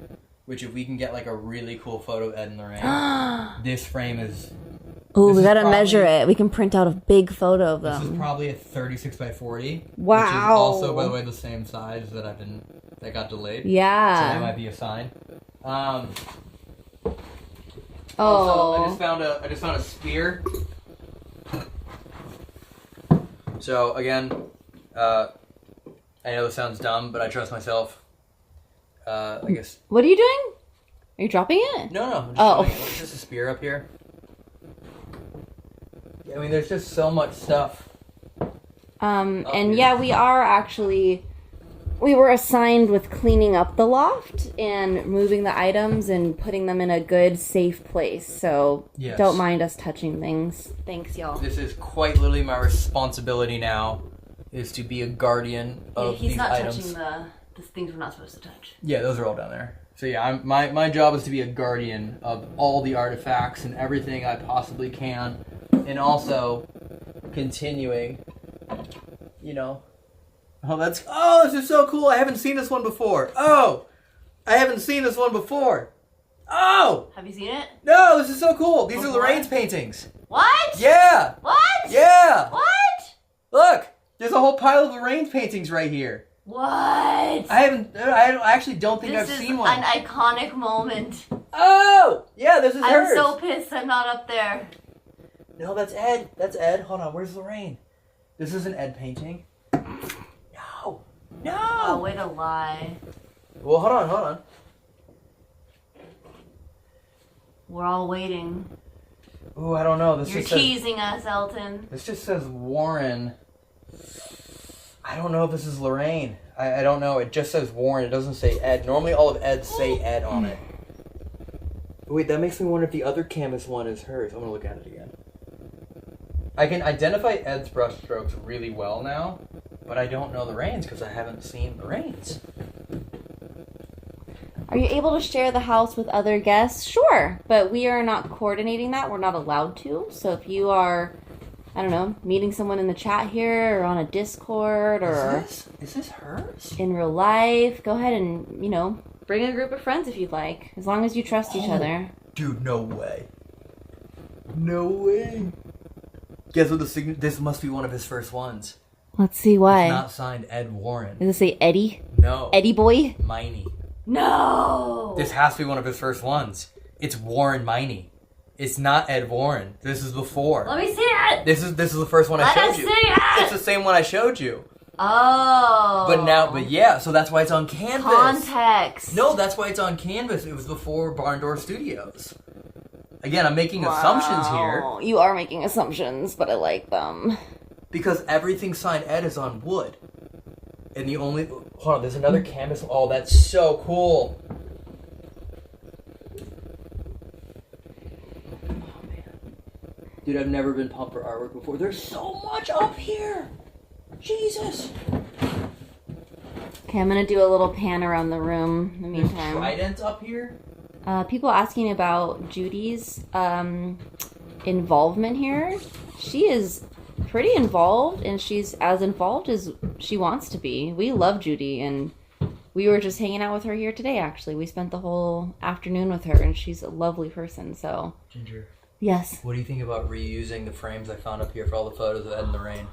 which if we can get like a really cool photo of Ed and Lorraine, this frame is... Oh, we gotta measure it. We can print out a big photo of them. This is probably a 36 by 40. Wow. Which is also, by the way, the same size that got delayed. Yeah. So that might be a sign. Oh. Also, I just found a spear. So again, I know this sounds dumb, but I trust myself. I guess. What are you doing? Are you dropping it? No, I'm just showing it. It's just a spear up here. I mean, there's just so much stuff. And yeah, we were assigned with cleaning up the loft and moving the items and putting them in a good, safe place. So Don't mind us touching things. Thanks, y'all. This is quite literally my responsibility now, is to be a guardian of these items. He's not touching the things we're not supposed to touch. Yeah, those are all down there. So yeah, my job is to be a guardian of all the artifacts and everything I possibly can. And also continuing, you know. Oh, this is so cool. I haven't seen this one before. Oh, I haven't seen this one before. Oh. Have you seen it? No, this is so cool. These are Lorraine's paintings. What? Yeah. What? Yeah. What? Look, there's a whole pile of Lorraine's paintings right here. What? I actually don't think I've seen one. This is an iconic moment. Oh, yeah, this is hers. I'm so pissed I'm not up there. No, that's Ed. That's Ed. Hold on, where's Lorraine? This is an Ed painting. No! Oh, way to lie. Well, hold on. We're all waiting. Ooh, I don't know. You're teasing us, Elton. This just says Warren. I don't know if this is Lorraine. I don't know. It just says Warren. It doesn't say Ed. Normally all of Ed's say Ed on it. Wait, that makes me wonder if the other canvas one is hers. I'm going to look at it again. I can identify Ed's brushstrokes really well now, but I don't know Lorraine's because I haven't seen Lorraine's. Are you able to share the house with other guests? Sure, but we are not coordinating that. We're not allowed to. So if you are, I don't know, meeting someone in the chat here or on a Discord or... Is this hers? In real life, go ahead and, bring a group of friends if you'd like, as long as you trust each other. Dude, no way. No way. Guess what this must be one of his first ones. Let's see why. It's not signed Ed Warren. Does it say Eddie? No. Eddie boy? Miney. No! This has to be one of his first ones. It's Warren Miney. It's not Ed Warren. This is before. Let me see it! This is the first one I showed you. Let us see it! It's the same one I showed you. Oh. But yeah, so that's why it's on canvas. Context. No, that's why it's on canvas. It was before Barn Door Studios. Again, I'm making assumptions here. You are making assumptions, but I like them. Because everything signed Ed is on wood. And the only... Hold on, there's another canvas. Oh, that's so cool. Oh, man. Dude, I've never been pumped for artwork before. There's so much up here. Jesus. Okay, I'm going to do a little pan around the room in the meantime. There's tridents up here? People asking about Judy's involvement here. She is pretty involved, and she's as involved as she wants to be. We love Judy, and we were just hanging out with her here today, actually. We spent the whole afternoon with her, and she's a lovely person, so. Ginger. Yes? What do you think about reusing the frames I found up here for all the photos of Ed and Lorraine?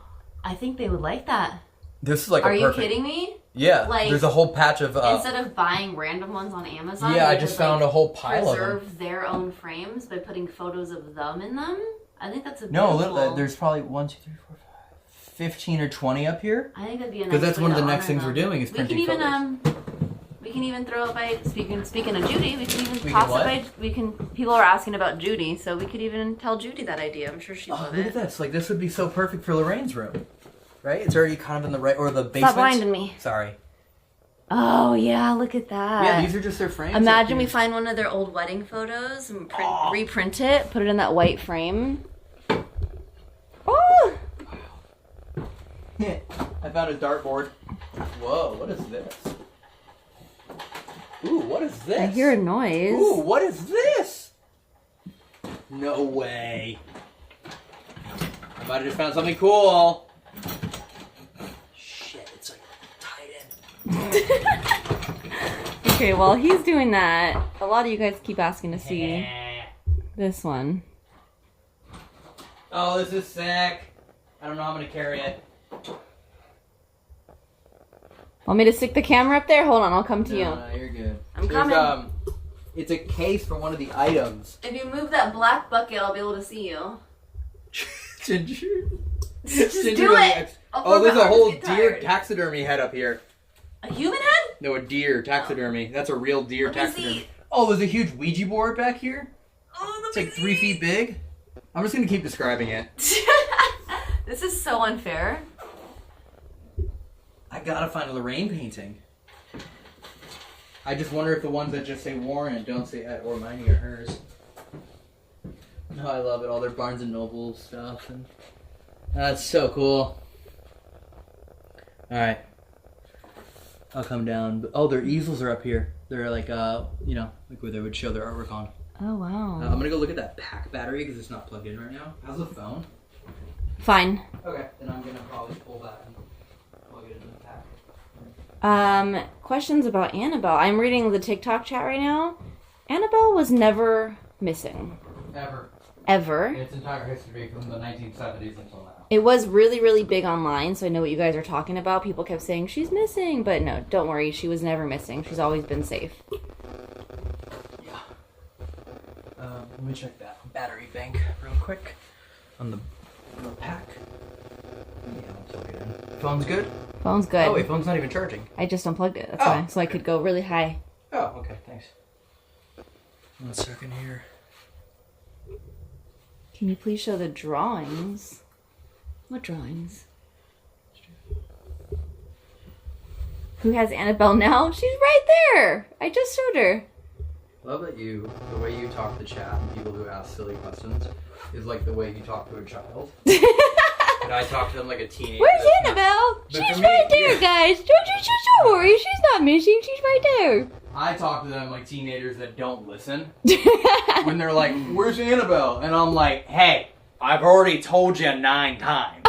I think they would like that. This is like Are you kidding me? Yeah, like, there's a whole patch of... instead of buying random ones on Amazon... Yeah, I just found a whole pile of them. Preserve their own frames by putting photos of them in them. I think that's a beautiful... No, there's probably 1, 2, 3, 4, 5, 15 or 20 up here. I think that'd be a nice because that's one of the next them. things we're doing is printing photos. We can even throw it by... Speaking of Judy, we can even toss it by... People are asking about Judy, so we could even tell Judy that idea. I'm sure she'd love it. Look at this. Like, this would be so perfect for Lorraine's room. Right? It's already kind of in the right... Or the basement. Stop blinding me. Sorry. Oh, yeah, look at that. Yeah, these are just their frames. Imagine we find one of their old wedding photos and reprint it, put it in that white frame. Oh! I found a dartboard. Whoa, what is this? Ooh, what is this? I hear a noise. Ooh, what is this? No way. I might have just found something cool. Shit, it's like tied in. Okay, while he's doing that, a lot of you guys keep asking to see this one. Oh, this is sick. I don't know how I'm going to carry it. Want me to stick the camera up there? Hold on, I'll come to you. No, you're good. I'm coming. It's a case for one of the items. If you move that black bucket, I'll be able to see you. Ginger. Just do it! Oh, there's a whole deer taxidermy head up here. A human head? No, a deer taxidermy. That's a real deer taxidermy. See. Oh, there's a huge Ouija board back here. Oh, it's like 3 feet big. I'm just going to keep describing it. This is so unfair. I gotta find a Lorraine painting. I just wonder if the ones that just say Warren and don't say Ed or mine are hers. No, I love it. All their Barnes and Noble stuff. And that's so cool. Alright. I'll come down. Oh, their easels are up here. They're like, you know, like where they would show their artwork on. Oh, wow. I'm gonna go look at that pack battery because it's not plugged in right now. How's the phone? Fine. Okay, then I'm gonna probably pull that and plug it into the pack. Questions about Annabelle. I'm reading the TikTok chat right now. Annabelle was never missing. Ever. In its entire history from the 1970s until now. It was really, really big online, so I know what you guys are talking about. People kept saying, she's missing. But no, don't worry. She was never missing. She's always been safe. Yeah. Let me check that battery bank real quick on the pack. Yeah, I'll plug it in. Phone's good? Phone's good. Oh, wait, phone's not even charging. I just unplugged it. That's why. So I could go really high. Oh, okay. Thanks. 1 second here. Can you please show the drawings? What drawings? Who has Annabelle now? She's right there. I just showed her. Love that the way you talk to chat and people who ask silly questions is like the way you talk to a child. And I talk to them like a teenager. Where's Annabelle? She's right there, guys. Don't worry. She's not missing. She's right there. I talk to them like teenagers that don't listen. When they're like, where's Annabelle? And I'm like, hey, I've already told you 9 times.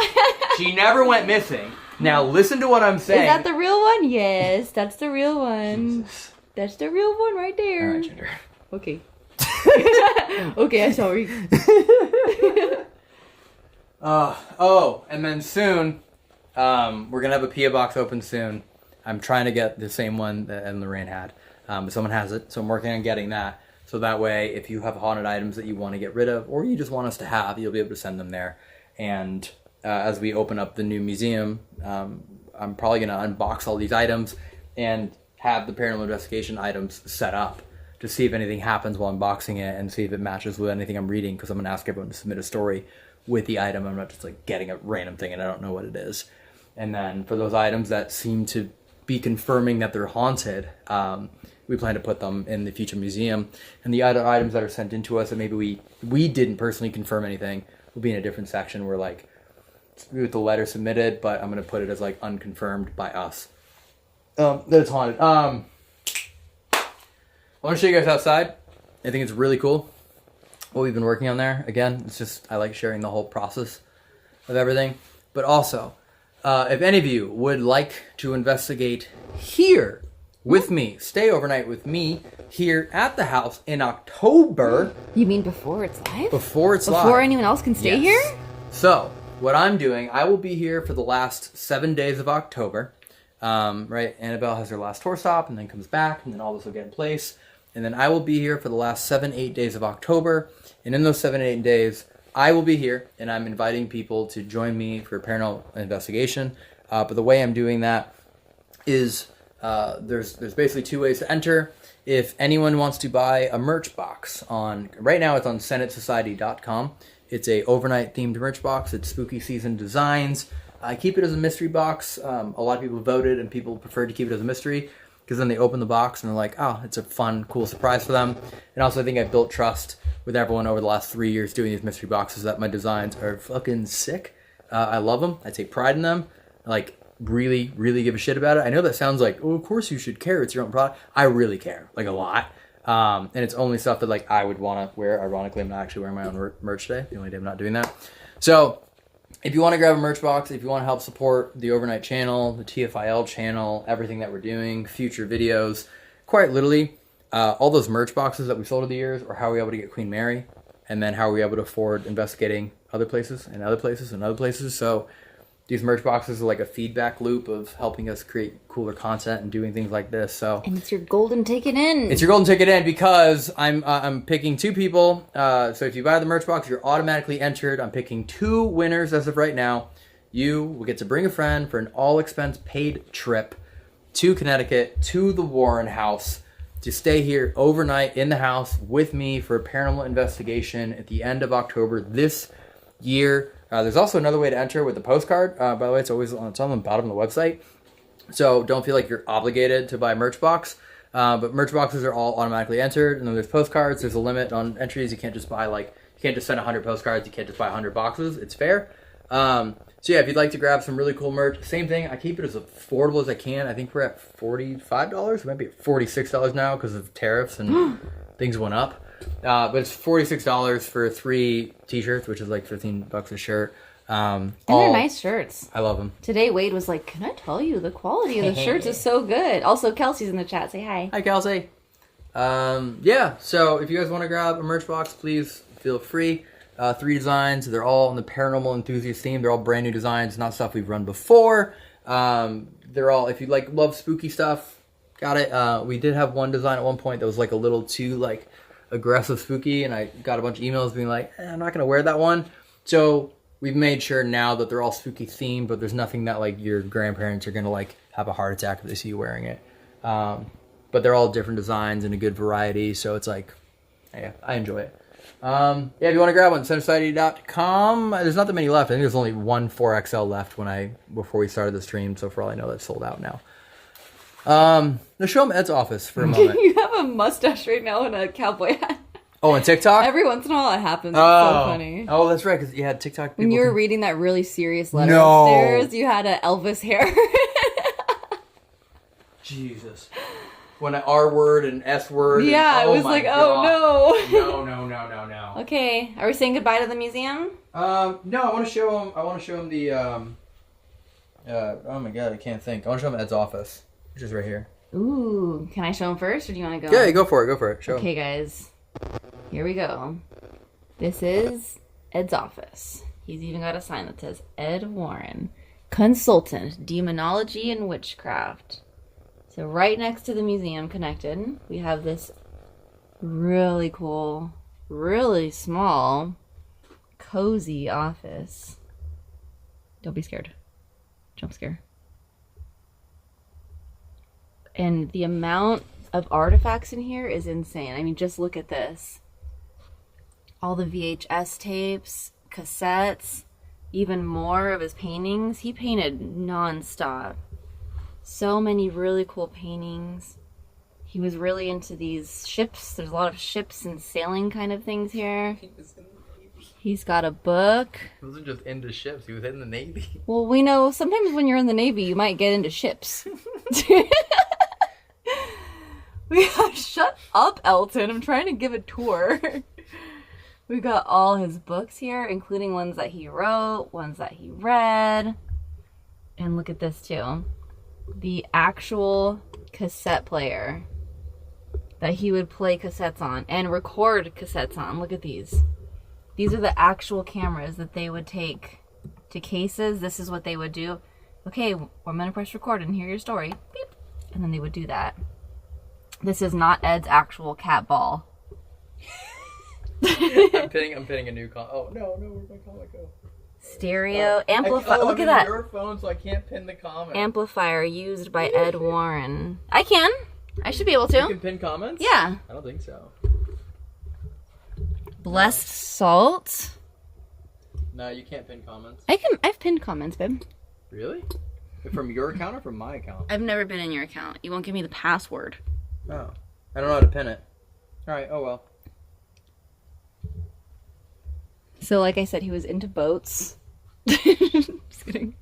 She never went missing. Now listen to what I'm saying. Is that the real one? Yes, that's the real one. Jesus. That's the real one right there. All right, Ginger. Okay. Okay, I'm sorry. And then soon, we're going to have a P.O. box open soon. I'm trying to get the same one that Ed and Lorraine had. But someone has it, so I'm working on getting that. So that way, if you have haunted items that you want to get rid of, or you just want us to have, you'll be able to send them there. And as we open up the new museum, I'm probably going to unbox all these items and have the paranormal investigation items set up to see if anything happens while unboxing it and see if it matches with anything I'm reading, because I'm going to ask everyone to submit a story with the item. I'm not just like getting a random thing and I don't know what it is. And then for those items that seem to be confirming that they're haunted, we plan to put them in the future museum. And the other items that are sent in to us that maybe we didn't personally confirm anything will be in a different section where like with the letter submitted, but I'm going to put it as like unconfirmed by us. That it's haunted. I want to show you guys outside. I think it's really cool what we've been working on there. Again, it's just, I like sharing the whole process. of everything. But also, if any of you would like to investigate here with me, stay overnight with me here at the house in October. You mean before it's live? Before it's live. Before anyone else can stay here? So, what I'm doing, I will be here for the last 7 days of October. Right? Annabelle has her last tour stop and then comes back, and then all this will get in place. And then I will be here for the last 7-8 days of October. And in those 7-8 days, I will be here, and I'm inviting people to join me for paranormal investigation. But the way I'm doing that is there's basically 2 ways to enter. If anyone wants to buy a merch box right now it's on senatesociety.com. It's a overnight themed merch box. It's spooky season designs. I keep it as a mystery box. A lot of people voted and people prefer to keep it as a mystery because then they open the box and they're like, oh, it's a fun, cool surprise for them. And also I think I've built trust with everyone over the last 3 years doing these mystery boxes that my designs are fucking sick. I love them. I take pride in them. Like, really, really give a shit about it. I know that sounds like, oh, of course you should care. It's your own product. I really care, like a lot. And it's only stuff that like I would want to wear. Ironically, I'm not actually wearing my own merch today. The only day I'm not doing that. So if you want to grab a merch box, if you want to help support the Overnight channel, the TFIL channel, everything that we're doing, future videos, quite literally, all those merch boxes that we sold over the years are how we were able to get Queen Mary, and then how we were able to afford investigating other places and other places and other places. So these merch boxes are like a feedback loop of helping us create cooler content and doing things like this. So, and it's your golden ticket in. It's your golden ticket in because I'm picking 2 people. So if you buy the merch box, you're automatically entered. I'm picking 2 winners as of right now. You will get to bring a friend for an all-expense paid trip to Connecticut, to the Warren house, to stay here overnight in the house with me for a paranormal investigation at the end of October this year. There's also another way to enter with the postcard. By the way, it's on the bottom of the website. So don't feel like you're obligated to buy a merch box. But merch boxes are all automatically entered. And then there's postcards. There's a limit on entries. You can't just buy you can't just send 100 postcards. You can't just buy 100 boxes. It's fair. So yeah, if you'd like to grab some really cool merch, same thing. I keep it as affordable as I can. I think we're at $45. We might be at $46 now because of tariffs and things went up. But it's $46 for 3 t-shirts, which is like $15 a shirt. And they're nice shirts. I love them. Today Wade was like, can I tell you, the quality of the shirts is so good. Also, Kelsey's in the chat. Say hi. Hi, Kelsey. Yeah, so if you guys want to grab a merch box, please feel free. 3 designs. They're all in the paranormal enthusiast theme. They're all brand new designs, not stuff we've run before. They're all, if you love spooky stuff, got it. We did have one design at one point that was like a little too aggressive spooky, and I got a bunch of emails being like, I'm not gonna wear that one. So we've made sure now that they're all spooky themed, but there's nothing that your grandparents are gonna have a heart attack if they see you wearing it. But they're all different designs and a good variety, so it's yeah, I enjoy it. Yeah, if you want to grab one, senatesociety.com. There's not that many left. I think there's only one 4XL left before we started the stream, so for all I know, that's sold out now. Now show them Ed's office for a moment. You have a mustache right now and a cowboy hat. Oh, on TikTok? Every once in a while it happens. It's so funny. Oh, that's right, because you had TikTok people. When you were reading that really serious letter upstairs, you had an Elvis hair. Jesus. When an R word and S word. Yeah, and, it was like, God. Oh no. No. Okay, are we saying goodbye to the museum? No, I want to show him the, oh my God, I can't think. I want to show him Ed's office, which is right here. Ooh, can I show him first, or do you want to go? Yeah, go for it. Show him. Okay, guys. Here we go. This is Ed's office. He's even got a sign that says Ed Warren, Consultant, Demonology and Witchcraft. So right next to the museum connected, we have this really cool, really small, cozy office. Don't be scared. Jump scare. And the amount of artifacts in here is insane. I mean, just look at this. All the VHS tapes, cassettes, even more of his paintings. He painted non-stop. So many really cool paintings. He was really into these ships. There's a lot of ships and sailing kind of things here. He was in the Navy. He's got a book. He wasn't just into ships. He was in the Navy. Well, we know sometimes when you're in the Navy, you might get into ships. Shut up, Elton. I'm trying to give a tour. We got all his books here, including ones that he wrote, ones that he read. And look at this too. The actual cassette player that he would play cassettes on and record cassettes on. Look at these. These are the actual cameras that they would take to cases. This is what they would do. Okay, I'm gonna press record and hear your story. Beep. And then they would do that. This is not Ed's actual cat ball. I'm pinning a new oh no, where'd my comic go? Stereo amplifier. Look at that. Your phone, so I can't pin the comment. Amplifier used by Ed Warren. I can. I should be able to. You can pin comments? Yeah. I don't think so. Blessed salt. No, you can't pin comments. I've pinned comments, babe. Really? From your account or from my account? I've never been in your account. You won't give me the password. Oh. I don't know how to pin it. Alright, oh well. So like I said, he was into boats. Just kidding.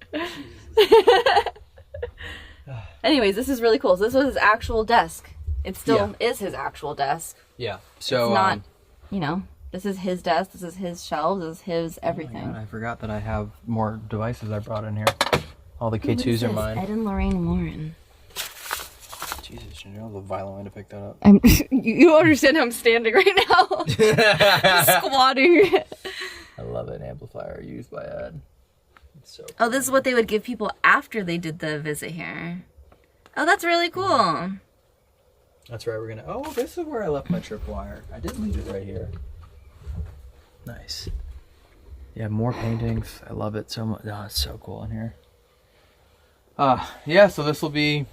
Anyways, this is really cool. So this was his actual desk. It still is his actual desk. Yeah. So it's not, you know, this is his desk, this is his shelves, this is his everything. Oh my God, I forgot that I have more devices I brought in here. All the K2s are mine. Ed and Lorraine Warren. Jesus, you know the violent way to pick that up. You don't understand how I'm standing right now. Just squatting. I love it. Amplifier used by Ed. It's so cool. Oh, this is what they would give people after they did the visit here. Oh, that's really cool. That's right. We're gonna. Oh, this is where I left my tripwire. I did leave it right here. Nice. Yeah, more paintings. I love it so much. Oh, it's so cool in here. Yeah. So this will be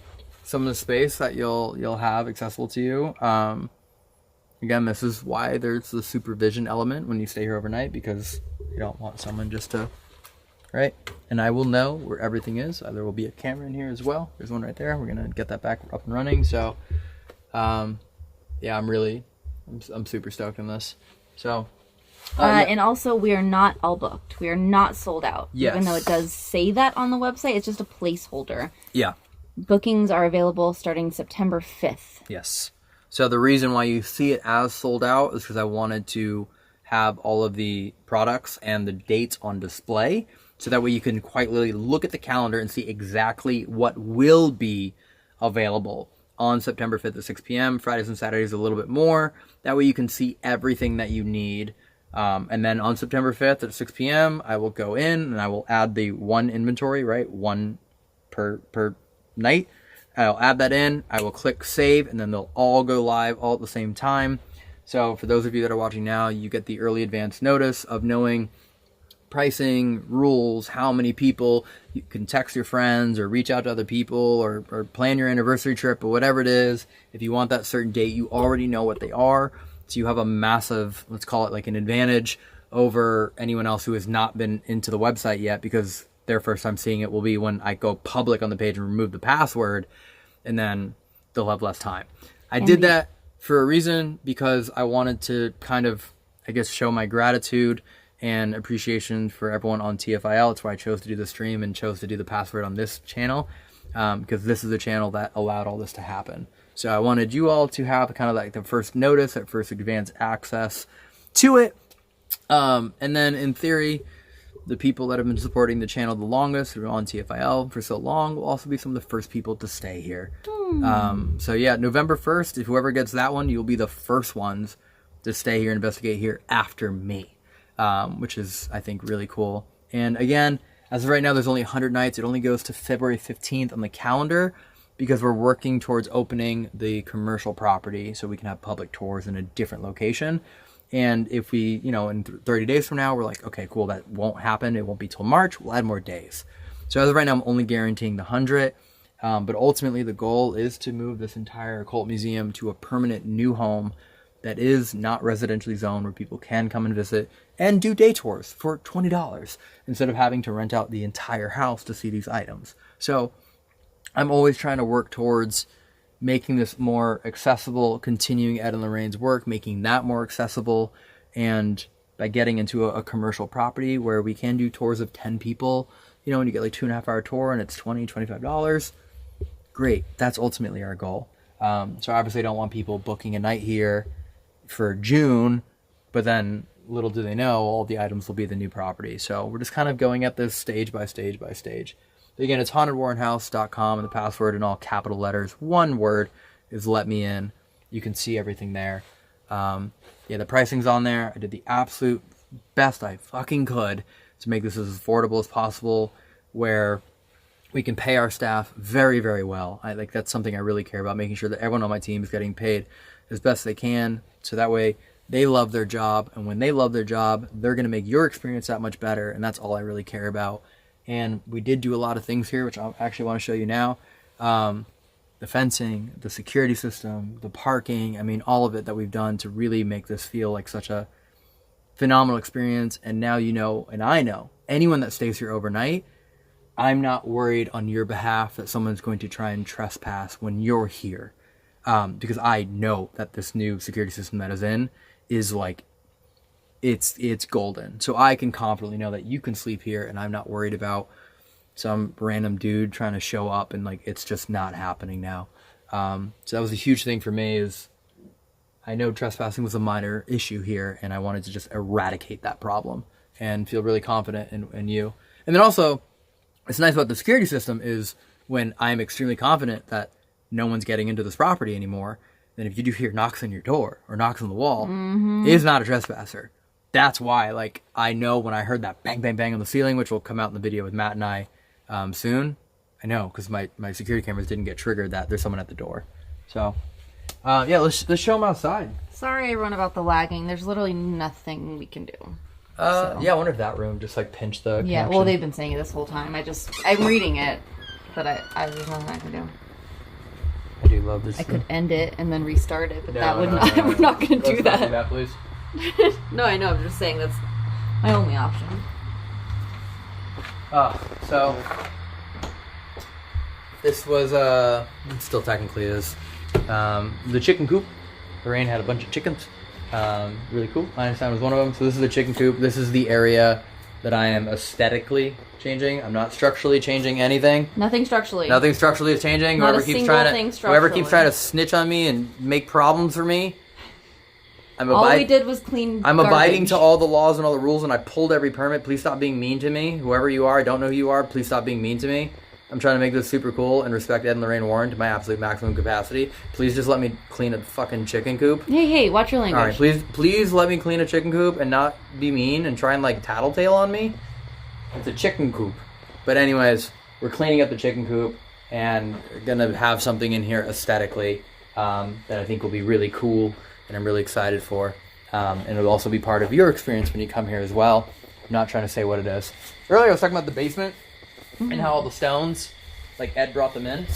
some of the space that you'll have accessible to you. Again, this is why there's the supervision element when you stay here overnight, because you don't want someone just to, right? And I will know where everything is. There will be a camera in here as well. There's one right there. We're gonna get that back up and running. So, yeah, I'm super stoked on this. So, yeah. And also, we are not all booked. We are not sold out. Yes. Even though it does say that on the website, it's just a placeholder. Yeah. Bookings are available starting September 5th. Yes. So the reason why you see it as sold out is because I wanted to have all of the products and the dates on display, so that way you can quite literally look at the calendar and see exactly what will be available on September 5th at 6 p.m. Fridays and Saturdays a little bit more. That way you can see everything that you need. And then on September 5th at 6 p.m., I will go in and I will add the one inventory, right? One per night. I'll add that in, I will click save, and then they'll all go live all at the same time. So for those of you that are watching now, you get the early advance notice of knowing pricing, rules, how many people. You can text your friends or reach out to other people or plan your anniversary trip or whatever it is. If you want that certain date, you already know what they are. So you have a massive, let's call it like an advantage over anyone else who has not been into the website yet, because their first time seeing it will be when I go public on the page and remove the password, and then they'll have less time. I did that for a reason, because I wanted to kind of, I guess, show my gratitude and appreciation for everyone on TFIL. That's why I chose to do the stream and chose to do the password on this channel, because this is the channel that allowed all this to happen. So I wanted you all to have kind of like the first notice, at first advance access to it. And then in theory, the people that have been supporting the channel the longest, who are on TFIL for so long, will also be some of the first people to stay here. So yeah, November 1st, if whoever gets that one, you'll be the first ones to stay here and investigate here after me, which is, I think, really cool. And again, as of right now, there's only 100 nights. It only goes to February 15th on the calendar, because we're working towards opening the commercial property so we can have public tours in a different location. And if we, in 30 days from now, we're like, okay, cool, that won't happen. It won't be till March. We'll add more days. So as of right now, I'm only guaranteeing the 100. But ultimately, the goal is to move this entire occult museum to a permanent new home that is not residentially zoned, where people can come and visit and do day tours for $20 instead of having to rent out the entire house to see these items. So I'm always trying to work towards making this more accessible, continuing Ed and Lorraine's work, making that more accessible, and by getting into a commercial property where we can do tours of 10 people, and you get like 2.5 hour tour and it's $20, $25. Great. That's ultimately our goal. So obviously I don't want people booking a night here for June, but then little do they know, all the items will be the new property. So we're just kind of going at this stage by stage by stage. But again, it's hauntedwarrenhouse.com, and the password in all capital letters, one word, is let me in. You can see everything there. Yeah, the pricing's on there. I did the absolute best I fucking could to make this as affordable as possible, where we can pay our staff very, very well. That's something I really care about, making sure that everyone on my team is getting paid as best they can, so that way they love their job, and when they love their job, they're going to make your experience that much better, and that's all I really care about. And we did do a lot of things here, which I actually want to show you now. The fencing, the security system, the parking, I mean, all of it that we've done to really make this feel like such a phenomenal experience. And now you know, and I know, anyone that stays here overnight, I'm not worried on your behalf that someone's going to try and trespass when you're here. Because I know that this new security system that is in is like, it's golden. So I can confidently know that you can sleep here, and I'm not worried about some random dude trying to show up, and like, it's just not happening now. So that was a huge thing for me, is I know trespassing was a minor issue here, and I wanted to just eradicate that problem and feel really confident in you. And then also, what's nice about the security system is when I'm extremely confident that no one's getting into this property anymore, then if you do hear knocks on your door or knocks on the wall, is not a trespasser. That's why, like, I know when I heard that bang, bang, bang on the ceiling, which will come out in the video with Matt and I soon, I know, because my security cameras didn't get triggered that there's someone at the door. So, yeah, let's show them outside. Sorry, everyone, about the lagging. There's literally nothing we can do. Yeah, I wonder if that room just, like, pinched the Yeah, connection. well, they've been saying it this whole time. I'm reading it, but there's nothing I can do. I do love this. I could end it and then restart it, but No, that would no, not. no. We're not going to do Let's not that. do that, please. No, I know. I'm just saying that's my only option. So this was still technically is the chicken coop. Lorraine had a bunch of chickens. Really cool. Einstein was one of them. So this is the chicken coop. This is the area that I am aesthetically changing. I'm not structurally changing anything. Nothing structurally. Nothing structurally is changing. Not Whoever a keeps single trying thing to whoever keeps trying structurally. to snitch on me and make problems for me. All we did was clean I'm garbage. abiding to all the laws and all the rules, and I pulled every permit. Please stop being mean to me. Whoever you are, I don't know who you are. Please stop being mean to me. I'm trying to make this super cool and respect Ed and Lorraine Warren to my absolute maximum capacity. Please just let me clean a fucking chicken coop. Hey, watch your language. All right, please let me clean a chicken coop and not be mean and try and like tattletale on me. It's a chicken coop. But anyways, we're cleaning up the chicken coop and we're gonna have something in here aesthetically that I think will be really cool and I'm really excited for. And it'll also be part of your experience when you come here as well. I'm not trying to say what it is. Earlier I was talking about the basement and how all the stones, like Ed brought them in.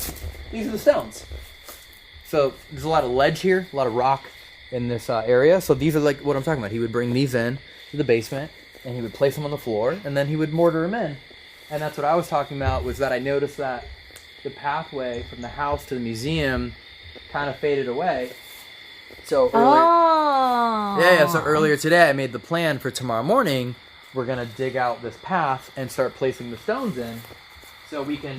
These are the stones. So there's a lot of ledge here, a lot of rock in this area. So these are like what I'm talking about. He would bring these in to the basement and he would place them on the floor and then he would mortar them in. And that's what I was talking about, was that I noticed that the pathway from the house to the museum kind of faded away. So earlier, so earlier today I made the plan for tomorrow morning. We're gonna dig out this path and start placing the stones in, so we can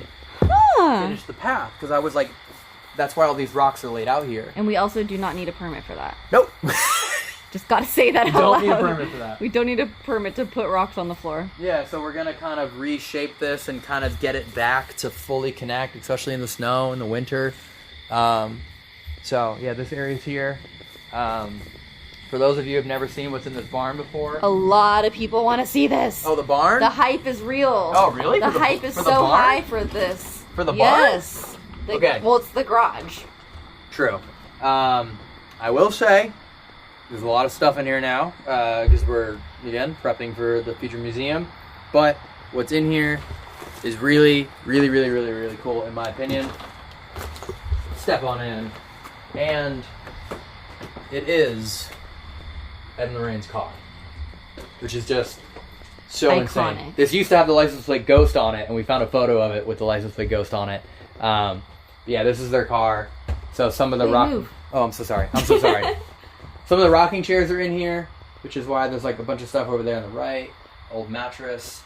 finish the path. Because I was like, that's why all these rocks are laid out here. And we also do not need a permit for that. Nope. Just gotta say that out Don't loud. need a permit for that. We don't need a permit to put rocks on the floor. Yeah, so we're gonna kind of reshape this and kind of get it back to fully connect, especially in the snow in the winter. So yeah, this area's here. For those of you who have never seen what's in this barn before. A lot of people want to see this. Oh, the barn? The hype is real. Oh, really? The For hype is for so the barn? high for this. For the barn? Yes. Okay. Well, it's the garage. True. I will say, there's a lot of stuff in here now, because we're, again, prepping for the future museum. But what's in here is really, really, really, really, really cool, in my opinion. Step on in. And it is Ed and Lorraine's car, which is just so Iconic. insane. This used to have the license plate Ghost on it, and we found a photo of it with the license plate Ghost on it. Yeah, this is their car. So some of the Move. Oh, I'm so sorry. I'm so sorry. Some of the rocking chairs are in here, which is why there's like a bunch of stuff over there on the right. Old mattress,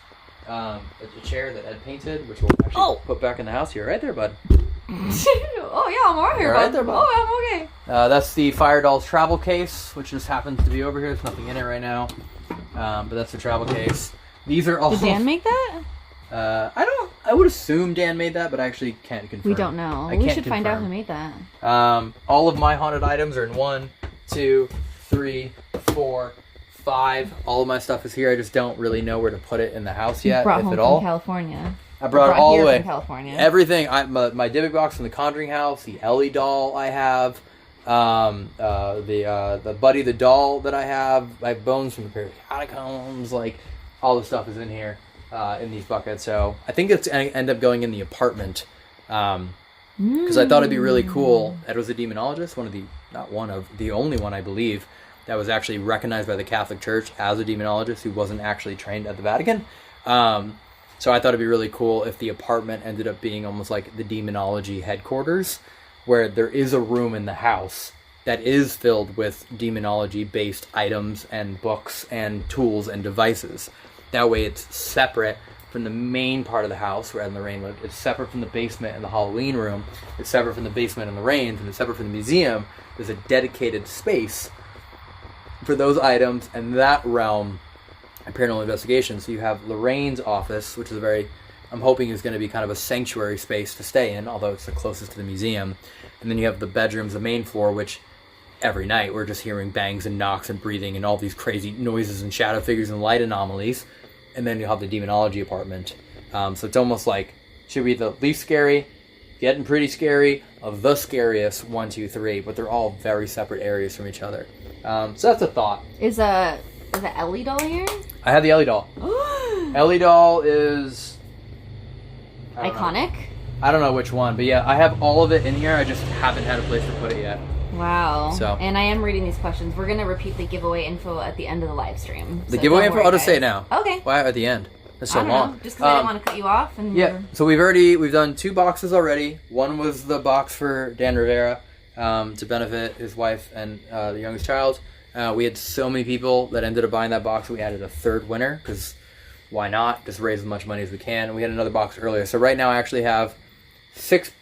a chair that Ed painted, which we'll actually put back in the house here. Right there, bud. Oh yeah, I'm all here, Right bud. there, bud. Oh, I'm okay. That's the Fire Dolls travel case, which just happens to be over here. There's nothing in it right now, but that's the travel case. These are all. Did Dan make that? I would assume Dan made that, but I actually can't confirm. We don't know. We should find out who made that. All of my haunted items are in 1, 2, 3, 4, 5. All of my stuff is here. I just don't really know where to put it in the house yet, Brought if home at all. From California. I brought it all the way. From California. Everything. My Dybbuk box from the Conjuring house, the Ellie doll I have, the Buddy the doll that I have bones from the Paris catacombs. Like, all the stuff is in here in these buckets. So I think it's end up going in the apartment because I thought it'd be really cool. Ed was a demonologist, the only one I believe that was actually recognized by the Catholic Church as a demonologist who wasn't actually trained at the Vatican. So I thought it'd be really cool if the apartment ended up being almost like the demonology headquarters, where there is a room in the house that is filled with demonology-based items and books and tools and devices. That way it's separate from the main part of the house where Ed and Lorraine lived. It's separate from the basement and the Halloween room. It's separate from the basement and Lorraine's, and it's separate from the museum. There's a dedicated space for those items and that realm of paranormal investigation. So you have Lorraine's office, which is I'm hoping is going to be kind of a sanctuary space to stay in, although it's the closest to the museum. And then you have the bedrooms, the main floor, which every night we're just hearing bangs and knocks and breathing and all these crazy noises and shadow figures and light anomalies. And then you'll have the demonology apartment. So it's almost like, should be the least scary, getting pretty scary, of the scariest 1, 2, 3, but they're all very separate areas from each other. So that's a thought. Is the Ellie doll here? I have the Ellie doll. Ellie doll is iconic. I don't know which one, but yeah, I have all of it in here. I just haven't had a place to put it yet. Wow. So, and I am reading these questions. We're going to repeat the giveaway info at the end of the live stream. The giveaway info? I'll just say it now. Okay. Why at the end? That's so long. Just because I didn't want to cut you off. And yeah. So we've done 2 boxes already. One was the box for Dan Rivera to benefit his wife and the youngest child. We had so many people that ended up buying that box. We added a 3rd winner because why not? Just raise as much money as we can. And we had another box earlier. So right now I actually have six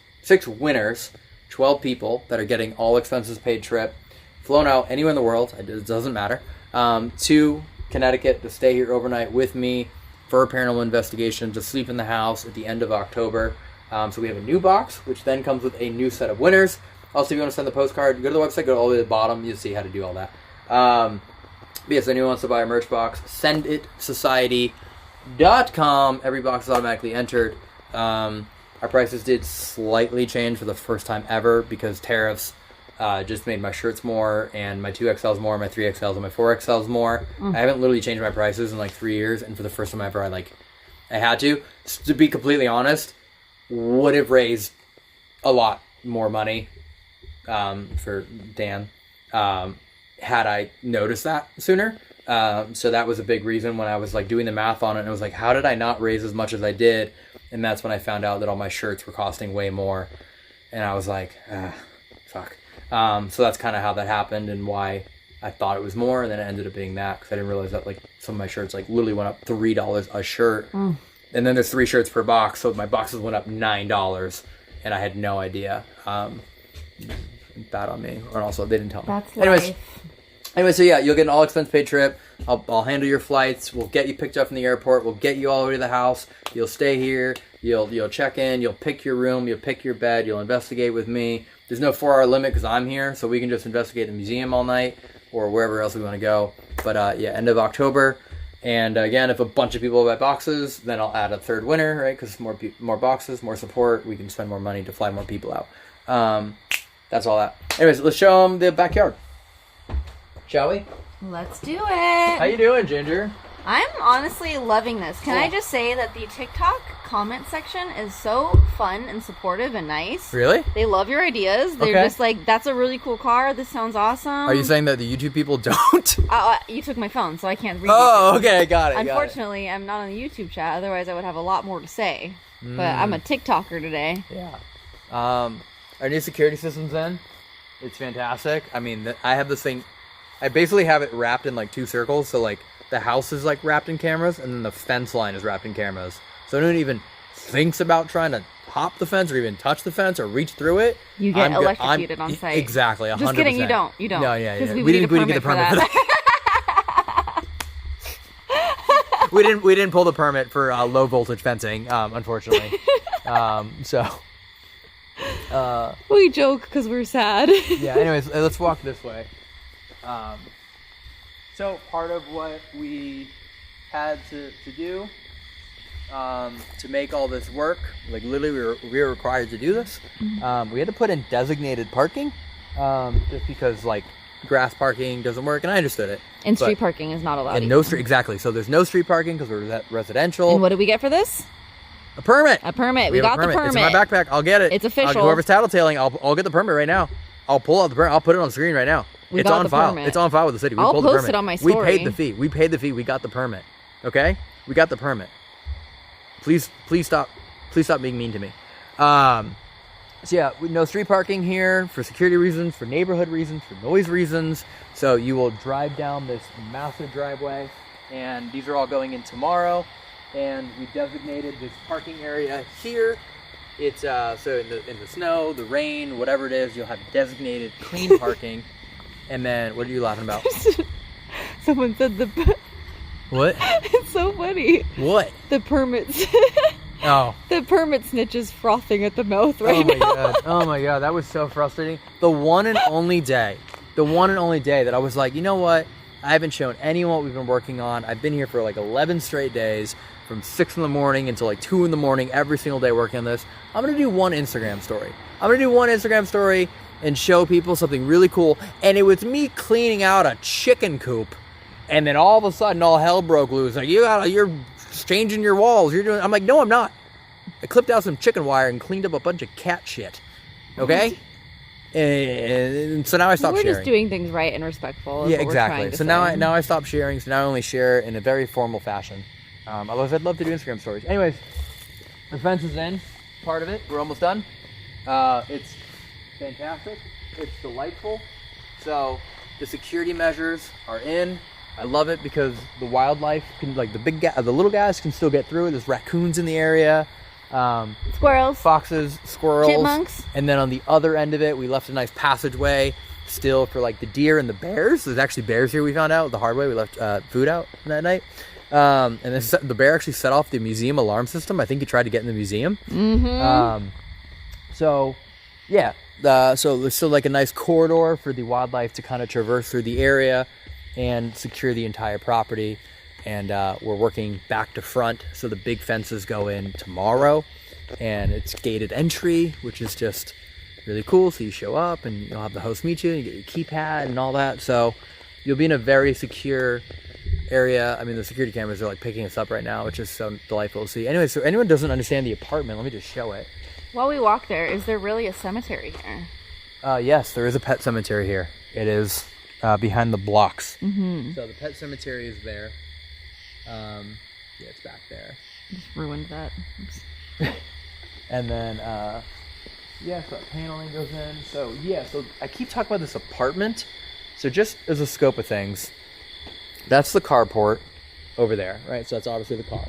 winners, 12 people that are getting all expenses paid trip, flown out anywhere in the world. It doesn't matter. To Connecticut to stay here overnight with me for a paranormal investigation, to sleep in the house at the end of October. So we have a new box, which then comes with a new set of winners. Also, if you want to send the postcard, go to the website, go all the way to the bottom. You'll see how to do all that. But yes, anyone wants to buy a merch box, senditsociety.com. Every box is automatically entered. Our prices did slightly change for the first time ever because tariffs just made my shirts more and my 2XLs more, my 3XLs and my 4XLs more. I haven't literally changed my prices in like 3 years, and for the first time ever I had to. To be completely honest, would have raised a lot more money for Dan had I noticed that sooner. So that was a big reason when I was like doing the math on it, and I was like, how did I not raise as much as I did? And that's when I found out that all my shirts were costing way more. And I was like, fuck. So that's kind of how that happened and why I thought it was more. And then it ended up being that because I didn't realize that like some of my shirts like literally went up $3 a shirt. And then there's 3 shirts per box. So my boxes went up $9 and I had no idea. Bad on me. And also they didn't tell me. That's life. Anyway, so yeah, you'll get an all expense paid trip. I'll handle your flights. We'll get you picked up from the airport. We'll get you all the way to the house. You'll stay here. You'll check in. You'll pick your room. You'll pick your bed. You'll investigate with me. There's no 4-hour limit because I'm here, so we can just investigate the museum all night or wherever else we want to go. But yeah, end of October. And again, if a bunch of people buy boxes, then I'll add a 3rd winner, right? Because more boxes, more support. We can spend more money to fly more people out. That's all that. Anyways, let's show them the backyard. Shall we? Let's do it. How you doing, Ginger? I'm honestly loving this. Can I just say that the TikTok comment section is so fun and supportive and nice. Really? They love your ideas. They're just like, that's a really cool car. This sounds awesome. Are you saying that the YouTube people don't? You took my phone, so I can't read Oh, okay, got it. Unfortunately, I'm not on the YouTube chat. Otherwise, I would have a lot more to say. But I'm a TikToker today. Yeah. Our new security system's in. It's fantastic. I mean, I have this thing. I basically have it wrapped in like 2 circles. So like the house is like wrapped in cameras and then the fence line is wrapped in cameras. So no one even thinks about trying to hop the fence or even touch the fence or reach through it, you get electrocuted on site. Exactly, 100%. Just kidding, you don't. You don't. No, yeah. We didn't get the permit for that. we didn't pull the permit for low voltage fencing, unfortunately. We joke because we're sad. Yeah. Anyways, let's walk this way. So part of what we had to do to make all this work, like literally we were required to do this. We had to put in designated parking, just because like grass parking doesn't work, and I understood it. And street parking is not allowed. And no street, exactly. So there's no street parking because we're residential. And what did we get for this? A permit. A permit. We got the permit. It's in my backpack. I'll get it. It's official. Whoever's tattletaling, I'll get the permit right now. I'll pull out the permit. I'll put it on the screen right now. It's on file. It's on file with the city. We pulled the permit. I'll post it on my story. We paid the fee. We got the permit. Okay? We got the permit. Please stop being mean to me. So yeah, no street parking here for security reasons, for neighborhood reasons, for noise reasons. So you will drive down this massive driveway, and these are all going in tomorrow. And we designated this parking area here. It's so in the snow, the rain, whatever it is, you'll have designated clean parking. And then what are you laughing about? Someone said What? It's so funny. What? The permits. Oh. The permit snitch is frothing at the mouth right now. God. Oh my god, that was so frustrating. The one and only day that I was like, you know what? I haven't shown anyone what we've been working on. I've been here for like 11 straight days, from 6 in the morning until like 2 in the morning, every single day working on this. I'm gonna do one Instagram story. And show people something really cool. And it was me cleaning out a chicken coop. And then all of a sudden, all hell broke loose. Like, you're changing your walls. I'm like, no, I'm not. I clipped out some chicken wire and cleaned up a bunch of cat shit. Okay? And so now I stopped sharing. We're just doing things right and respectful. Yeah, exactly. So now I stopped sharing. So now I only share in a very formal fashion. Otherwise, I'd love to do Instagram stories. Anyways, the fence is in. Part of it. We're almost done. It's fantastic. It's delightful. So the security measures are in. I love it because the wildlife can, like the little guys can still get through it. There's raccoons in the area, squirrels, foxes, squirrels, chipmunks. And then on the other end of it, we left a nice passageway still for like the deer and the bears. There's actually bears here. We found out the hard way. We left food out that night. And then the bear actually set off the museum alarm system. I think he tried to get in the museum. So yeah. So there's still like a nice corridor for the wildlife to kind of traverse through the area and secure the entire property. And we're working back to front. So the big fences go in tomorrow, and it's gated entry, which is just really cool. So you show up and you'll have the host meet you, and you get your keypad and all that. So you'll be in a very secure area. I mean, the security cameras are like picking us up right now, which is so delightful to see. Anyway, so anyone doesn't understand the apartment, let me just show it. While we walk there, is there really a cemetery here? Yes, there is a pet cemetery here. It is behind the blocks. So the pet cemetery is there. Yeah, it's back there. Just ruined that. And then, yeah, so that paneling goes in. So, yeah, so I keep talking about this apartment. So just as a scope of things, that's the carport over there, right? So that's obviously the car.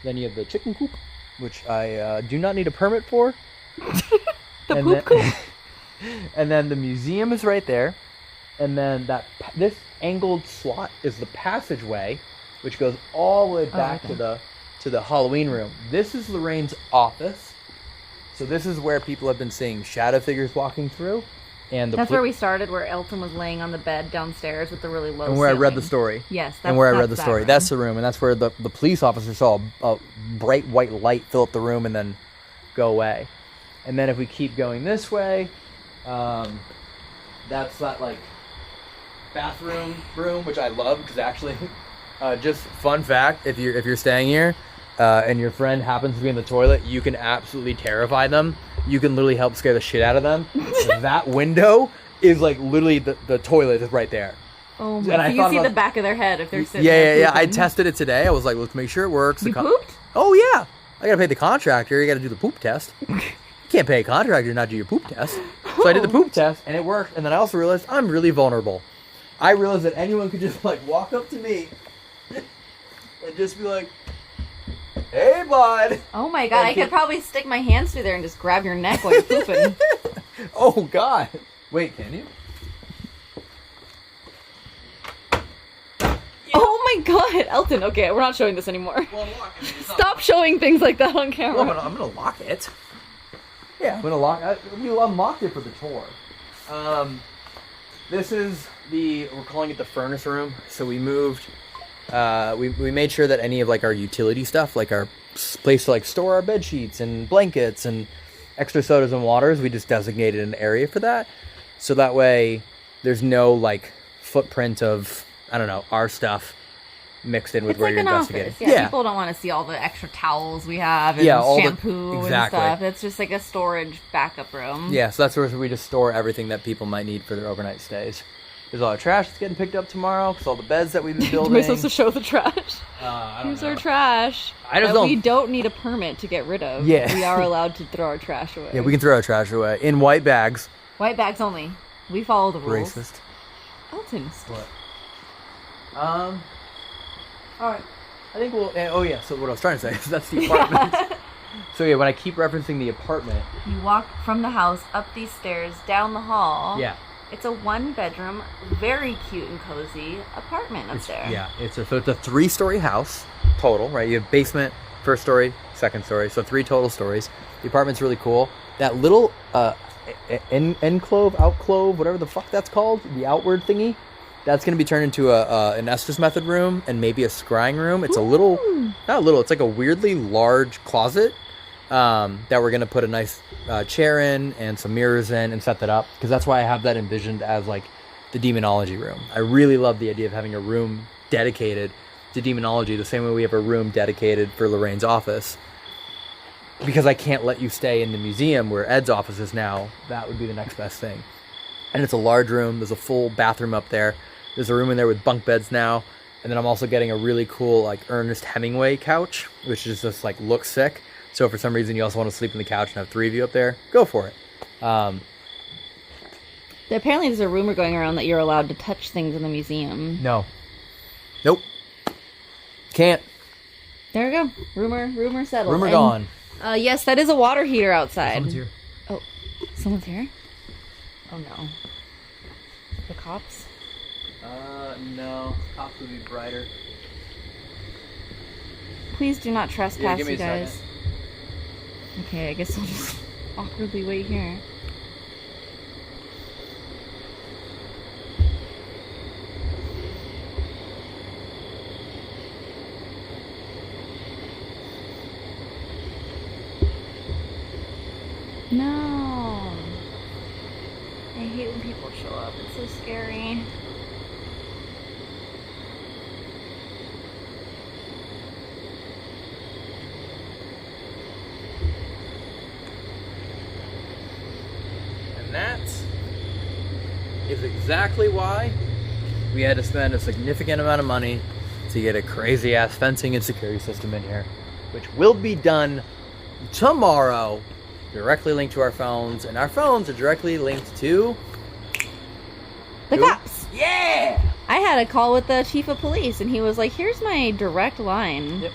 Then you have the chicken coop, which I do not need a permit for. And then the museum is right there. And then this angled slot is the passageway, which goes all the way back to the Halloween room. This is Lorraine's office. So this is where people have been seeing shadow figures walking through. And that's where we started, where Elton was laying on the bed downstairs with the really low And where ceiling. I read the story. Yes, and where I read the story. That's the room, and that's where the police officer saw a bright white light fill up the room and then go away. And then if we keep going this way, that's that like bathroom room, which I love because actually, just fun fact, if you're staying here and your friend happens to be in the toilet, you can absolutely terrify them. You can literally help scare the shit out of them. That window is like literally the toilet is right there. Oh my! And you see the back of their head if they're sitting there. Yeah. I tested it today. I was like, let's make sure it works. You pooped? Oh yeah. I gotta pay the contractor. You gotta do the poop test. You can't pay a contractor to not do your poop test. So I did the poop test and it worked. And then I also realized I'm really vulnerable. I realized that anyone could just like walk up to me and just be like, Hey, bud. Oh my god, I could probably stick my hands through there and just grab your neck while you're pooping. Oh god. Wait, can you? Oh my god, Elton. Okay, we're not showing this anymore. Well, Stop showing things like that on camera. well, I'm gonna lock it. Yeah, I'm gonna lock it. We unlocked it for the tour. This is we're calling it the furnace room. So we moved, we made sure that any of like our utility stuff, like our place to like store our bed sheets and blankets and extra sodas and waters, we just designated an area for that. So that way there's no like footprint of, I don't know, our stuff mixed in with it's where like you're an investigating. office. Yeah, people don't want to see all the extra towels we have and all shampoo and stuff. It's just like a storage backup room. Yeah, so that's where we just store everything that people might need for their overnight stays. There's all our trash that's getting picked up tomorrow, because all the beds that we've been building. Am I supposed to show the trash? I don't Here's know. our trash. We don't need a permit to get rid of. Yeah. We are allowed to throw our trash away. Yeah, we can throw our trash away in white bags. White bags only. We follow the rules. Racist. Elton. What? All right. I think we'll. Oh yeah. So what I was trying to say is that's the apartment. So yeah, when I keep referencing the apartment, You walk from the house, up these stairs, down the hall. yeah, It's a one-bedroom, very cute and cozy apartment up there. yeah, it's a 3-story house total, right? You have basement, first story, second story, so 3 total stories. The apartment's really cool. That little enclave, outclove, whatever the fuck that's called, the outward thingy, that's going to be turned into an Estes method room and maybe a scrying room. It's it's like a weirdly large closet that we're going to put a nice chair in and some mirrors in and set that up, because that's why I have that envisioned as like the demonology room. I really love the idea of having a room dedicated to demonology the same way we have a room dedicated for Lorraine's office, because I can't let you stay in the museum where Ed's office is now. That would be the next best thing. And it's a large room. There's a full bathroom up there. There's a room in there with bunk beds now. And then I'm also getting a really cool like Ernest Hemingway couch, which is just like looks sick. So if for some reason you also want to sleep on the couch and have 3 of you up there, go for it. Apparently there's a rumor going around that you're allowed to touch things in the museum. No. Nope. Can't. There we go. Rumor settled. Rumor gone. Yes, that is a water heater outside. Someone's here. Oh, someone's here? Oh no. The cops? No. Cops would be brighter. Please do not trespass, give me you a guys. second. Okay, I guess I'll just awkwardly wait here. No. I hate when people show up. It's so scary. And that is exactly why we had to spend a significant amount of money to get a crazy ass fencing and security system in here, which will be done tomorrow, directly linked to our phones, and our phones are directly linked to The cops. Yeah. I had a call with the chief of police, and he was like, "Here's my direct line." Yep.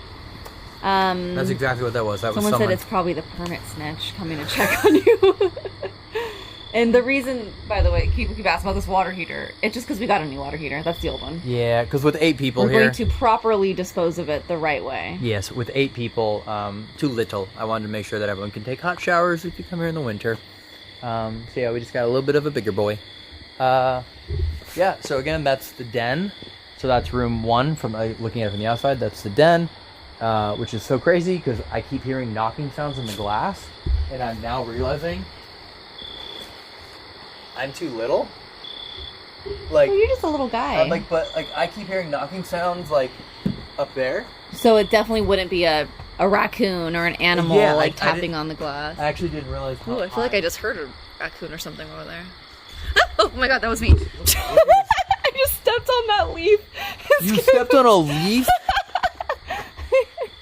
That's exactly what that was. That was someone said it's probably the permit snitch coming to check on you. And the reason, by the way, people keep asking about this water heater. It's just because we got a new water heater. That's the old one. Yeah, because with 8 people We're here, going to properly dispose of it the right way. yes, with 8 people, too little. I wanted to make sure that everyone can take hot showers if you come here in the winter. So yeah, we just got a little bit of a bigger boy. Yeah, so again, that's the den. So that's room 1 from looking at it from the outside. That's the den, which is so crazy because I keep hearing knocking sounds in the glass, and I'm now realizing I'm too little. Like, Well, you're just a little guy. but I keep hearing knocking sounds like up there. So it definitely wouldn't be a raccoon or an animal Yeah, I tapping didn't- on the glass. I actually didn't realize. Ooh, I feel like I just heard a raccoon or something over there. Oh my god, that was me. I just stepped on that leaf. You stepped on a leaf?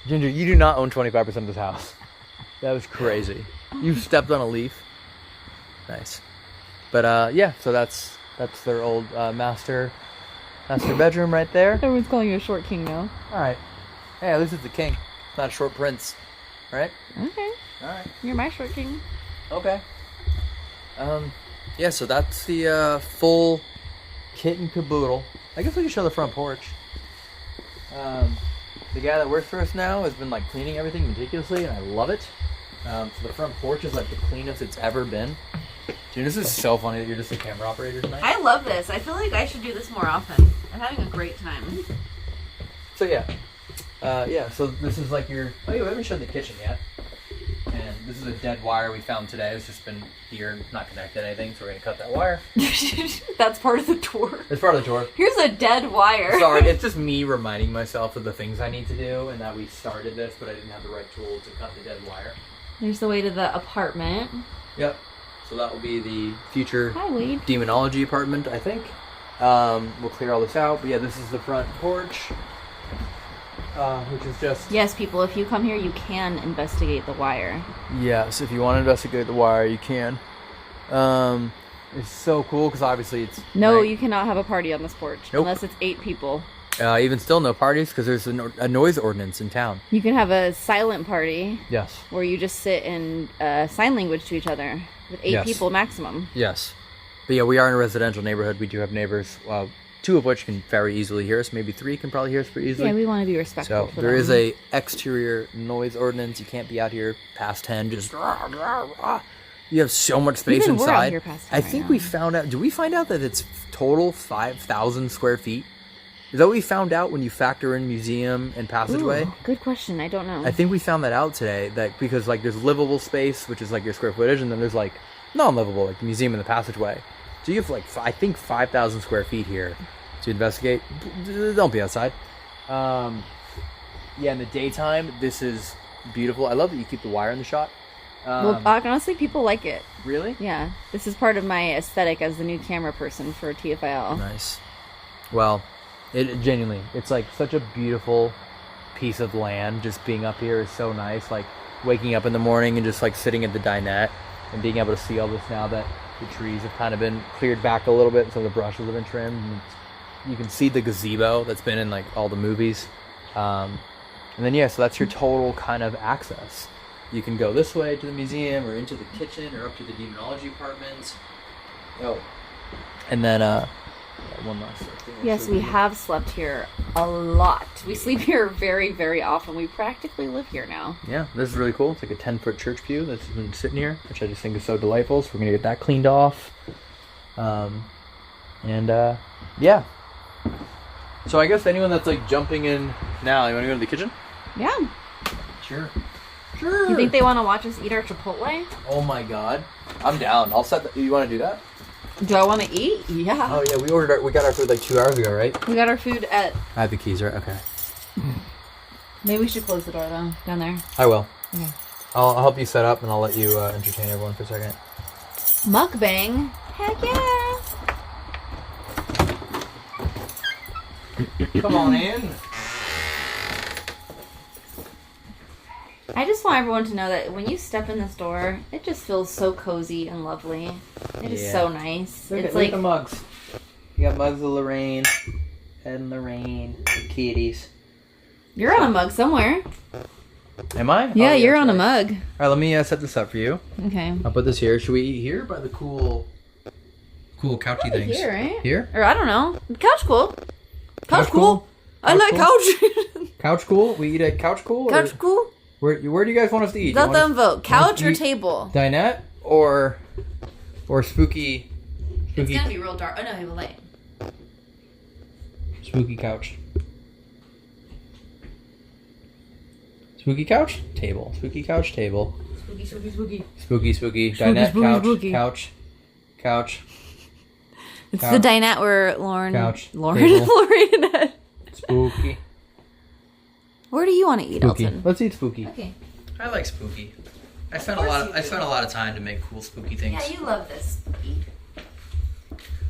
Ginger, you do not own 25% of this house. That was crazy. You stepped on a leaf. Nice. But yeah, so that's their old master bedroom right there. Everyone's calling you a short king now. All right. Hey, at least it's the king. not short prints, right? Okay. All right. You're my short king. Okay. Yeah, so that's the full kit and caboodle. I guess we can show the front porch. The guy that works for us now has been like cleaning everything meticulously, and I love it. So the front porch is like the cleanest it's ever been. Dude, this is so funny that you're just a camera operator tonight. I love this. I feel like I should do this more often. I'm having a great time. So yeah. So this is like your... Oh, yeah, we haven't shown the kitchen yet. And this is a dead wire we found today. It's just been here, not connected to anything, so we're going to cut that wire. That's part of the tour. It's part of the tour. Here's a dead wire. Sorry, it's just me reminding myself of the things I need to do, and that we started this, but I didn't have the right tool to cut the dead wire. There's the way to the apartment. Yep. So that will be the future Hi, Wade. demonology apartment, I think. We'll clear all this out, but yeah, this is the front porch, which is just... Yes, people, if you come here, you can investigate the wire. Yes, if you want to investigate the wire, you can. It's so cool, because obviously it's... No, night. you cannot have a party on this porch. Nope. Unless it's 8 people. Even still, no parties, because there's a noise ordinance in town. You can have a silent party. Yes. Where you just sit and sign language to each other. With 8 people maximum. Yes. But yeah, we are in a residential neighborhood. We do have neighbors, 2 of which can very easily hear us. Maybe 3 can probably hear us pretty easily. Yeah, we want to be respectful. So there is a exterior noise ordinance. You can't be out here past 10. Just rah, rah, rah. You have so much space Even inside. we're out here past 10 I right think now. we found out. Did we find out that it's total 5,000 square feet? Is that what we found out when you factor in museum and passageway? Ooh, good question. I don't know. I think we found that out today. That because like there's livable space, which is like your square footage, and then there's like non-livable, like the museum and the passageway. So you have like I think 5,000 square feet here to investigate. Don't be outside. Yeah, in the daytime, this is beautiful. I love that you keep the wire in the shot. Well, honestly, people like it. Really? Yeah. This is part of my aesthetic as the new camera person for TFIL. Nice. Well, it genuinely, it's like such a beautiful piece of land. Just being up here is so nice. Like waking up in the morning and just like sitting at the dinette and being able to see all this now that the trees have kind of been cleared back a little bit, so the brushes have been trimmed. And you can see the gazebo that's been in like all the movies. And then yeah, so that's your total kind of access. You can go this way to the museum or into the kitchen or up to the demonology apartments. Oh, and then one last thing. Yes, we have slept here a lot. We sleep here very, very often. We practically live here now. Yeah, this is really cool. It's like a 10-foot church pew that's been sitting here, which I just think is so delightful. So we're going to get that cleaned off. Yeah. So I guess anyone that's like jumping in now, you want to go to the kitchen? Yeah. Sure. You think they want to watch us eat our Chipotle? Oh my god. I'm down. I'll set you want to do that? Do I want to eat? Yeah. Oh yeah, we got our food like 2 hours ago, right? We got our food at... I have the keys, right? Okay. Maybe we should close the door though, down there. I will. Okay. I'll help you set up and I'll let you entertain everyone for a second. Mukbang? Heck yeah! Come on in. I just want everyone to know that when you step in this door, it just feels so cozy and lovely. It is so nice. Look It's at like the mugs. You got mugs of Lorraine and Lorraine, the kitties. you're on a mug somewhere. Am I? Yeah, Oh, you're on a right. mug. All right, let me set this up for you. Okay. I'll put this here. Should we eat here by the cool couchy things? Here, right? Here? Or I don't know. Couch cool. Couch Couch cool. cool? I like couch. Couch cool? We eat at couch cool? Couch cool. Where do you guys want us to eat? Let them vote. Couch to or eat table? Dinette or spooky It's gonna be real dark. Oh no, I have a light. spooky couch. Spooky couch? Table. Spooky couch, table. Spooky, spooky, spooky. Spooky. Dinette, spooky, couch, spooky. couch. It's Couch. the dinette where Lauren, Couch. Lauren, Table. Lauren. Spooky. Where do you want to eat, Spooky. Elton? Let's eat spooky. Okay. I like spooky. I spent Of course you do. I spent a lot of time to make cool spooky things. Yeah, you love this spooky.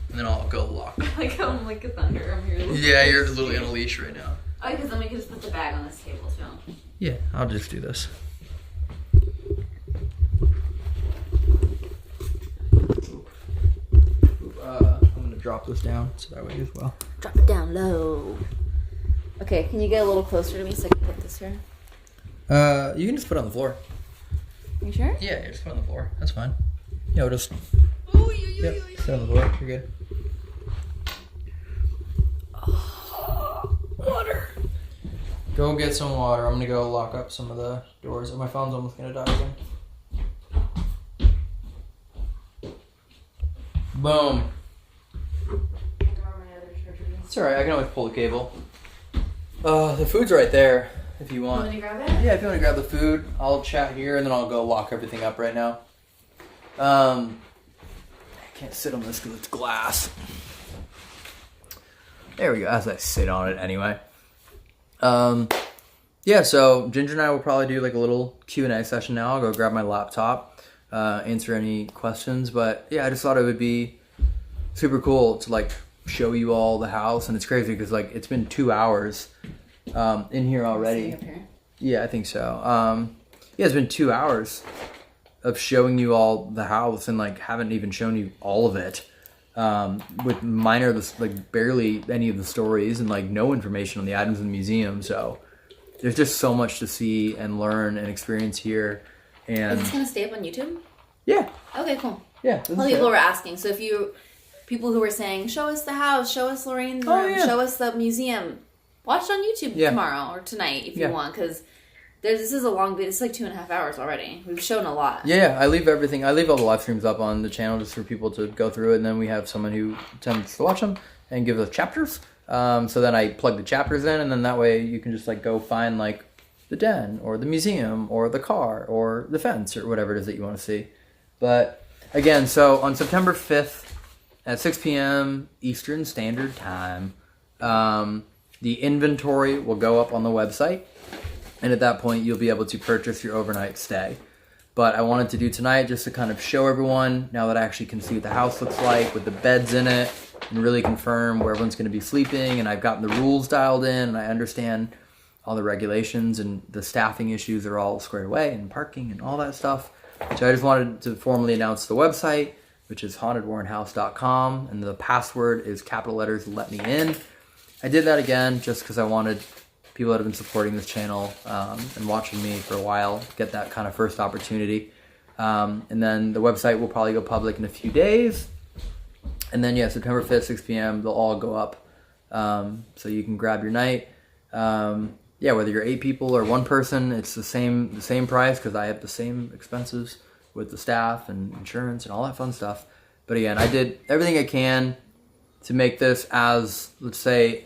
And then I'll go walk. Like I'm like a thunder. I'm here. Yeah, you're literally on a leash right now. Oh, because then we can just put the bag on this table too. Yeah, I'll just do this. I'm gonna drop this down so that way as well. Drop it down low. Okay, can you get a little closer to me so I can put this here? You can just put it on the floor. You sure? Yeah, just put it on the floor. That's fine. Yeah, we'll just... Ooh, Yep, sit on the floor. You're good. Water. Go get some water. I'm gonna go lock up some of the doors. My phone's almost gonna die again. Boom. It's alright, I can always pull the cable. The food's right there if you want. Want to grab it? Yeah, if you want to grab the food, I'll chat here and then I'll go lock everything up right now. I can't sit on this because it's glass. There we go, as I sit on it anyway. Yeah, so Ginger and I will probably do like a little Q&A session now. I'll go grab my laptop, answer any questions. But yeah, I just thought it would be super cool to like show you all the house. And it's crazy because like it's been 2 hours in here already. Yeah, I think so. Yeah, it's been 2 hours of showing you all the house and like haven't even shown you all of it. With minor, like barely any of the stories and like no information on the items in the museum. So there's just so much to see and learn and experience here. And Is this gonna stay up on YouTube? Yeah. Okay, cool. Yeah. Well, people were asking. So if people who were saying, show us the house, show us Lorraine's room, show us the museum, watch it on YouTube tomorrow or tonight if you want, because this is a long video. It's like 2.5 hours already. We've shown a lot. Yeah, I leave everything. I leave all the live streams up on the channel just for people to go through it, and then we have someone who tends to watch them and give us chapters. So then I plug the chapters in, and then that way you can just like go find like the den or the museum or the car or the fence or whatever it is that you want to see. But again, so on September 5th at 6 p.m. Eastern Standard Time, the inventory will go up on the website. And at that point, you'll be able to purchase your overnight stay. But I wanted to do tonight just to kind of show everyone, now that I actually can see what the house looks like with the beds in it, and really confirm where everyone's going to be sleeping. And I've gotten the rules dialed in, and I understand all the regulations, and the staffing issues are all squared away, and parking and all that stuff. So I just wanted to formally announce the website, which is hauntedwarrenhouse.com, and the password is capital letters, let me in. I did that again just because I wanted people that have been supporting this channel and watching me for a while get that kind of first opportunity. And then the website will probably go public in a few days. And then, yeah, September 5th, 6 p.m., they'll all go up. So you can grab your night. Yeah, whether you're 8 people or 1 person, it's the same price because I have the same expenses with the staff and insurance and all that fun stuff. But again, I did everything I can to make this as, let's say,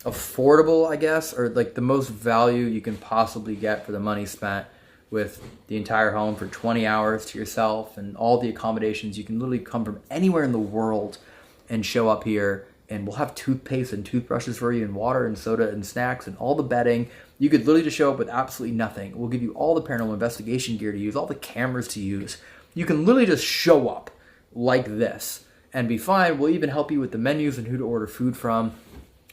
affordable, I guess, or like the most value you can possibly get for the money spent with the entire home for 20 hours to yourself and all the accommodations. You can literally come from anywhere in the world and show up here, and we'll have toothpaste and toothbrushes for you and water and soda and snacks and all the bedding. You could literally just show up with absolutely nothing. We'll give you all the paranormal investigation gear to use, all the cameras to use. You can literally just show up like this and be fine. We'll even help you with the menus and who to order food from.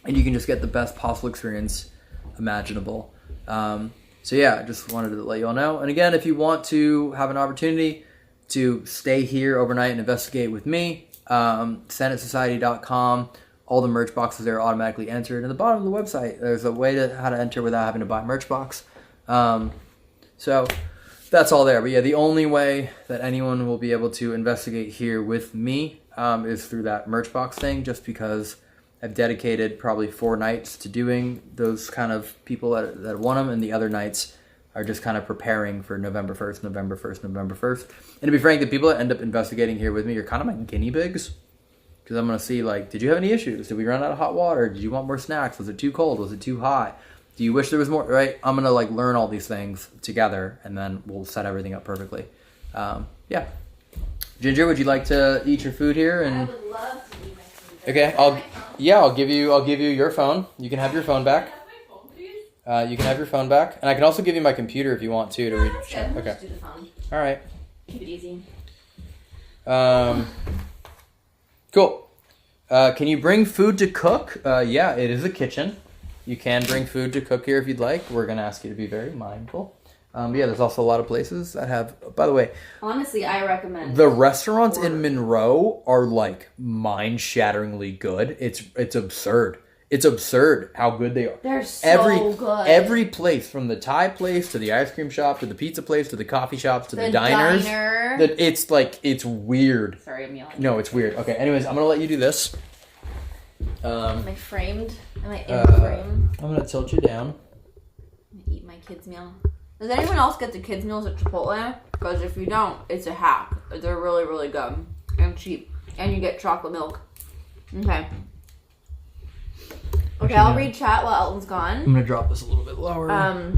And you can just get the best possible experience imaginable. So yeah, I just wanted to let you all know. And again, if you want to have an opportunity to stay here overnight and investigate with me, SenatSociety.com. All the merch boxes there are automatically entered. At the bottom of the website, there's a way to how to enter without having to buy a merch box. So that's all there. But yeah, the only way that anyone will be able to investigate here with me is through that merch box thing, just because I've dedicated probably 4 nights to doing those kind of people that want them, and the other nights are just kind of preparing for November 1st. And to be frank, the people that end up investigating here with me are kind of my guinea pigs, because I'm going to see, like, did you have any issues? Did we run out of hot water? Did you want more snacks? Was it too cold? Was it too hot? Do you wish there was more? Right? I'm going to, like, learn all these things together, and then we'll set everything up perfectly. Yeah. Ginger, would you like to eat your food here? And I would love to eat my food. Okay, I'll give you your phone. You can have your phone back. You can have your phone back, and I can also give you my computer if you want to read. That's good. Okay. Just do the phone. All right. Keep it easy. Cool. Can you bring food to cook? Yeah, it is a kitchen. You can bring food to cook here if you'd like. We're gonna ask you to be very mindful. Yeah, there's also a lot of places that have. By the way, honestly, I recommend the restaurants in Monroe are like mind-shatteringly good. It's absurd. It's absurd how good they are. They're so good. Every place, from the Thai place to the ice cream shop to the pizza place to the coffee shops to the diners. It's weird. Sorry, I'm yelling. No, it's weird. Okay, anyways, I'm going to let you do this. Am I framed? Am I in frame? I'm going to tilt you down. I'm going to eat my kids' meal. Does anyone else get the kids' meals at Chipotle? Because if you don't, it's a hack. They're really, really good and cheap. And you get chocolate milk. Okay. Okay, I'll read chat while Elton's gone. I'm going to drop this a little bit lower.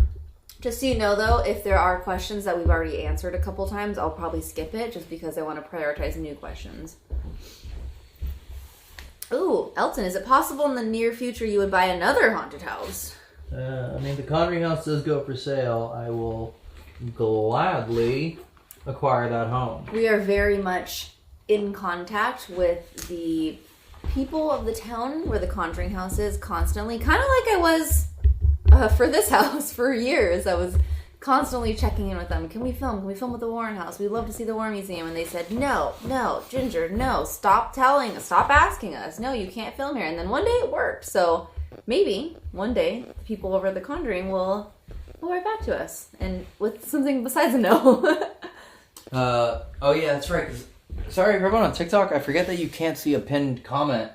Just so you know, though, if there are questions that we've already answered a couple times, I'll probably skip it just because I want to prioritize new questions. Ooh, Elton, is it possible in the near future you would buy another haunted house? I mean, the Conjuring house does go for sale. I will gladly acquire that home. We are very much in contact with the people of the town where the Conjuring house is constantly. Kind of like I was for this house for years. I was constantly checking in with them. Can we film? Can we film with the Warren house? We'd love to see the Warren Museum. And they said, no, Ginger, no, stop asking us. No, you can't film here. And then one day it worked. So maybe one day the people over at the Conjuring will write back to us and with something besides a no. Oh yeah, that's right. Sorry, everyone on TikTok, I forget that you can't see a pinned comment.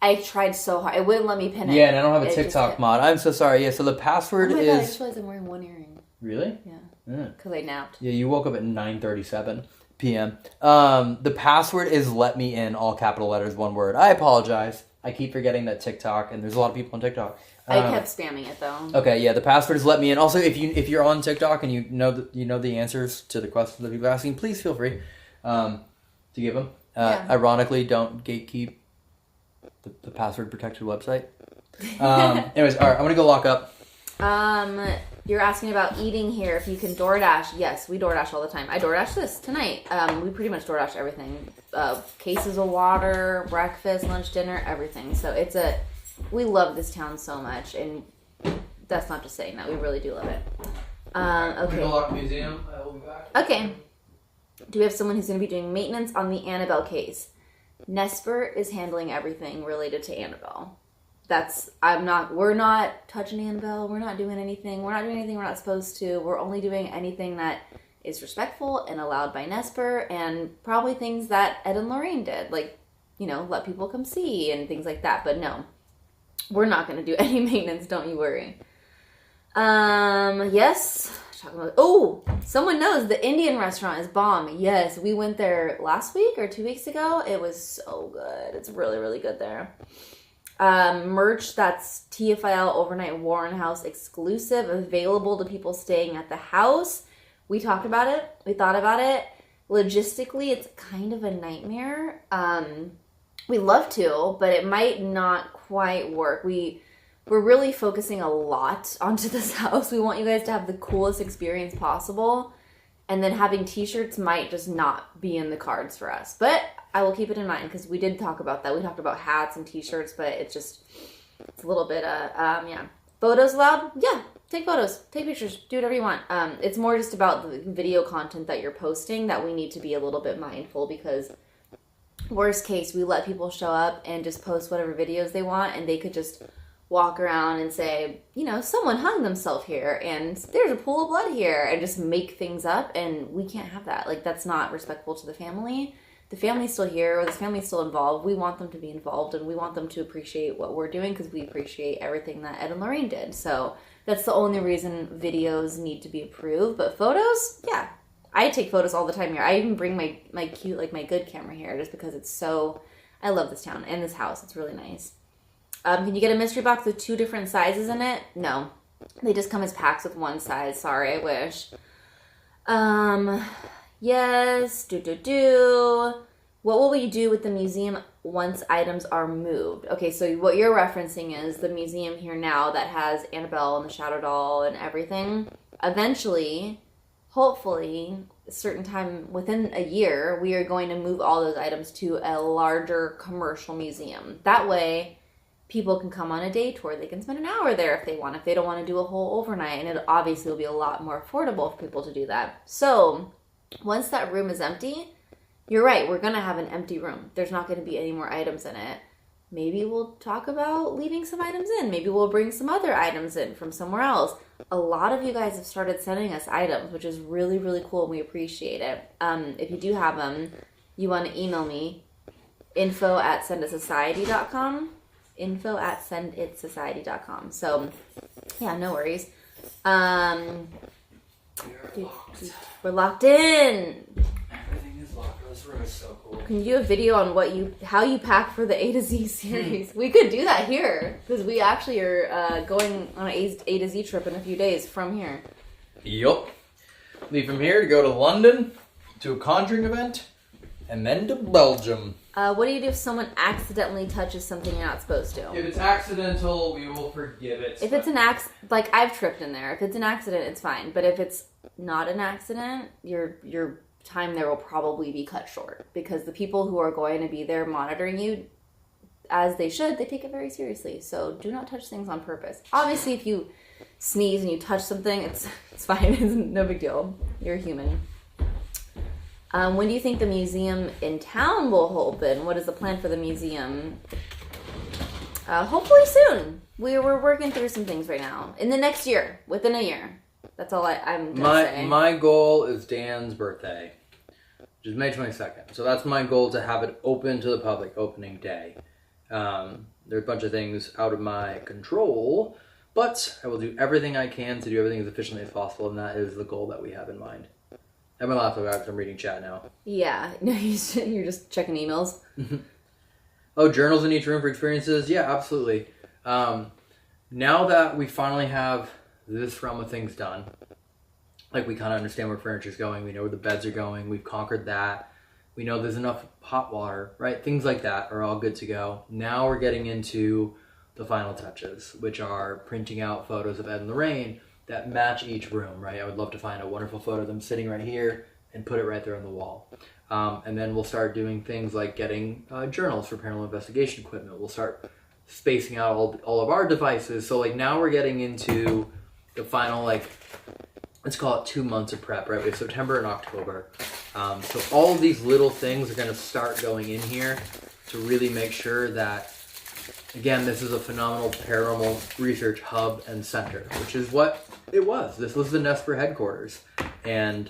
I tried so hard. It wouldn't let me pin it. Yeah, and I don't have a TikTok mod. I'm so sorry. Yeah, so the password God, I is... just realized I'm wearing one earring. Really? Yeah. Because I napped. Yeah, you woke up at 9:37 p.m. The password is let me in, all capital letters, one word. I apologize. I keep forgetting that TikTok, and there's a lot of people on TikTok. I kept spamming it though. Okay, yeah, the password is let me in. Also, if you're on TikTok and you know the answers to the questions that people are asking, please feel free to give them. Ironically, don't gatekeep the password protected website. Anyways, all right, I'm gonna go lock up. You're asking about eating here. If you can DoorDash, yes, we DoorDash all the time. I DoorDash this tonight. We pretty much DoorDash everything. Cases of water, breakfast, lunch, dinner, everything. So we love this town so much, and that's not just saying that. We really do love it. Okay. Go lock the museum. I will be back. Okay. Do we have someone who's going to be doing maintenance on the Annabelle case? Nesper is handling everything related to Annabelle. We're not touching Annabelle. We're not doing anything. We're not doing anything we're not supposed to. We're only doing anything that is respectful and allowed by Nesper, and probably things that Ed and Lorraine did, like, let people come see and things like that. But no, we're not going to do any maintenance. Don't you worry. Yes. Someone knows the Indian restaurant is bomb. Yes, we went there last week or 2 weeks ago. It was so good. It's really, really good there. Merch that's TFIL Overnight Warren House exclusive, available to people staying at the house. We talked about it. We thought about it. Logistically, it's kind of a nightmare. We love to, but it might not quite work. We're really focusing a lot onto this house. We want you guys to have the coolest experience possible. And then having t-shirts might just not be in the cards for us. But I will keep it in mind because we did talk about that. We talked about hats and t-shirts, but it's a little bit, Photos allowed? Yeah, take photos, take pictures, do whatever you want. It's more just about the video content that you're posting that we need to be a little bit mindful, because worst case, we let people show up and just post whatever videos they want, and they could just walk around and say, someone hung themselves here and there's a pool of blood here, and just make things up, and we can't have that. Like, that's not respectful to the family. The family's still here, or the family's still involved. We want them to be involved, and we want them to appreciate what we're doing because we appreciate everything that Ed and Lorraine did. So that's the only reason videos need to be approved. But photos, yeah. I take photos all the time here. I even bring my cute, my good camera here just because I love this town and this house. It's really nice. Can you get a mystery box with 2 different sizes in it? No. They just come as packs with one size. Sorry, I wish. Yes. What will we do with the museum once items are moved? Okay, so what you're referencing is the museum here now that has Annabelle and the Shadow Doll and everything. Eventually, hopefully, a certain time within a year, we are going to move all those items to a larger commercial museum. That way, people can come on a day tour. They can spend an hour there if they want, if they don't want to do a whole overnight. And it obviously will be a lot more affordable for people to do that. So once that room is empty, you're right, we're going to have an empty room. There's not going to be any more items in it. maybe we'll talk about leaving some items in. Maybe we'll bring some other items in from somewhere else. A lot of you guys have started sending us items, which is really, really cool, and we appreciate it. If you do have them, you want to email me, info@senditsociety.com, info@senditsociety.com. So, yeah, no worries. We're locked in. Everything is locked. This room is so cool. Can you do a video on how you pack for the A to Z series? We could do that here because we actually are going on an A to Z trip in a few days from here. Yup. Leave from here to go to London, to a Conjuring event, and then to Belgium. What do you do if someone accidentally touches something you're not supposed to? If it's accidental, we will forgive it. If it's an accident, like I've tripped in there. If it's an accident, it's fine. But if it's not an accident, your time there will probably be cut short because the people who are going to be there monitoring you, as they should, they take it very seriously. So do not touch things on purpose. Obviously, if you sneeze and you touch something, it's fine. It's no big deal. You're human. When do you think the museum in town will open? What is the plan for the museum? Hopefully soon. We're working through some things right now. In the next year, within a year. That's all I'm gonna say. My goal is Dan's birthday, which is May 22nd. So that's my goal, to have it open to the public, opening day. There are a bunch of things out of my control, but I will do everything I can to do everything as efficiently as possible, and that is the goal that we have in mind. I have my laptop out because I'm reading chat now. Yeah, no, you're just checking emails. Oh, journals in each room for experiences? Yeah, absolutely. Now that we finally have this realm of things done, like we kind of understand where furniture's going, we know where the beds are going, we've conquered that, we know there's enough hot water, right? Things like that are all good to go. Now we're getting into the final touches, which are printing out photos of Ed and Lorraine that match each room, right? I would love to find a wonderful photo of them sitting right here and put it right there on the wall. And then we'll start doing things like getting journals for paranormal investigation equipment. We'll start spacing out all of our devices. So like now we're getting into the final, like, let's call it 2 months of prep, right? We have September and October. So all of these little things are going to start going in here to really make sure that, again, this is a phenomenal paranormal research hub and center, which is what it was. This was the Nesper headquarters. And,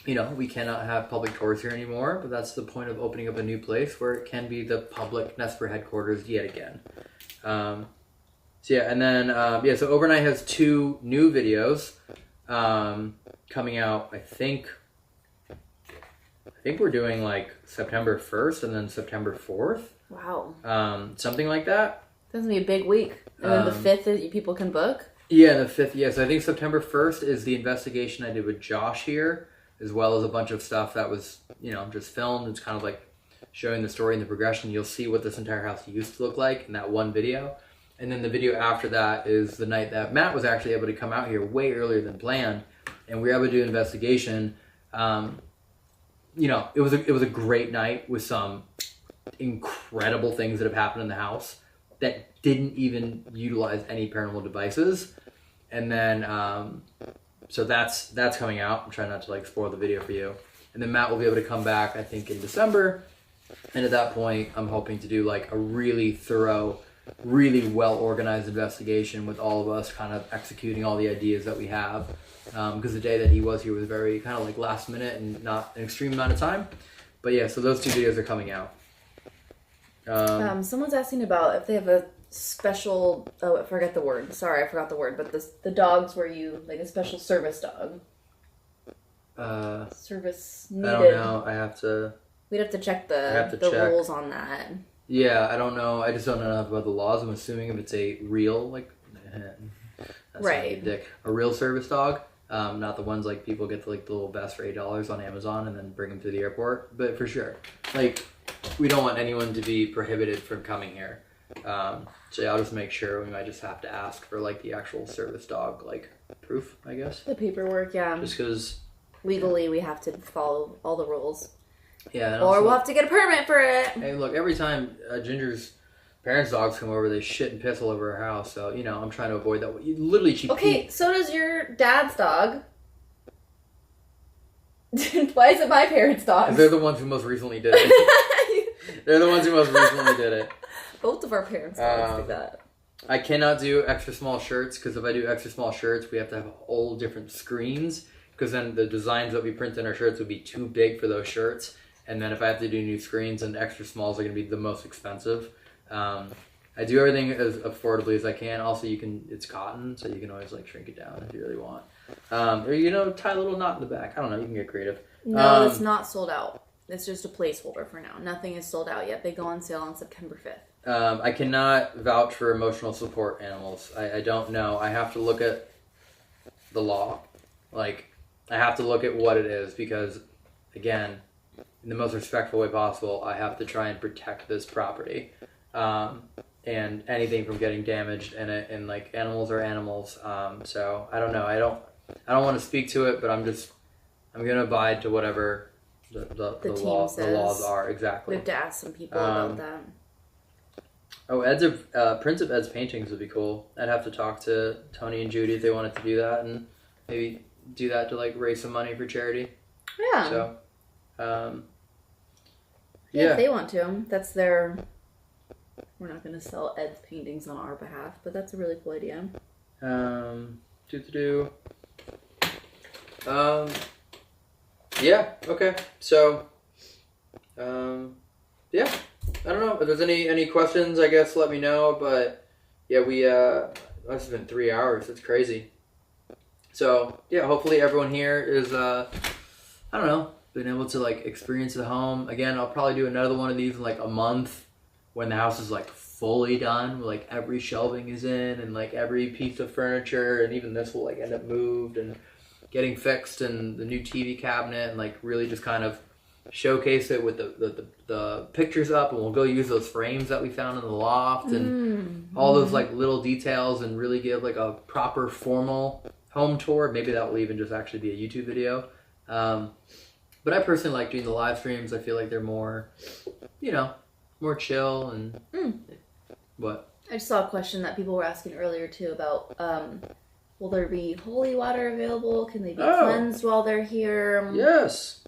you know, we cannot have public tours here anymore, but that's the point of opening up a new place where it can be the public Nesper headquarters yet again. So yeah, and then, so Overnight has 2 new videos coming out, I think we're doing like September 1st and then September 4th. Wow. Something like that. That's going to be a big week. And then the 5th, people can book? Yeah, the 5th, yeah. So I think September 1st is the investigation I did with Josh here, as well as a bunch of stuff that was, you know, just filmed. It's kind of like showing the story and the progression. You'll see what this entire house used to look like in that one video. And then the video after that is the night that Matt was actually able to come out here way earlier than planned. And we were able to do an investigation. You know, it was a great night with some incredible things that have happened in the house that didn't even utilize any paranormal devices. And then, so that's coming out. I'm trying not to like spoil the video for you. And then Matt will be able to come back, I think, in December. And at that point, I'm hoping to do like a really thorough, really well-organized investigation with all of us kind of executing all the ideas that we have. Because the day that he was here was very kind of like last minute and not an extreme amount of time. But yeah, so those 2 videos are coming out. Someone's asking about if they have a special, I forgot the word. Sorry, I forgot the word. But the dogs where you, like a special service dog. Service needed. I don't know. We'd have to check the rules on that. Yeah, I don't know. I just don't know enough about the laws. I'm assuming if it's a real, like, that's right, a real service dog, not the ones like people get the little vest for $8 on Amazon and then bring them to the airport. But for sure, like, we don't want anyone to be prohibited from coming here. So yeah, I'll just make sure. We might just have to ask for like the actual service dog like proof, I guess. The paperwork, yeah. Just because legally we have to follow all the rules. Yeah. Or we'll have to get a permit for it. Hey, look, every time Ginger's parents' dogs come over, they shit and piss all over our house. So, you know, I'm trying to avoid that. Literally, Okay, so does your dad's dog. Why is it my parents' dog? They're the ones who most recently did it. They're the ones who most recently did it. Both of our parents always do that. I cannot do extra small shirts because if I do extra small shirts, we have to have all different screens because then the designs that we print in our shirts would be too big for those shirts. And then if I have to do new screens, and extra smalls are going to be the most expensive. I do everything as affordably as I can. Also, it's cotton, so you can always like shrink it down if you really want. Or, tie a little knot in the back. I don't know. You can get creative. No, it's not sold out. It's just a placeholder for now. Nothing is sold out yet. They go on sale on September 5th. I cannot vouch for emotional support animals. I don't know. I have to look at the law. Like, I have to look at what it is because, again, in the most respectful way possible, I have to try and protect this property. And anything from getting damaged and like animals are animals. So I don't know. I don't want to speak to it, but I'm going to abide to whatever the laws are. Exactly. We have to ask some people about that. Oh, prints of Ed's paintings would be cool. I'd have to talk to Tony and Judy if they wanted to do that and maybe do that to like raise some money for charity. Yeah. So, if they want to. That's their... We're not going to sell Ed's paintings on our behalf, but that's a really cool idea. Yeah, okay. So, yeah. I don't know. If there's any questions, I guess let me know. But, yeah, this has been 3 hours. It's crazy. So, yeah, hopefully everyone here is, I don't know, been able to, like, experience the home. Again, I'll probably do another one of these in, like, a month. When the house is like fully done, like every shelving is in and like every piece of furniture and even this will like end up moved and getting fixed and the new TV cabinet and like really just kind of showcase it with the pictures up and we'll go use those frames that we found in the loft and all those like little details and really give like a proper formal home tour. Maybe that will even just actually be a YouTube video. But I personally like doing the live streams. I feel like they're more, more chill and what? I just saw a question that people were asking earlier too about will there be holy water available? Can they be cleansed while they're here? Yes,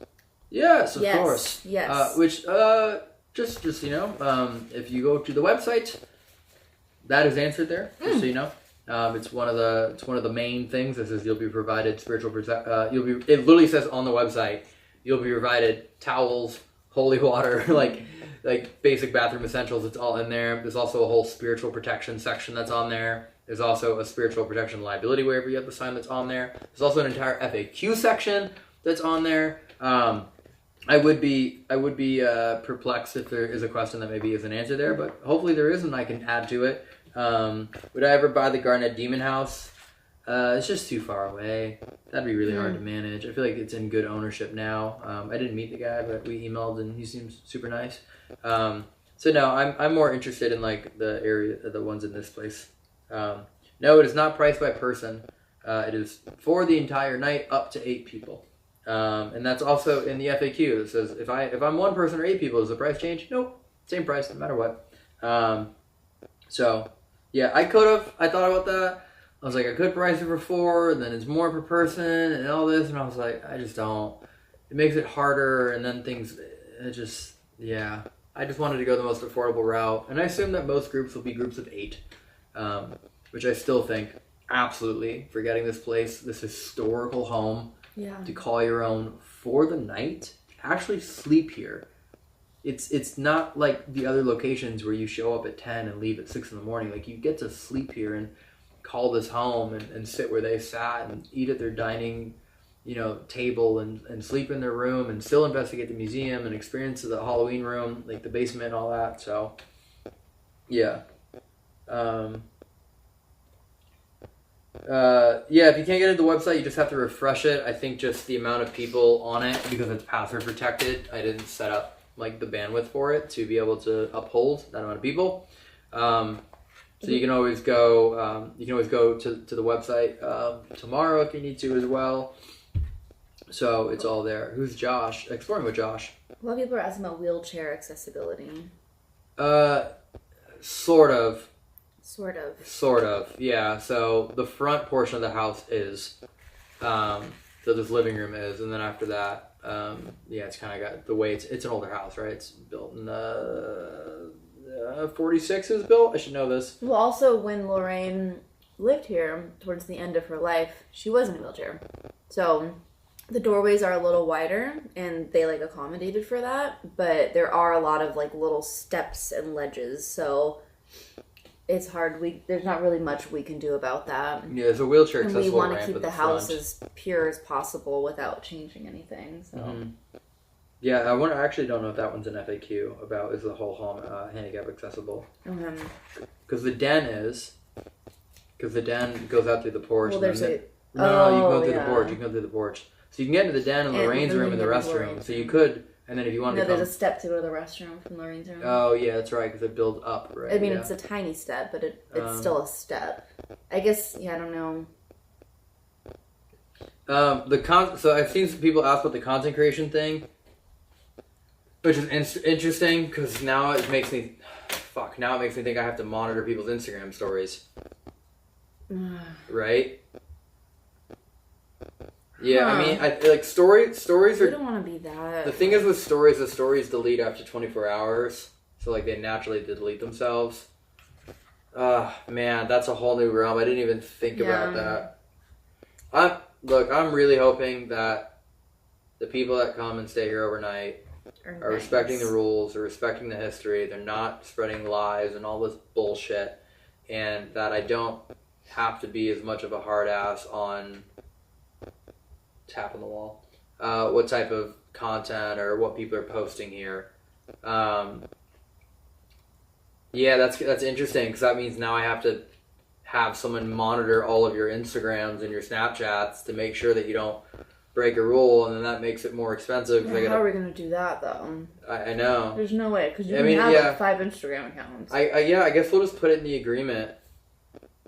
of course. Yes. Just if you go to the website, that is answered there. Just so you know, it's one of the main things. It says you'll be provided spiritual it literally says on the website you'll be provided towels, holy water, like basic bathroom essentials. It's all in there. There's also a whole spiritual protection section that's on there. There's also a spiritual protection liability waiver you have to sign that's on there. There's also an entire FAQ section that's on there. I would be perplexed if there is a question that maybe isn't answered there, but hopefully there is and I can add to it. Would I ever buy the Garnett Demon House? It's just too far away. That'd be really hard to manage. I feel like it's in good ownership now. I didn't meet the guy, but we emailed and he seems super nice. So no, I'm more interested in like the area, the ones in this place. No, it is not priced by person. It is for the entire night up to 8 people. And that's also in the FAQ. It says if I'm 1 person or 8 people, does the price change? Nope, same price no matter what. So yeah, I thought about that. I was like, I could price it for 4, and then it's more per person, and all this, and I was like, I just don't. It makes it harder, and then I just wanted to go the most affordable route, and I assume that most groups will be groups of 8, which I still think, absolutely, for getting this place, this historical home, to call your own for the night, actually sleep here. It's not like the other locations where you show up at 10 and leave at 6 in the morning. Like, you get to sleep here and call this home and sit where they sat and eat at their dining, table and sleep in their room and still investigate the museum and experience the Halloween room, like the basement and all that. So, yeah. If you can't get into the website, you just have to refresh it. I think just the amount of people on it, because it's password protected, I didn't set up like the bandwidth for it to be able to uphold that amount of people. So you can always go. To the website tomorrow if you need to as well. So it's all there. Who's Josh? Exploring with Josh. A lot of people are asking about wheelchair accessibility. Sort of. Sort of. Yeah. So the front portion of the house is, so this living room is, and then after that, it's kind of got the way it's an older house, right? It's built in the 46 is built. I should know this. Well, also when Lorraine lived here towards the end of her life, she was in a wheelchair. So the doorways are a little wider and they like accommodated for that, but there are a lot of like little steps and ledges, so it's hard. There's not really much we can do about that. Yeah, there's a wheelchair and accessible we want to ramp keep at the the house front. as pure as possible without changing anything. So Yeah, I actually don't know if that one's an FAQ about is the whole home handicap accessible. Because the den is. Because the den goes out through the porch. Well, and there's then a... No, you can go through the porch. You can go through the porch. So you can get into the den and Lorraine's then room you and the can go to restroom. Lorraine's So you room. could, and then if you wanted to there's come... a step to go to the restroom from Lorraine's room. Oh, yeah, that's right, because it builds up, right? I mean, yeah. it's a tiny step, but it's still a step. I guess, I don't know. So I've seen some people ask about the content creation thing, which is interesting, because now it makes me... now it makes me think I have to monitor people's Instagram stories. Right? Yeah, I mean, like stories are... We don't want to be that. The thing is with stories, the stories delete after 24 hours. So, like, they naturally delete themselves. Man, that's a whole new realm. I didn't even think about that. I'm really hoping that the people that come and stay here overnight are respecting the rules, are respecting the history, they're not spreading lies and all this bullshit, and that I don't have to be as much of a hard ass on tap on the wall, what type of content or what people are posting here. Yeah, that's interesting, because that means now I have to have someone monitor all of your Instagrams and your Snapchats to make sure that you don't break a rule, and then that makes it more expensive. How are we going to do that, though? I know. There's no way, because you can have like 5 Instagram accounts. I guess we'll just put it in the agreement.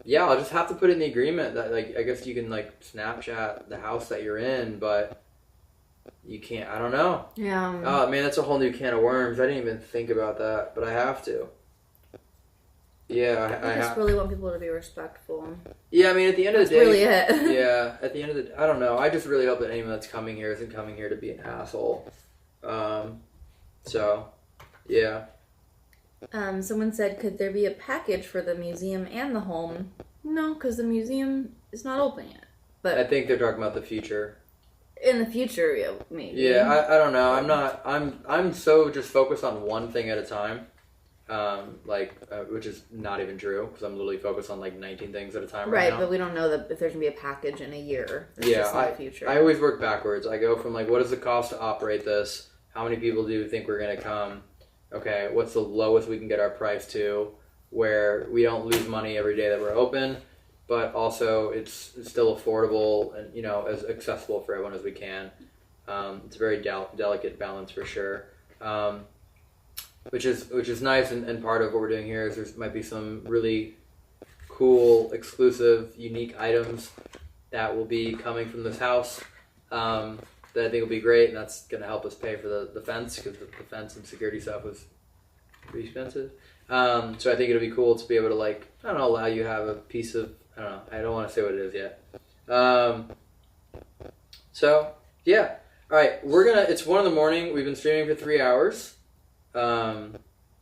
Yeah, I'll just have to put it in the agreement that, like, I guess you can, like, Snapchat the house that you're in, but you can't, I don't know. Yeah. Oh, man, that's a whole new can of worms. I didn't even think about that, but I have to. Yeah, I just really want people to be respectful. Yeah, I mean, at the end of the day... really it. Yeah, at the end of the... I don't know. I just really hope that anyone that's coming here isn't coming here to be an asshole. So, yeah. Someone said, could there be a package for the museum and the home? No, because the museum is not open yet. But I think they're talking about the future. In the future, yeah, maybe. Yeah, I don't know. I'm so just focused on one thing at a time. Which is not even true, because I'm literally focused on like 19 things at a time right now. But we don't know if there's gonna be a package in a year. It's yeah, just in the future. I always work backwards. I go from like, what is the cost to operate this? How many people do you think we're gonna come? Okay, what's the lowest we can get our price to, where we don't lose money every day that we're open, but also it's still affordable and, you know, as accessible for everyone as we can. It's a very delicate balance for sure. Which is nice, and part of what we're doing here is there might be some really cool, exclusive, unique items that will be coming from this house that I think will be great, and that's going to help us pay for the fence, because the fence and security stuff was pretty expensive. So I think it'll be cool to be able to, like, I don't know, allow you to have a piece of, I don't know, I don't want to say what it is yet. So, yeah. All right, it's 1 a.m. We've been streaming for 3 hours. I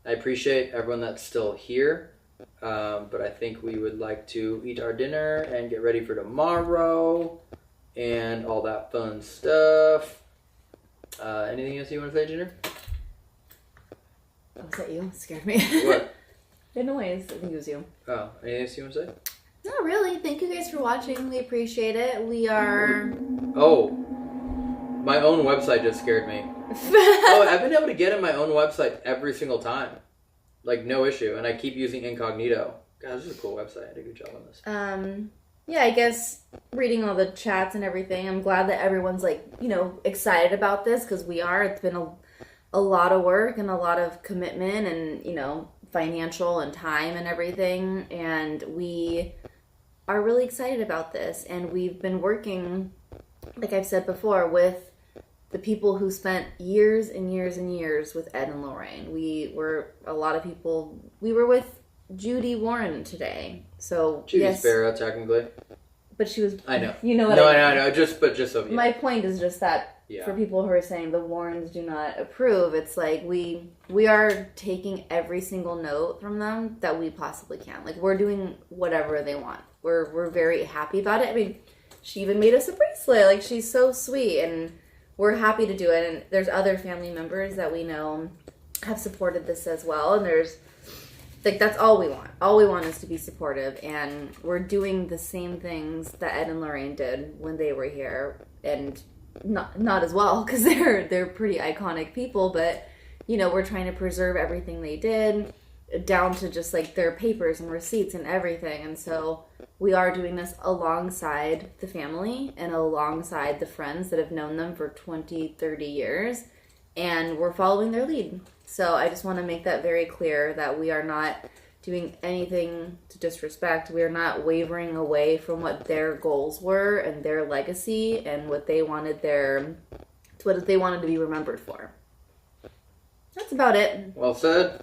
appreciate everyone that's still here, but I think we would like to eat our dinner and get ready for tomorrow and all that fun stuff. Anything else you want to say, Ginger? Oh, was that you? It scared me. What? In a way, I think it was you. Oh, anything else you want to say? Not really. Thank you guys for watching. We appreciate it. We are... Oh, my own website just scared me. Oh, I've been able to get in my own website every single time. Like, no issue. And I keep using incognito. God, this is a cool website. I did a good job on this. Yeah, I guess reading all the chats and everything, I'm glad that everyone's, like, you know, excited about this, because we are. It's been a lot of work and a lot of commitment and, you know, financial and time and everything. And we are really excited about this. And we've been working, like I've said before, with the people who spent years and years and years with Ed and Lorraine. We were with Judy Warren today. So Judy Sparrow, technically. but she was. I know. You know what no, I mean? I know. Just so. Yeah. My point is just that Yeah. for people who are saying the Warrens do not approve, it's like we are taking every single note from them that we possibly can. Like, we're doing whatever they want. We're very happy about it. I mean, she even made us a bracelet. Like, she's so sweet, and we're happy to do it. And there's other family members that we know have supported this as well. And there's, like, that's all we want. All we want is to be supportive. And we're doing the same things that Ed and Lorraine did when they were here. And not as well, because they're pretty iconic people. But, you know, we're trying to preserve everything they did, down to just, like, their papers and receipts and everything. And so we are doing this alongside the family and alongside the friends that have known them for 20, 30 years. And we're following their lead. So I just want to make that very clear that we are not doing anything to disrespect. We are not wavering away from what their goals were and their legacy and what they wanted to be remembered for. That's about it. Well said.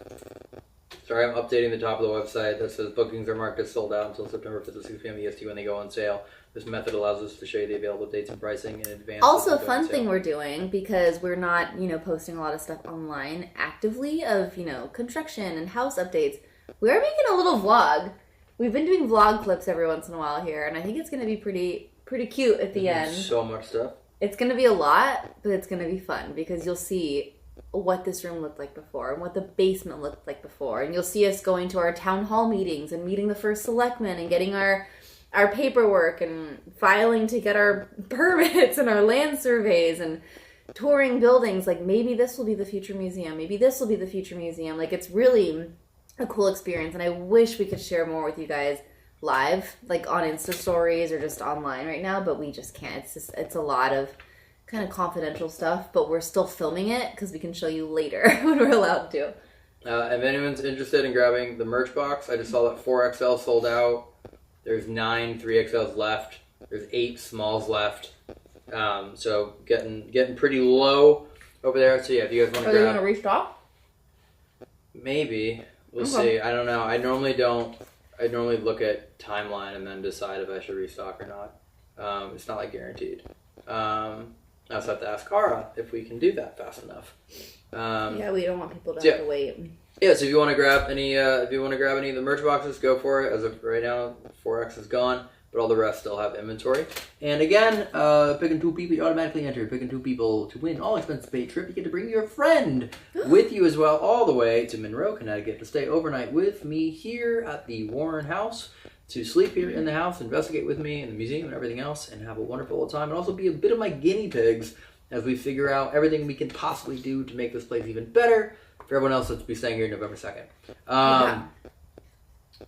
Sorry, I'm updating the top of the website that says bookings are marked as sold out until September 5th at 6 p.m. EST when they go on sale. This method allows us to show you the available dates and pricing in advance. Also, a fun thing we're doing, because we're not, posting a lot of stuff online actively of, construction and house updates. We are making a little vlog. We've been doing vlog clips every once in a while here, and I think it's going to be pretty cute at the end. So much stuff. It's going to be a lot, but it's going to be fun, because you'll see what this room looked like before and what the basement looked like before. And you'll see us going to our town hall meetings and meeting the first selectmen and getting our paperwork and filing to get our permits and our land surveys and touring buildings. Like, maybe this will be the future museum. Maybe this will be the future museum. Like, it's really a cool experience. And I wish we could share more with you guys live, like on Insta stories or just online right now, but we just can't. It's a lot of kind of confidential stuff, but we're still filming it because we can show you later when we're allowed to. If anyone's interested in grabbing the merch box, I just saw that 4XL sold out. There's 9 3XLs left. There's 8 smalls left. So getting pretty low over there. So yeah, if you guys want to grab, are they going to restock? Maybe. We'll Okay. see. I don't know. I normally look at timeline and then decide if I should restock or not. It's not like guaranteed. I also have to ask Cara if we can do that fast enough. Yeah, we don't want people to Yeah. have to wait. Yeah, so if you want to grab any of the merch boxes, go for it. As of right now, 4X is gone, but all the rest still have inventory. And again, picking 2 people, you automatically enter. Picking 2 people to win all expenses paid trip. You get to bring your friend with you as well, all the way to Monroe, Connecticut, to stay overnight with me here at the Warren House, to sleep here in the house, investigate with me in the museum and everything else, and have a wonderful time, and also be a bit of my guinea pigs as we figure out everything we can possibly do to make this place even better for everyone else that's be staying here November 2nd.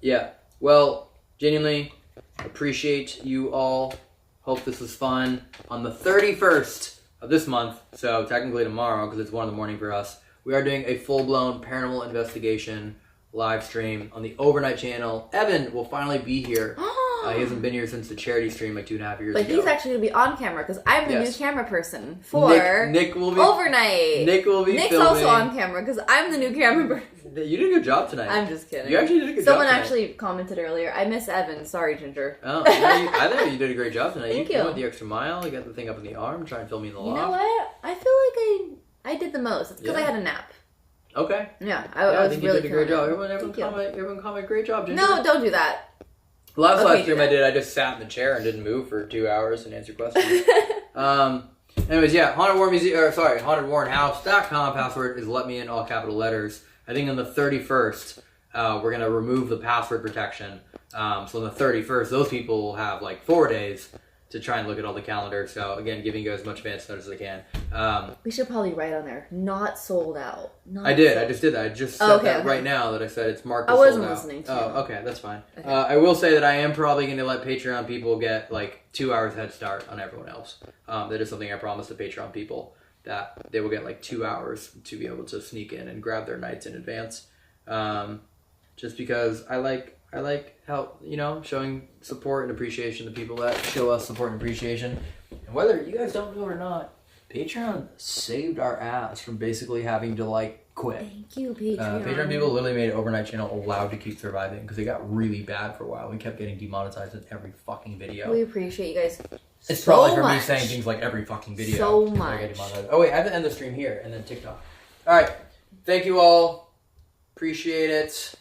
Yeah. Well, genuinely appreciate you all. Hope this was fun. On the 31st of this month, so technically tomorrow, because it's 1 in the morning for us, we are doing a full-blown paranormal investigation live stream on the Overnight channel. Evan will finally be here. He hasn't been here since the charity stream like 2.5 years ago. But he's actually going to be on camera because I'm the new camera person for Nick will be Overnight. Nick will be Nick's filming. Also on camera because I'm the new camera person. You did a good job tonight. I'm just kidding. You actually did a good Someone job tonight. actually commented earlier, I miss Evan. Sorry, Ginger. Oh, I think you did a great job tonight. Thank you you. went the extra mile. You got the thing up in the arm, trying to film me in the loft. You know what? I feel like I did the most. It's because I had a nap. Okay. Yeah, I was think really you did a great job. Thank Everyone comment, great job, Ginger. No, don't do that. Last Okay, live stream I did, I just sat in the chair and didn't move for 2 hours and answered questions. Anyways, yeah, hauntedwarrenhouse.com. Password is let me in, all capital letters. I think on the 31st, we're going to remove the password protection. So on the 31st, those people will have like 4 days to try and look at all the calendar. So again, giving you guys as much advance notice as I can. We should probably write on there, not sold out. I did. I just did that. I just said that right now that I said it's marked as sold out. I wasn't listening to you. Oh, okay. That's fine. Okay. I will say that I am probably going to let Patreon people get like 2 hours head start on everyone else. That is something I promised the Patreon people, that they will get like 2 hours to be able to sneak in and grab their nights in advance. Just because I like how, showing support and appreciation to people that show us support and appreciation. And whether you guys don't do it or not, Patreon saved our ass from basically having to like quit. Thank you, Patreon. Patreon people literally made an overnight channel allowed to keep surviving because they got really bad for a while. We kept getting demonetized in every fucking video. We appreciate you guys. It's so probably for much. me saying things like every fucking video. So I get much. demonetized. Oh wait, I have to end the stream here and then TikTok. All right, thank you all. Appreciate it.